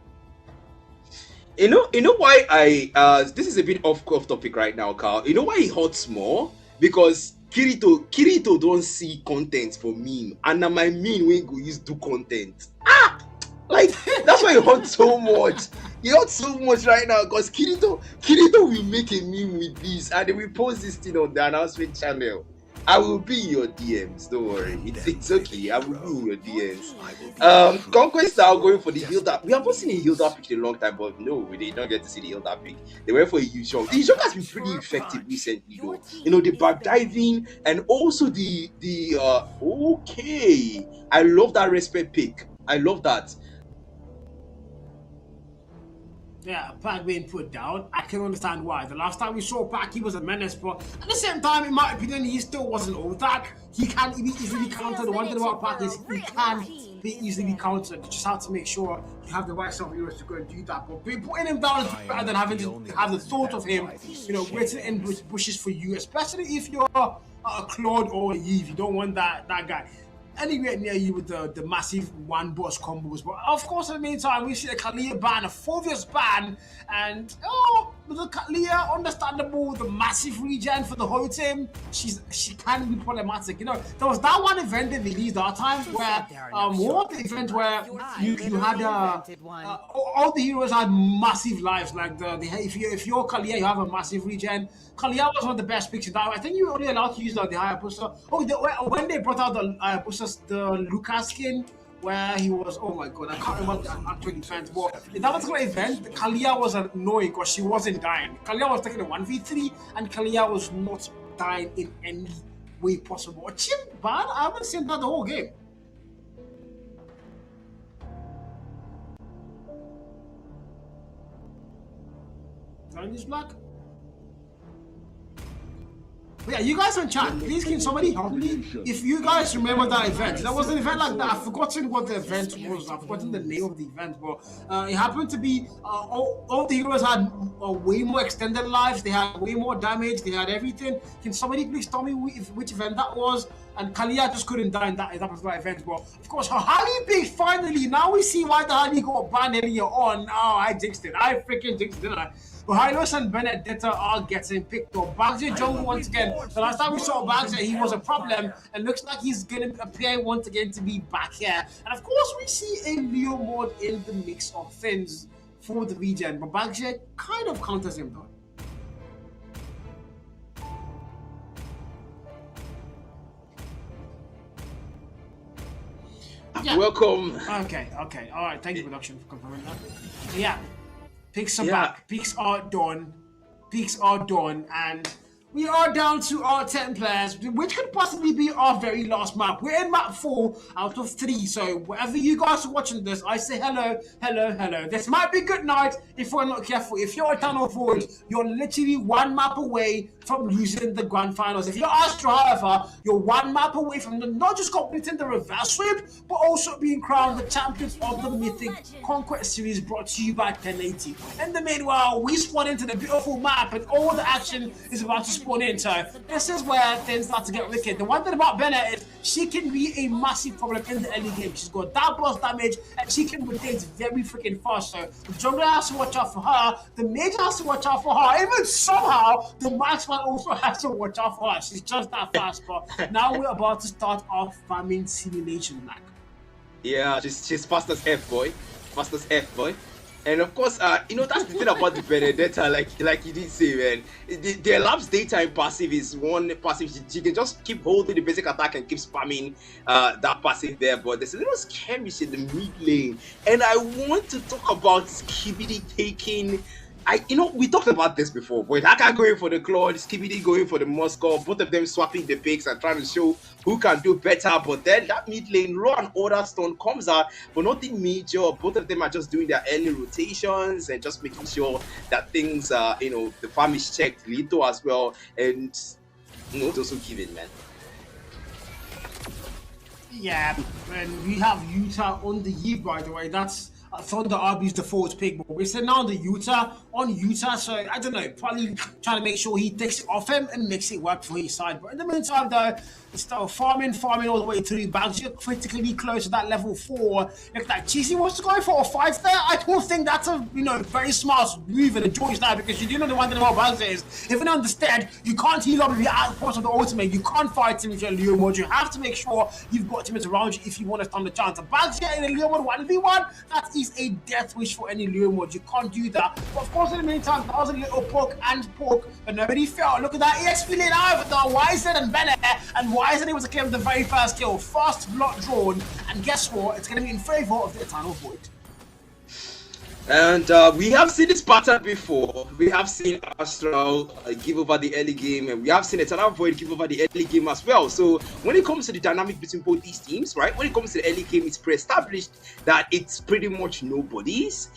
You know why I this is a bit off topic right now, Carl. You know why it hurts more? Because Kirito don't see content for meme, and now my meme when go use do content. Like that's why it hurts so much. It hurts so much right now because Kirito will make a meme with this and they will post this thing on the announcement channel. I will be in your DMs, don't worry. It's okay. I will be in your DMs. Conquest are going for the Hilda. We haven't seen a Hilda pick in a long time, but no, we did not get to see the Hilda pick. They went for a Yushong. The Yushong has been pretty effective recently, though. You know, the back diving and also the okay. I love that respect pick. I love that. Yeah, Pac being put down, I can understand why. The last time we saw Pac, he was a menace, but at the same time, in my opinion, he still wasn't all that. He can be easily countered. The one thing about Pac is he can be easily countered. You just have to make sure you have the right self heroes to go and do that. But putting him down is better than having to have the thought of him, you know, waiting in bushes for you, especially if you're a Claude or a Yves. You don't want that guy anywhere near you with the massive one boss combos. But of course, in the meantime, we see a Kalia ban, a 4-year ban, and the Kalia, understandable, the massive regen for the whole team. She can be problematic. You know, there was that one event they released that time where what the event where you had all the heroes had massive lives. Like if you're Kalia, you have a massive regen. Kalia was one of the best picks in that. I think you were only allowed to use the Hayabusa. When they brought out the Hayabusa, the Lucas skin, where he was, oh my god, I can't remember the actual event, but in that particular event, Kalia was annoying because she wasn't dying. Kalia was taking a 1v3, and Kalia was not dying in any way possible. A chimp ban? I haven't seen that the whole game. Is black? But yeah, you guys in chat, please can somebody help me? If you guys remember that event, there was an event like that. I've forgotten what the event was. I've forgotten the name of the event, but it happened to be all the heroes had way more extended lives. They had way more damage. They had everything. Can somebody please tell me which event that was? And Kalia just couldn't die in that particular event. But of course, her Harley pick finally. Now we see why the Harley got banned earlier on. Oh, I jinxed it. I freaking jinxed it, didn't I? But Hylos and Benedetta are getting picked up. Bagze Jungle once again. The last time we saw Bagze, he was a problem. And looks like he's going to appear once again to be back here. And of course, we see a Leo mode in the mix of things for the regen. But Bagze kind of counters him though. Yeah. Welcome. Okay. All right. Thank you, production, for confirming that. Yeah. Picks are back. Picks are done. And we are down to our 10 players, which could possibly be our very last map. We're in map 4 out of 3, so wherever you guys are watching this, I say hello. This might be good night if we're not careful. If you're a Tunnel Forward, you're literally one map away from losing the grand finals. If you're Astro, however, you're one map away from not just completing the reverse sweep, but also being crowned the champions of the Mythic Conquest series brought to you by 1080. In the meanwhile, we spawn into the beautiful map and all the action is about to spawn in. So this is where things start to get wicked. The one thing about Bennett is she can be a massive problem in the early game. She's got that burst damage and she can rotate very freaking fast. So the jungler has to watch out for her, the mage has to watch out for her, even somehow the marksman also has to watch out for her. She's just that fast. But now we're about to start our farming simulation, Black. Yeah, she's fast as F, boy. And of course, that's the thing about the Benedetta, like you did say, man. The elapsed daytime passive is one passive. You can just keep holding the basic attack and keep spamming that passive there. But there's a little skirmish in the mid lane, and I want to talk about Skibidi taking. We talked about this before, but Haka going for the Claude, Skibidi going for the Moscow, both of them swapping the picks and trying to show who can do better. But then that mid lane, Raw and Order Stone comes out, but nothing major. Both of them are just doing their early rotations and just making sure that things are, the farm is checked. Lito as well, and it's also given, man. Yeah, and we have Utah on the Yi, by the way. That's Thunder RB's default pick, but we're sitting on the Utah, so I don't know, probably trying to make sure he takes it off him and makes it work for his side. But in the meantime, though, it's still farming all the way through. Bounce, you're critically close to that level 4. If that Cheesy wants to go for a 5 there, I don't think that's a very smart move and a choice now, because you do know the one thing about Bounce is, if you understand, you can't heal up if you're out of the ultimate. You can't fight him if you're Leo mode. You have to make sure you've got teammates around you if you want to stand the chance. Bounce here in a Leo mode 1v1, that is a death wish for any Leo mode. You can't do that. But of course, in the meantime, that was a little poke, but nobody fell. Look at that EXP lane out now. Wiser than Bennett, and Wiser able to claim the very first kill. Fast block drawn, and guess what? It's going to be in favor of the Eternal Void. And we have seen this pattern before. We have seen Astral give over the early game, and we have seen Eternal Void give over the early game as well. So when it comes to the dynamic between both these teams, right? When it comes to the early game, it's pre-established that it's pretty much nobody's.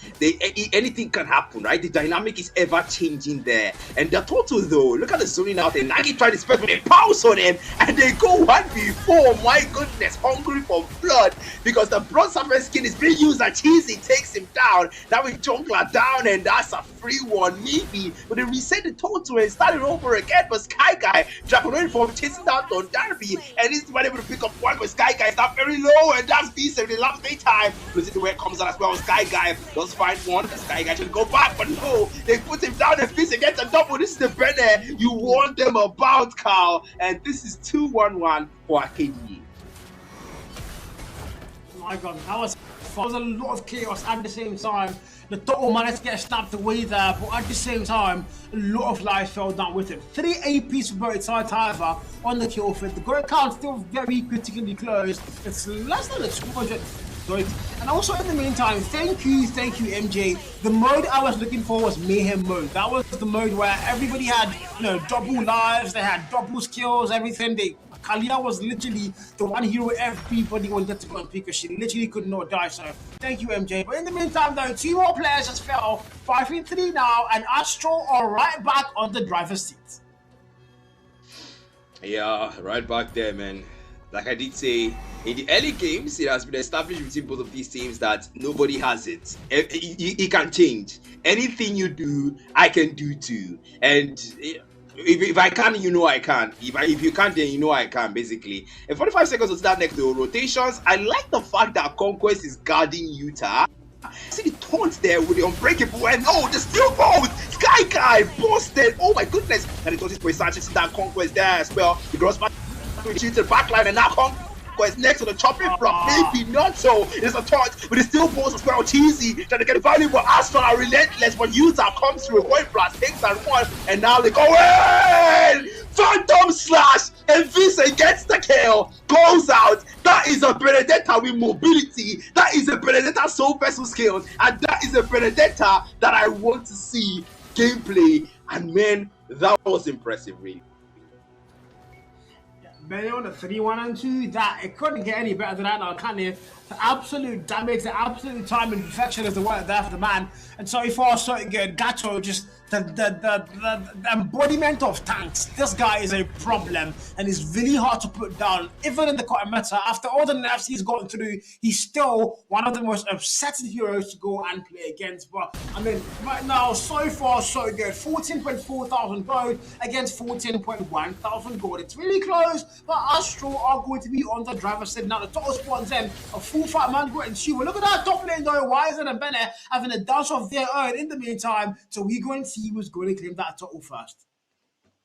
Anything can happen, right? The dynamic is ever changing there. And the total though, look at the zoning out there. Nagi tried to spend with a pounce on him, and they go 1v4. My goodness, hungry for blood, because the bronze surface skin is being used and Cheesy takes him down. That with Jungler down, and that's a free one maybe, but they reset the total and started over again. But Sky Guy Draconoid form chasing down on Darby, and he's not able to pick up one, but Sky Guy is not very low, and that's decent. The last daytime, listen to where it comes out as well. Sky Guy does find one. The Sky Guy should go back, but no, they put him down and Fizz against a double. This is the banner you warned them about, Carl, and this is 2-1-1 for ArcadeYe. My God, that was a lot of chaos at the same time. The total managed to get snapped away there, but at the same time, a lot of lives fell down with it. 3 APs for both sides, however, on the kill feed. The goal count still very critically close. It's less than a 200. And also in the meantime, thank you MJ. The mode I was looking for was Mayhem mode. That was the mode where everybody had double lives, they had double skills, everything. Kalia was literally the one hero everybody wanted to go and pick, because she literally could not die. So thank you MJ. But in the meantime though, 2 more players just fell. 5-3 now, and Astro are right back on the driver's seat. Yeah, right back there, man. Like I did say, in the early games, it has been established between both of these teams that nobody has it. It can change. Anything you do, I can do too. And if I can, I can. If you can't, then I can, basically. And 45 seconds to start next to rotations. I like the fact that Conquest is guarding Utah. See the taunts there with the unbreakable, and the steel balls! Sky Guy busted! Oh my goodness! And it was this Sanchez that Conquest there as well. The gross back to the backline, and now Conquest next to the chopping block. Maybe not so. It's a taunt with the steel balls as well. Cheesy trying to get valuable. Astral are relentless, but Utah comes through a point blast, takes that one, and now they go in! Phantom Slash, and Vincent gets the kill, goes out. That is a Benedetta with mobility. That is a Benedetta soul vessel skills, and that is a Benedetta that I want to see gameplay. And man, that was impressive, really. Benny on the 3-1-2, that it couldn't get any better than that now, can it? The absolute damage, the absolute time and perfection is the word there for the man. And so far, so good. Gato just the embodiment of tanks. This guy is a problem, and he's really hard to put down. Even in the quarter meta, after all the nerfs he's gone through, he's still one of the most upsetting heroes to go and play against. But I mean, right now, so far, so good. 14.4 thousand gold against 14.1 thousand gold. It's really close, but Astro are going to be on the driver's seat now. The total spawns in a full fight man going to Shiva. Look at that top lane though. Wiser and Bennett having a dance of their own in the meantime. So we're going to see who's going to claim that title first.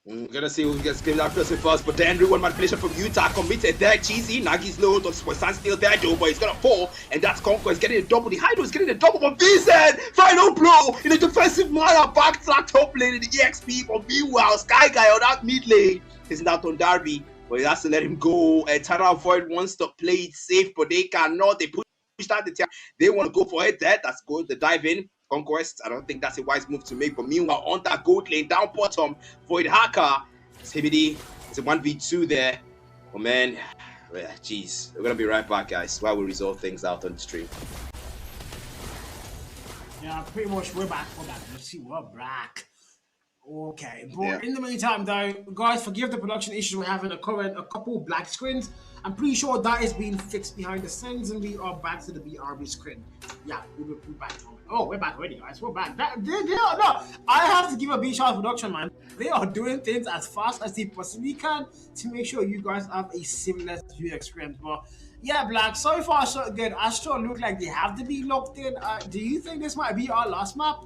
We're gonna see who gets killed that person first, but then one manipulation from Utah committed there. Cheesy, Nagi's low, don't stand still there, Joe, but he's gonna fall, and that's Conquest getting a double. The Hydro is getting a double, but VZ, final blow in a defensive manner, back top lane in the EXP, but meanwhile, Sky Guy on that mid lane is not on Darby, but he has to let him go. Eternal Void wants to play it safe, but they cannot. They push out the team. They want to go for it there. That's good. The dive in. Conquest, I don't think that's a wise move to make, but meanwhile, on that gold lane, down bottom, Void Hacker, CBD, it's a 1v2 there. Oh man, jeez. We're gonna be right back, guys, while we resolve things out on the stream. Yeah, pretty much we're back. Let's see, we're back. Okay, but in the meantime, though, guys, forgive the production issues we're having. A couple black screens. I'm pretty sure that is being fixed behind the scenes, and we are back to the BRB screen. Yeah, we're back. Oh, we're back already, guys. We're back. No, I have to give a big shout out to production, man. They are doing things as fast as they possibly can to make sure you guys have a seamless view experience. But yeah, Black, so far so good. Astro look like they have to be locked in. Do you think this might be our last map?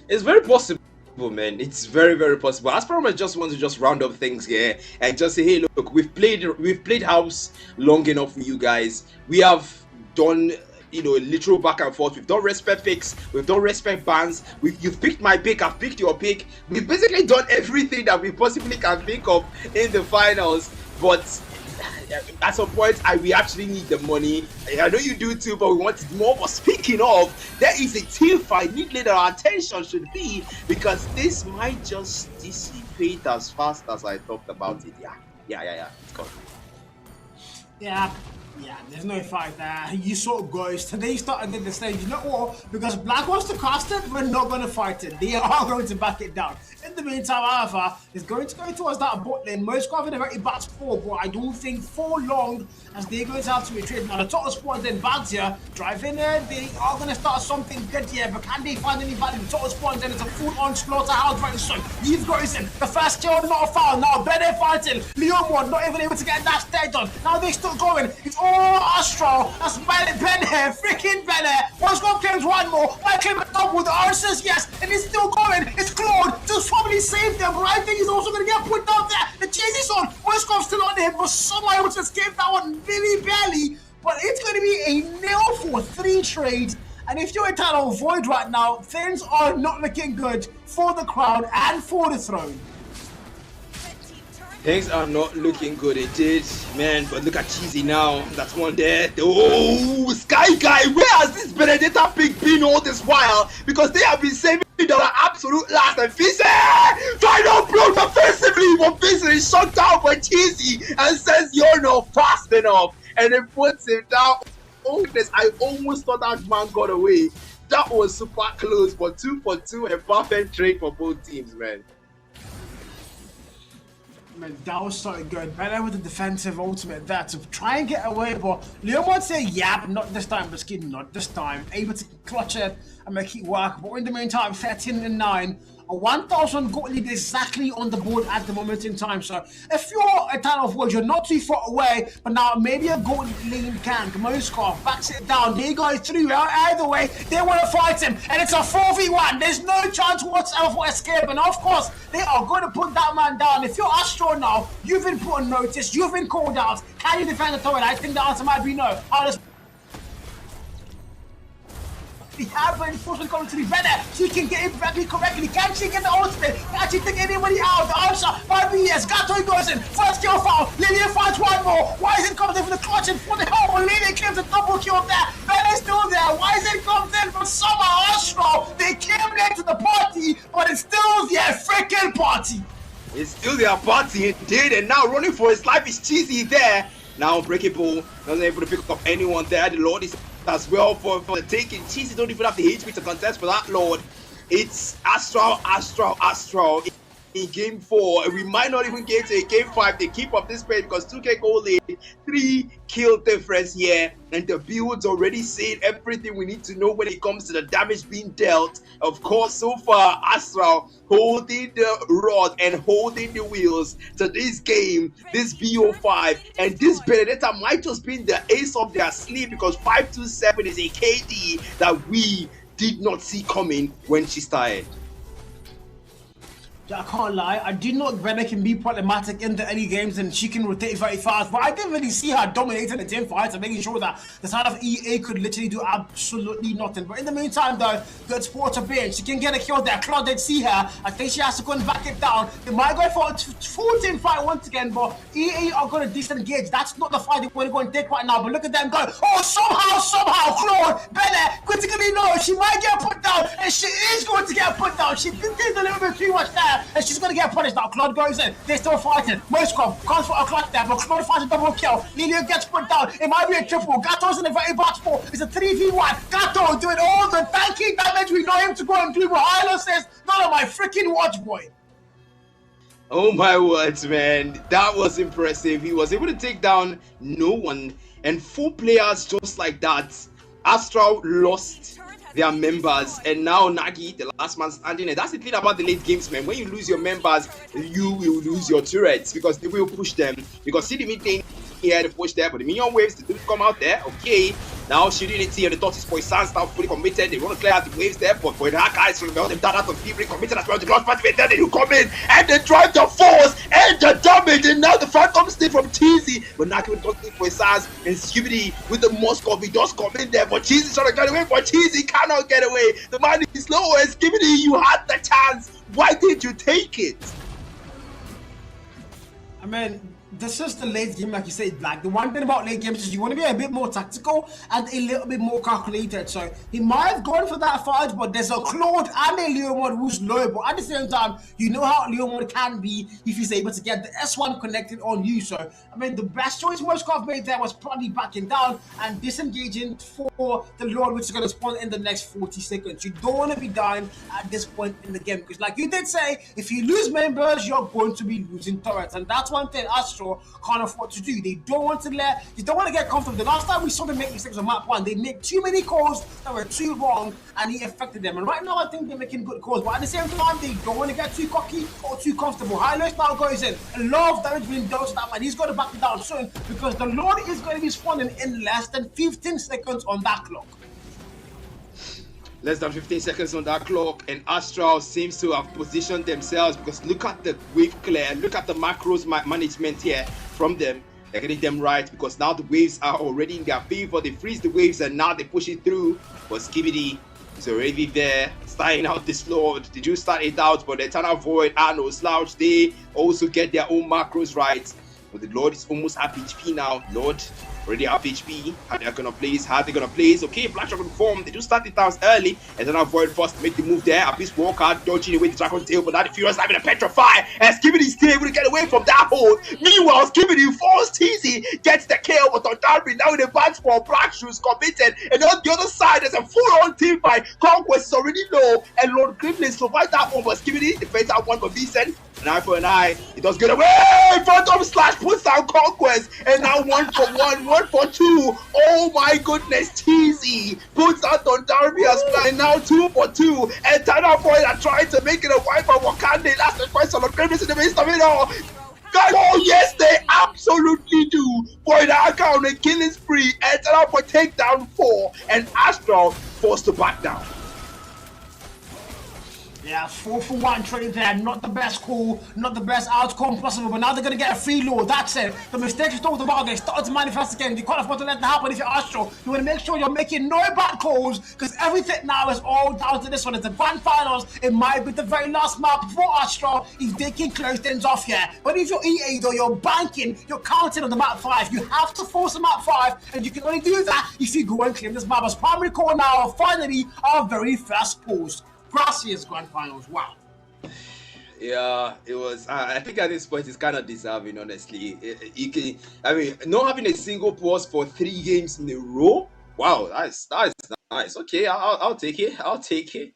It's very possible, man. It's very, very possible. Asperman just wants to just round up things here and just say, hey, look, we've played house long enough for you guys. We have done, you know, a literal back and forth. We've done respect picks, we've done respect bans. You've picked my pick, I've picked your pick. We've basically done everything that we possibly can think of in the finals. But at some point, we actually need the money. I know you do too, but we want it more. But speaking of, there is a team fight needed that our attention should be, because this might just dissipate as fast as I talked about it. Yeah. It's gone. Yeah, there's no fight there. You saw it, guys. Today started in the stage. You know what? Because Black wants to cast it, we're not going to fight it. They are going to back it down. In the meantime, however, it's going to go towards that bot lane. Most confident about it bats 4, but I don't think for long, as they're going to have to retreat. Now, the total spawn then bags here. Driving in, they are going to start something good here, but can they find any value? The total spawn then is a full-on slaughterhouse very soon. You've got it. The first kill, not found. Now, better fighting. Leomon not even able to get that stage on. Now they're still going. It's all Astro. That's Ben here. Freaking Ben here. Once God claims one more. I claim a double with the Arsus, yes. And it's still going. It's Claude. Just probably save them, but I think he's also going to get put down there. The chase is on. Westcoff's still on him, but somehow able to escape that one very barely. But it's going to be a nil for 3 trades. And if you're Eternal Void right now, things are not looking good for the crowd and for the throne. Things are not looking good, it did, man. But look at Cheesy now. That's one there. Oh, Sky Guy, where has this Benedetta pick been all this while? Because they have been saving the absolute last. And Fizzy, final blow offensively. But Fizzy is shut down by Cheesy and says you're not fast enough. And then puts him down. Oh goodness, I almost thought that man got away. That was super close, but 2 for 2, a perfect trade for both teams, man. Man, that was so good. Better with the defensive ultimate there to try and get away, but Leon would say, yeah, but not this time, but not this time. Able to clutch it and make it work. But in the meantime, 13-9. A 1,000 gold lead exactly on the board at the moment in time. So if you're Eternal Void, you're not too far away, but now maybe a gold lead can. Moskov backs it down. They go through. Either way, they want to fight him. And it's a 4v1. There's no chance whatsoever for escape. And of course, they are going to put that man down. If you're Astro now, you've been put on notice. You've been called out. Can you defend the turret? I think the answer might be no. We have reinforcement coming to the better, so he can get it back correctly. Can she get the ultimate? Can she take anybody out? The answer might be yes. Gato goes in. First kill foul. Lillian finds one more. Why is it coming in for the clutch? And for the hell, Lillian claims a double kill there. Bennett's still there. Why is it coming in from somehow Astro? They came late to the party, but it's still their freaking party. It's still their party indeed, and now running for his life is Cheesy there. Now Breakable doesn't able to pick up anyone there. The Lord is as well for the taking. Cheesy don't even have the HP to contest for that Lord. It's Astral in game 4. We might not even get to a game 5. They keep up this pace because 2K goal lead, 3 kill difference here, and the build's already saying everything we need to know when it comes to the damage being dealt. Of course, so far Astral holding the rod and holding the wheels to this game, this BO5, and this Benedetta might just be the ace of their sleeve, because 527 is a KD that we did not see coming when she started. I can't lie, I did know Brenna can be problematic in the early games and she can rotate very fast, but I didn't really see her dominating the team fights and making sure that the side of EA could literally do absolutely nothing. But in the meantime, though, good sport to be in. She can get a kill there. Claude did see her. I think she has to go and back it down. They might go for a full team fight once again, but EA are going to disengage. That's not the fight they want to go and take right now, but look at them go. Oh, somehow, Claude, Bennett, critically no, she might get put down, and she is going to get put down. She did a little bit too much there. And she's gonna get punished now. Claude goes in. They're still fighting. Moskov comes for a clutch there, but Claude finds a double kill. Lilio gets put down. It might be a triple. Gato's in a very bad spot. It's a 3v1. Gato doing all the tanky damage we know him to go and do. But Hilo says, none of my freaking watch, boy. Oh my words, man. That was impressive. He was able to take down no one and 4 players just like that. Astral lost their members, and now Nagi, the last man standing. And that's the thing about the late games, man. When you lose your members, you will lose your turrets because they will push them. Because see the mid lane here, the push there, but the minion waves they didn't come out there. Okay, now shooting it here. The Tortoise Poison's now fully committed. They want to clear out the waves there, but for that guys from the them out of people committed as well. The last part of it, then they do come in and they drive the force and the damage. And now the Phantom stay from Cheesy, but Nagi with Tortoise Poison's and Skibidi with the Moskov. He does come in there, but Cheesy's trying to get away, but Cheesy cannot get away. The man is slow and Skibidi, you had the chance. Why did you take it? I mean, this is the late game, like you said, Black. The one thing about late games is you want to be a bit more tactical and a little bit more calculated. So he might have gone for that fight, but there's a Claude and a Leomord who's low. But at the same time, you know how Leomord can be if he's able to get the S1 connected on you. So, I mean, the best choice Moskov made there was probably backing down and disengaging for the Lord, which is going to spawn in the next 40 seconds. You don't want to be dying at this point in the game. Because like you did say, if you lose members, you're going to be losing turrets. And that's one thing Astro can't afford to do. They don't want to get comfortable. The last time we saw them make mistakes on map 1, they made too many calls that were too wrong and he affected them. And right now I think they're making good calls, but at the same time they don't want to get too cocky or too comfortable. Hylos now goes in. A lot of damage being done to that man. He's got to back it down soon because the Lord is going to be spawning in less than 15 seconds on that clock. Less than 15 seconds on that clock, and Astral seems to have positioned themselves because look at the wave clear, look at the macros management here from them. They're getting them right because now the waves are already in their favor. They freeze the waves and now they push it through. But Skibidi is already there, starting out this Lord. They do start it out, but the Eternal Void, Arno, Slouch, they also get their own macros right. But the Lord is almost half HP now. Lord already half HP. How they're gonna place? How they gonna place? Okay, Black Dragon form. They do start it down early, and then avoid first to make the move there. Abyss Walker dodging away the Dragon Tail, but now the Furious having a petrify. And Skibidi is still able to get away from that hold. Meanwhile, Skibidi falls Teasy, gets the kill, but Tondarby now in the back for Black Shoes committed. And on the other side, there's a full-on team fight. Conquest is already low, and Lord Gremlin survived that one, but Skibidi defends that one for Vincent. An eye for an eye. It does get away. Phantom Slash puts down Conquest. And now 1 for 1, 1 for 2. Oh my goodness. Cheesy puts out on Darby as well. And now 2 for 2. And Tanner Boy are trying to make it a wipe of Wakanda. That's the question of Grimace in the midst of it all. God, oh yes, they absolutely do. For the account, a killing spree. And Tanner Boy take down 4. And Astral forced to back down. Yeah, 4 for 1 trade there. Not the best call, not the best outcome possible, but now they're going to get a free load. That's it. The mistakes you talked about, they started to manifest again. You can't afford to let that happen if you're Astro. You want to make sure you're making no bad calls because everything now is all down to this one. It's the grand finals. It might be the very last map for Astro if they can close things off here. But if you're EA though, you're banking, you're counting on the map 5. You have to force a map 5, and you can only do that if you go and claim this map as primary call now. Finally, our very first post. Gracias Grand Finals, wow. Yeah, it was. I think at this point it's kind of deserving, honestly. I mean, not having a single pause for 3 games in a row. Wow, that's nice. Okay, I'll take it. I'll take it.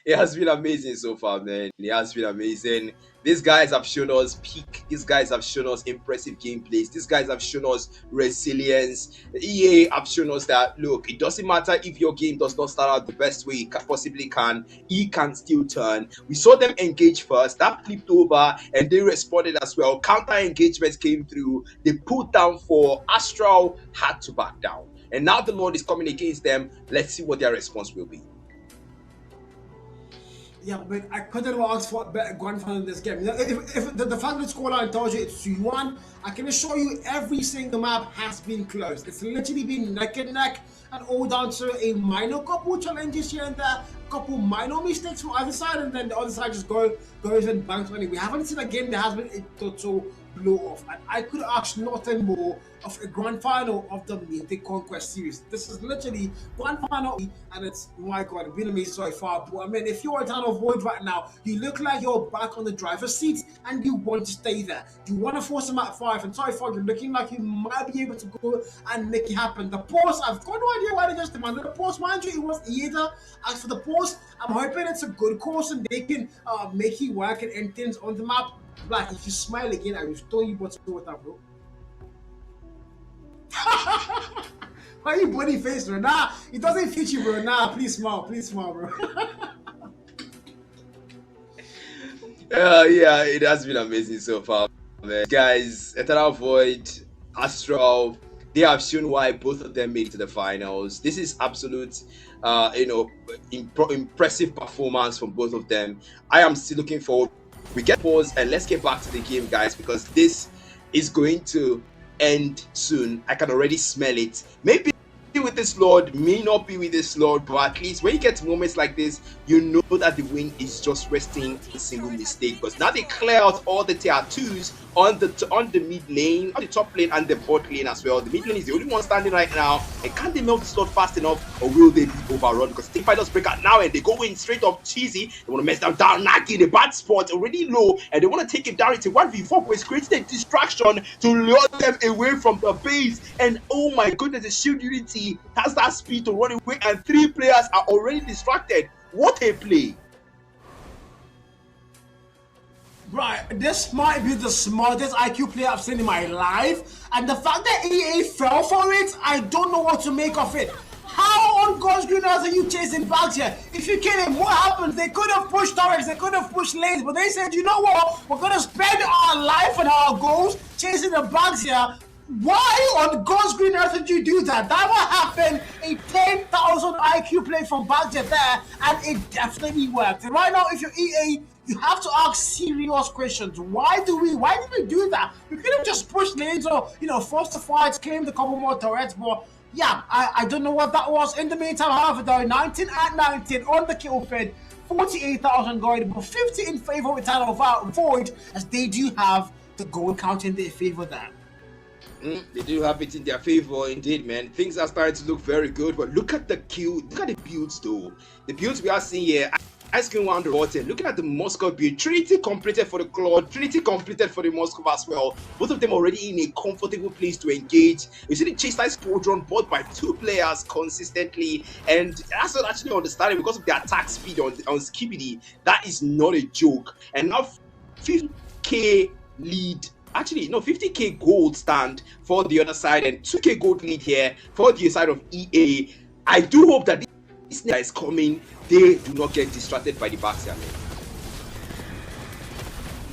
It has been amazing so far, man. It has been amazing. These guys have shown us peak. These guys have shown us impressive gameplays. These guys have shown us resilience. EA have shown us that, look, it doesn't matter if your game does not start out the best way it possibly can. It can still turn. We saw them engage first. That flipped over and they responded as well. Counter engagements came through. They put down 4. Astral had to back down. And now the Lord is coming against them. Let's see what their response will be. Yeah, but I couldn't have asked for a better grand final in this game. You know, if the fact that scoreline tells you it's 2-1, I can assure you every single map has been close. It's literally been neck and neck, and all down to a minor couple challenges here and there, a couple minor mistakes from either side, and then the other side just goes and banks money. We haven't seen a game that has been a total blow off, and I could ask nothing more of a grand final of the Mythic Conquest series. This is literally grand final, and it's, my god, been amazing so far. But I mean, if you're a Town of Void right now, you look like you're back on the driver's seat and you want to stay there. You want to force them at 5, and so far you're looking like you might be able to go and make it happen. The pause, I've got no idea why they just demanded the pause. Mind you, it was either. As for the pause, I'm hoping it's a good course and they can make it work and end things on the map. Like, if you smile again, I will tell you what's wrong with that, bro. Why are you bloody face, bro? Nah, it doesn't fit you, bro. Nah, please smile, bro. Yeah, it has been amazing so far, man. Guys, Eternal Void, Astral, they have shown why both of them made it to the finals. This is absolute, impressive performance from both of them. I am still looking forward. We get pause and let's get back to the game, guys, because this is going to end soon. I can already smell it. Maybe with this Lord, may not be with this Lord, but at least when you get to moments like this, you know that the win is just resting a single mistake, because now they clear out all the tier 2s on the mid lane, on the top lane, and the bot lane as well. The mid lane is the only one standing right now, and can they melt the slot fast enough, or will they be overrun? Because team fighters break out now and they go in straight up cheesy. They want to mess them down. Nagi in a bad spot, already low, and they want to take him down into 1v4, but it's creating a distraction to lure them away from the base. And oh my goodness, the Shield Unity has that speed to run away, and 3 players are already distracted. What a play! Right, this might be the smartest IQ play I've seen in my life, and the fact that EA fell for it, I don't know what to make of it. How on God's green earth are you chasing bags here? If you kill him, what happens? They could have pushed turrets, they could have pushed lanes, but they said, you know what? We're gonna spend our life and our goals chasing the bags here. Why on God's green earth did you do that? That would happen a 10,000 IQ play from Baghdad there, and it definitely worked. And right now, if you're EA, you have to ask serious questions. Why did we do that? We could have just pushed lanes or, forced the fights, claimed a couple more turrets, but yeah, I don't know what that was. In the meantime, however, though, 19 at 19 on the kill feed, 48,000 gold, but 50 in favor with Town of Void, as they do have the gold count in their favor there. They do have it in their favor, indeed, man. Things are starting to look very good, but look at the builds, though. The builds we are seeing here. Ice Cream 1 reported. Looking at the Moscow build, Trinity completed for the Claude, Trinity completed for the Moscow as well. Both of them already in a comfortable place to engage. You see the Chase Light Squadron bought by 2 players consistently, and that's not actually understanding because of the attack speed on Skibidi. That is not a joke. And now 50k lead. Actually, no, 50k gold stand for the other side and 2k gold lead here for the side of EA. I do hope that this that is coming, they do not get distracted by the backs here.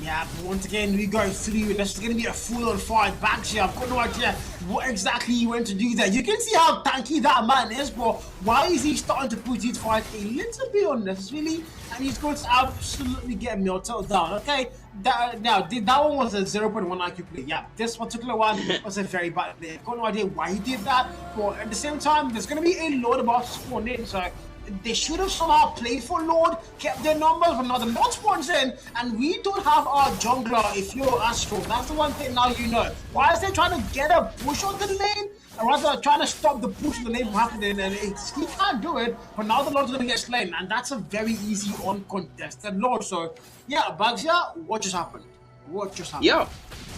Yeah, but once again, we go through. This is going to be a full-on fight back here. I've got no idea what exactly he went to do there. You can see how tanky that man is, but why is he starting to put his fight a little bit unnecessarily? And he's going to absolutely get melted down, okay? That one was a 0.1 IQ play. Yeah, this particular one was a very bad play. I've got no idea why he did that, but at the same time, there's going to be a load about to spawn in, so they should have somehow played for Lord, kept their numbers, but now the Lord spawns in, and we don't have our jungler if you're Astro. That's the one thing now you know. Why is they trying to get a push on the lane? Or rather trying to stop the push on the lane from happening, and he can't do it, but now the Lord's going to get slain, and that's a very easy uncontested Lord. So, yeah, Bagsia, what just happened? What just happened? Yeah,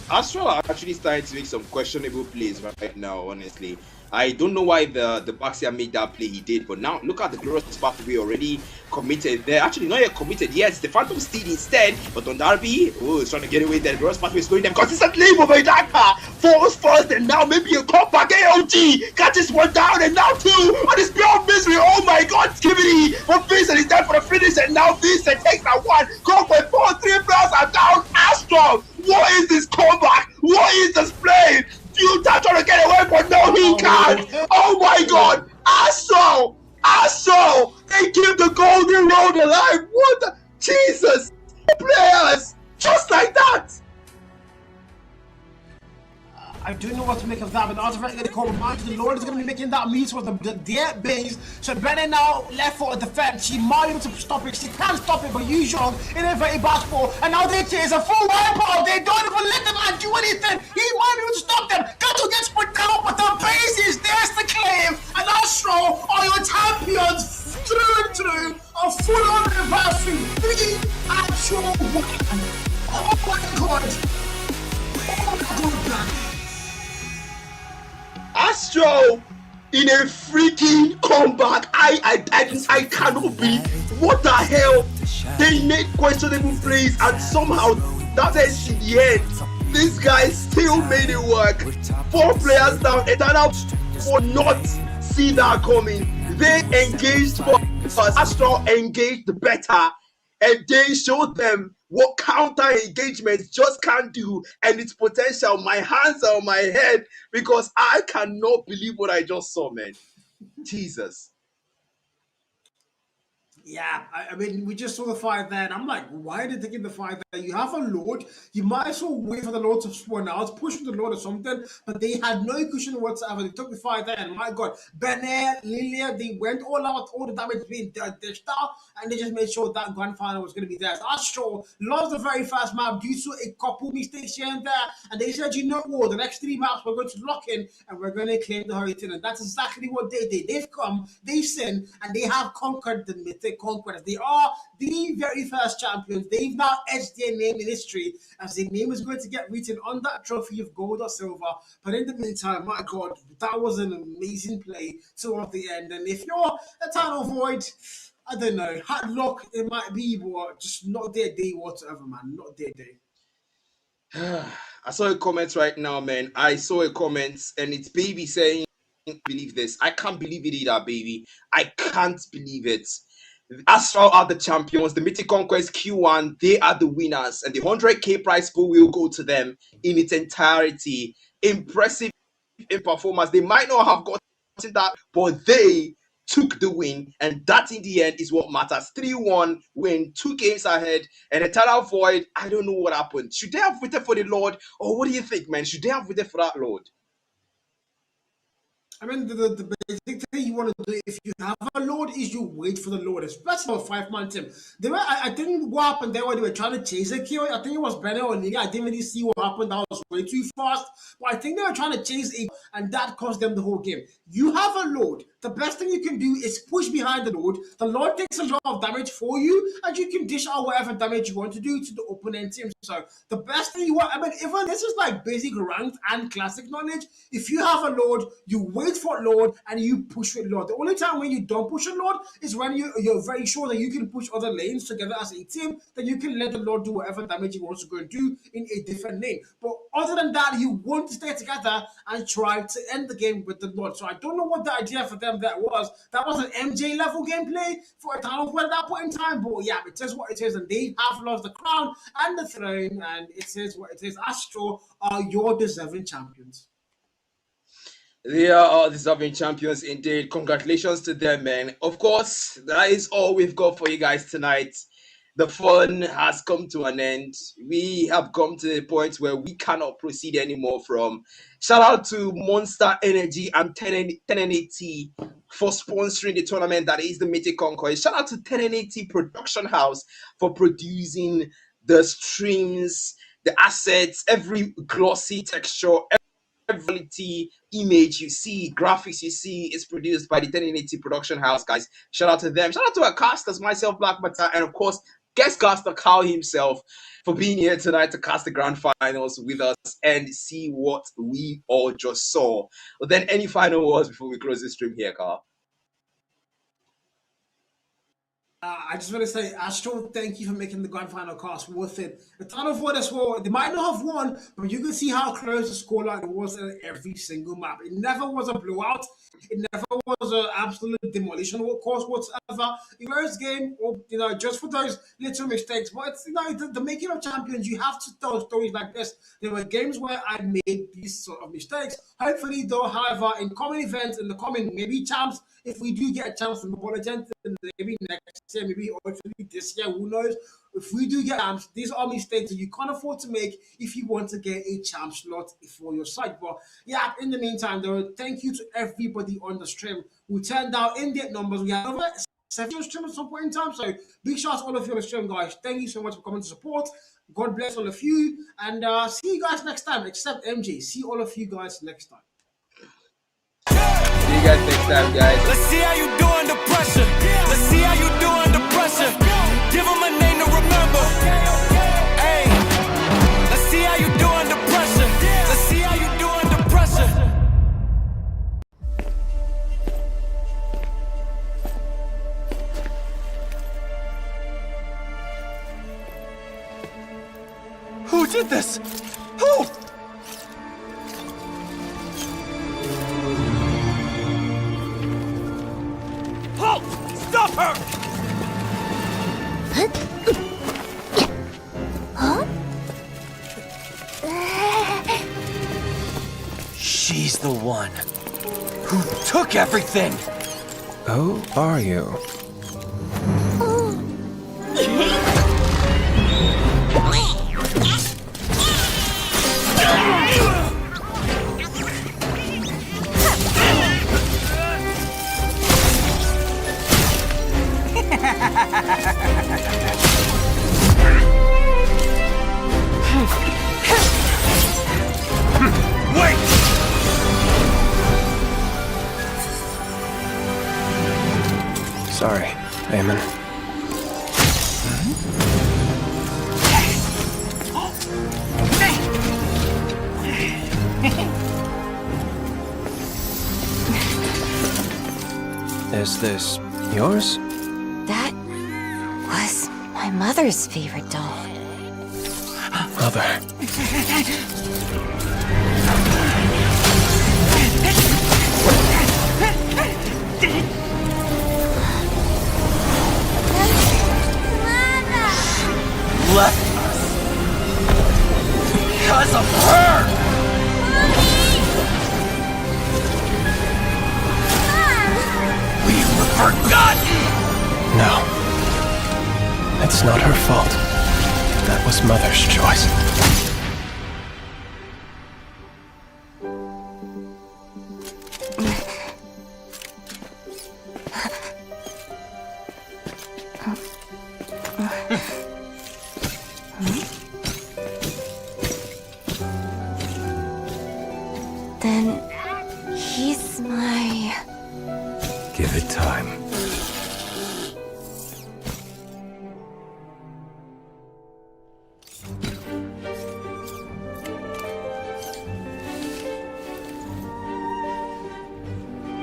Astro are actually starting to make some questionable plays right now, honestly. I don't know why the Baxia made that play he did, but now look at the Glorious Pathway already committed. They're actually not yet committed. Yes, the Phantom Steed instead, but on Darby, is trying to get away there. The Glorious Pathway is slowing them consistently over Daka. Falls first, and now maybe a comeback. AOG catches one down, and now 2 on his Spear of Misery. Oh my god, Skibidi. But Vincent is there for the finish, and now Vincent takes that one. Conquest 4, 3 players are down. Astro, what is this comeback? What is this play? Future trying to get away, but no, he can't. Oh my god, Astro, they keep the golden road alive. What the? Jesus! Players! Just like that! I do know what to make of that, but ultimately the call back to the Lord is going to be making that meet with the dead base. So Brennan now left for a defense. She might be able to stop it. She can't stop it, but usual in a very basketball. And now they chase a full wipeout. They don't even let the man do anything. He might be able to stop them. Gato gets put down, but the base is there's the claim. And Astro are your champions through and through. A full-on anniversary. 3 actual win. Oh my god. Oh my god, man. Astro in a freaking comeback. I cannot believe what the hell. They made questionable plays and somehow that ends in the end. These guys still made it work. 4 players down. Eternal for not see that coming. They engaged first. Astro engaged better, and they showed them what counter engagement just can't do and its potential. My hands are on my head because I cannot believe what I just saw, man. Jesus. Yeah, I mean, we just saw the fight there, and I'm like, why did they get the fight there? You have a Lord, you might as well wait for the Lord to spawn out, push the Lord or something, but they had no cushion whatsoever. They took the fight there, and my God, Benet, Lilia, they went all out, all the damage being dished out, and they just made sure that grand final was going to be theirs. Astro lost the very first map due to a couple mistakes here and there, and they said, you know what, the next 3 maps we're going to lock in, and we're going to claim the Hurricane, and that's exactly what they did. They've come, they've sinned, and they have conquered the Mythic Conquest. They are the very first champions. They've now etched their name in history as their name is going to get written on that trophy of gold or silver. But in the meantime, my God, that was an amazing play towards the end. And if you're Eternal Void, I don't know, hard luck it might be, but just not their day whatsoever, man. Not their day. I saw a comment right now, man. I saw a comment and it's baby saying, believe this. I can't believe it either, baby. I can't believe it. Astral are the champions. The Mythic Conquest Q1, they are the winners. And the 100k prize pool will go to them in its entirety. Impressive in performance. They might not have gotten that, but they took the win. And that in the end is what matters. 3-1 win, 2 games ahead. And Eternal Void, I don't know what happened. Should they have waited for the Lord? Or what do you think, man? Should they have waited for that Lord? I mean, the basic thing you want to do if you have a Lord is you wait for the Lord, especially a 5-man team. They were, I think what happened there when they were trying to chase a kill, I think it was Brenner or Liga. I didn't really see what happened. That was way too fast. But I think they were trying to chase a, and that cost them the whole game. You have a Lord. The best thing you can do is push behind the Lord. The Lord takes a lot of damage for you, and you can dish out whatever damage you want to do to the opponent team. So the best thing you want, I mean, even this is like basic ranked and classic knowledge. If you have a Lord, you wait for Lord and you push with Lord. The only time when you don't push a Lord is when you're very sure that you can push other lanes together as a team, then you can let the Lord do whatever damage he wants to go and do in a different lane. But other than that, you want to stay together and try to end the game with the Lord. So I don't know what the idea for them that was. That was an MJ level gameplay for Eternal Void at that point in time. But yeah, it is what it is, and they have lost the crown and the throne, and it is what it is. Astro are your deserving champions. They are deserving champions indeed. Congratulations to them, man. Of course, that is all we've got for you guys tonight. The fun has come to an end. We have come to the point where we cannot proceed anymore from. Shout out to Monster Energy and 1080 for sponsoring the tournament that is the Mythic Conquest. Shout out to 1080 Production House for producing the streams, the assets, every glossy texture, quality image you see, graphics you see is produced by the 1080 Production House, guys. Shout out to them. Shout out to our casters, myself, Black Mata, and of course, guest caster Carl himself for being here tonight to cast the grand finals with us and see what we all just saw. But then, any final words before we close this stream here, Carl? I just want to say, Astro, thank you for making the grand final cast worth it. The Eternal Void as well, they might not have won, but you can see how close the scoreline was in every single map. It never was a blowout. It never was an absolute demolition course whatsoever. In first game, or just for those little mistakes. But it's the making of champions. You have to tell stories like this. There were games where I made these sort of mistakes. Hopefully, though, however, in common events, in the coming maybe champs, if we do get a chance to Mobile Legends maybe next year, maybe hopefully this year, who knows? If we do get champs, these are mistakes that you can't afford to make if you want to get a champ slot for your side. But yeah, in the meantime, though, thank you to everybody on the stream who turned out in their numbers. We have over 7 stream at some point in time. So big shout out to all of you on the stream, guys. Thank you so much for coming to support. God bless all of you. And see you guys next time, except MJ. See all of you guys next time. See you guys next time, guys. Let's see how you do under pressure. Let's see how you do under pressure. Give them a name to remember. Hey, let's see how you do under pressure. Let's see how you do under pressure. Who did this? Who? Halt! Stop her! She's the one who took everything. Who are you? Wait! Sorry, Eamon. Is this yours? That was my mother's favorite doll. Mother. Left us because of her. We were forgotten. No. It's not her fault. That was Mother's choice. Then he's my... Give it time.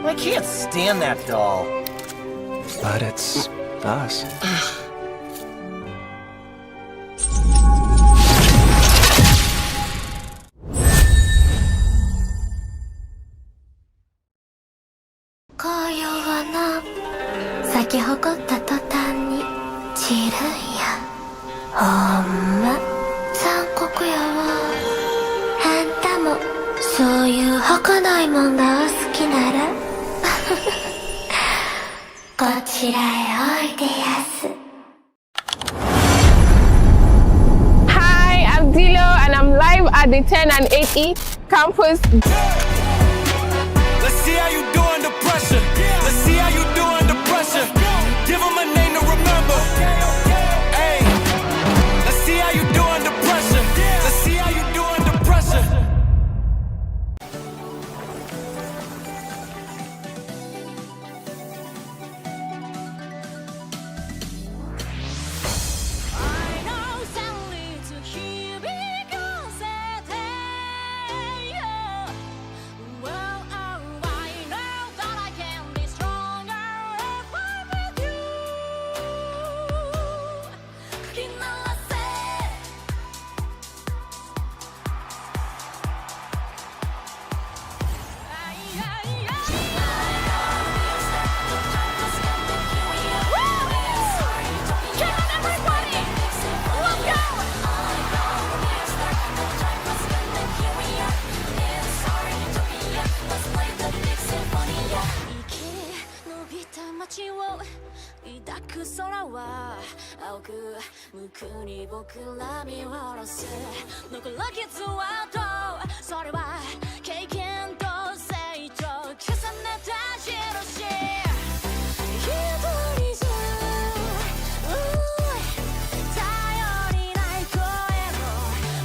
I can't stand that doll. But it's us.咲き誇った途端に散るんや。ほんま残酷やわ。あんたもそういう儚いもんがお好きならこちらへおいでやす。 Hi, I'm Dilo and I'm live at the 10 and 8E campus. Let's see how you do under pressure. Let's see how you do under pressure. Give them a name to remember. Hey, let's see how you do under pressure. Let's see how you do under pressure. 抱く空は青く無垢に僕ら見下ろす残る傷はとそれは経験と成長重ねた印一人じゃ頼りない声も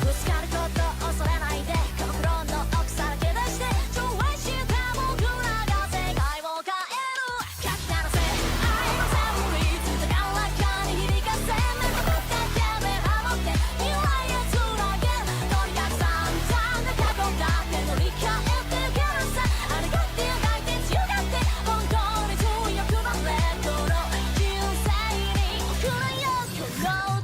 ぶつかること恐れないでこの心の奥さらけ出して調和した僕らが世界を変えるかき鳴らせ愛のセオリー高らかに響かせ目と向かって目守って未来へつなげるとにかく散々な過去だって乗り換えていけるさありがって抱いて強がって本当に強くなれこの人生に送るよこの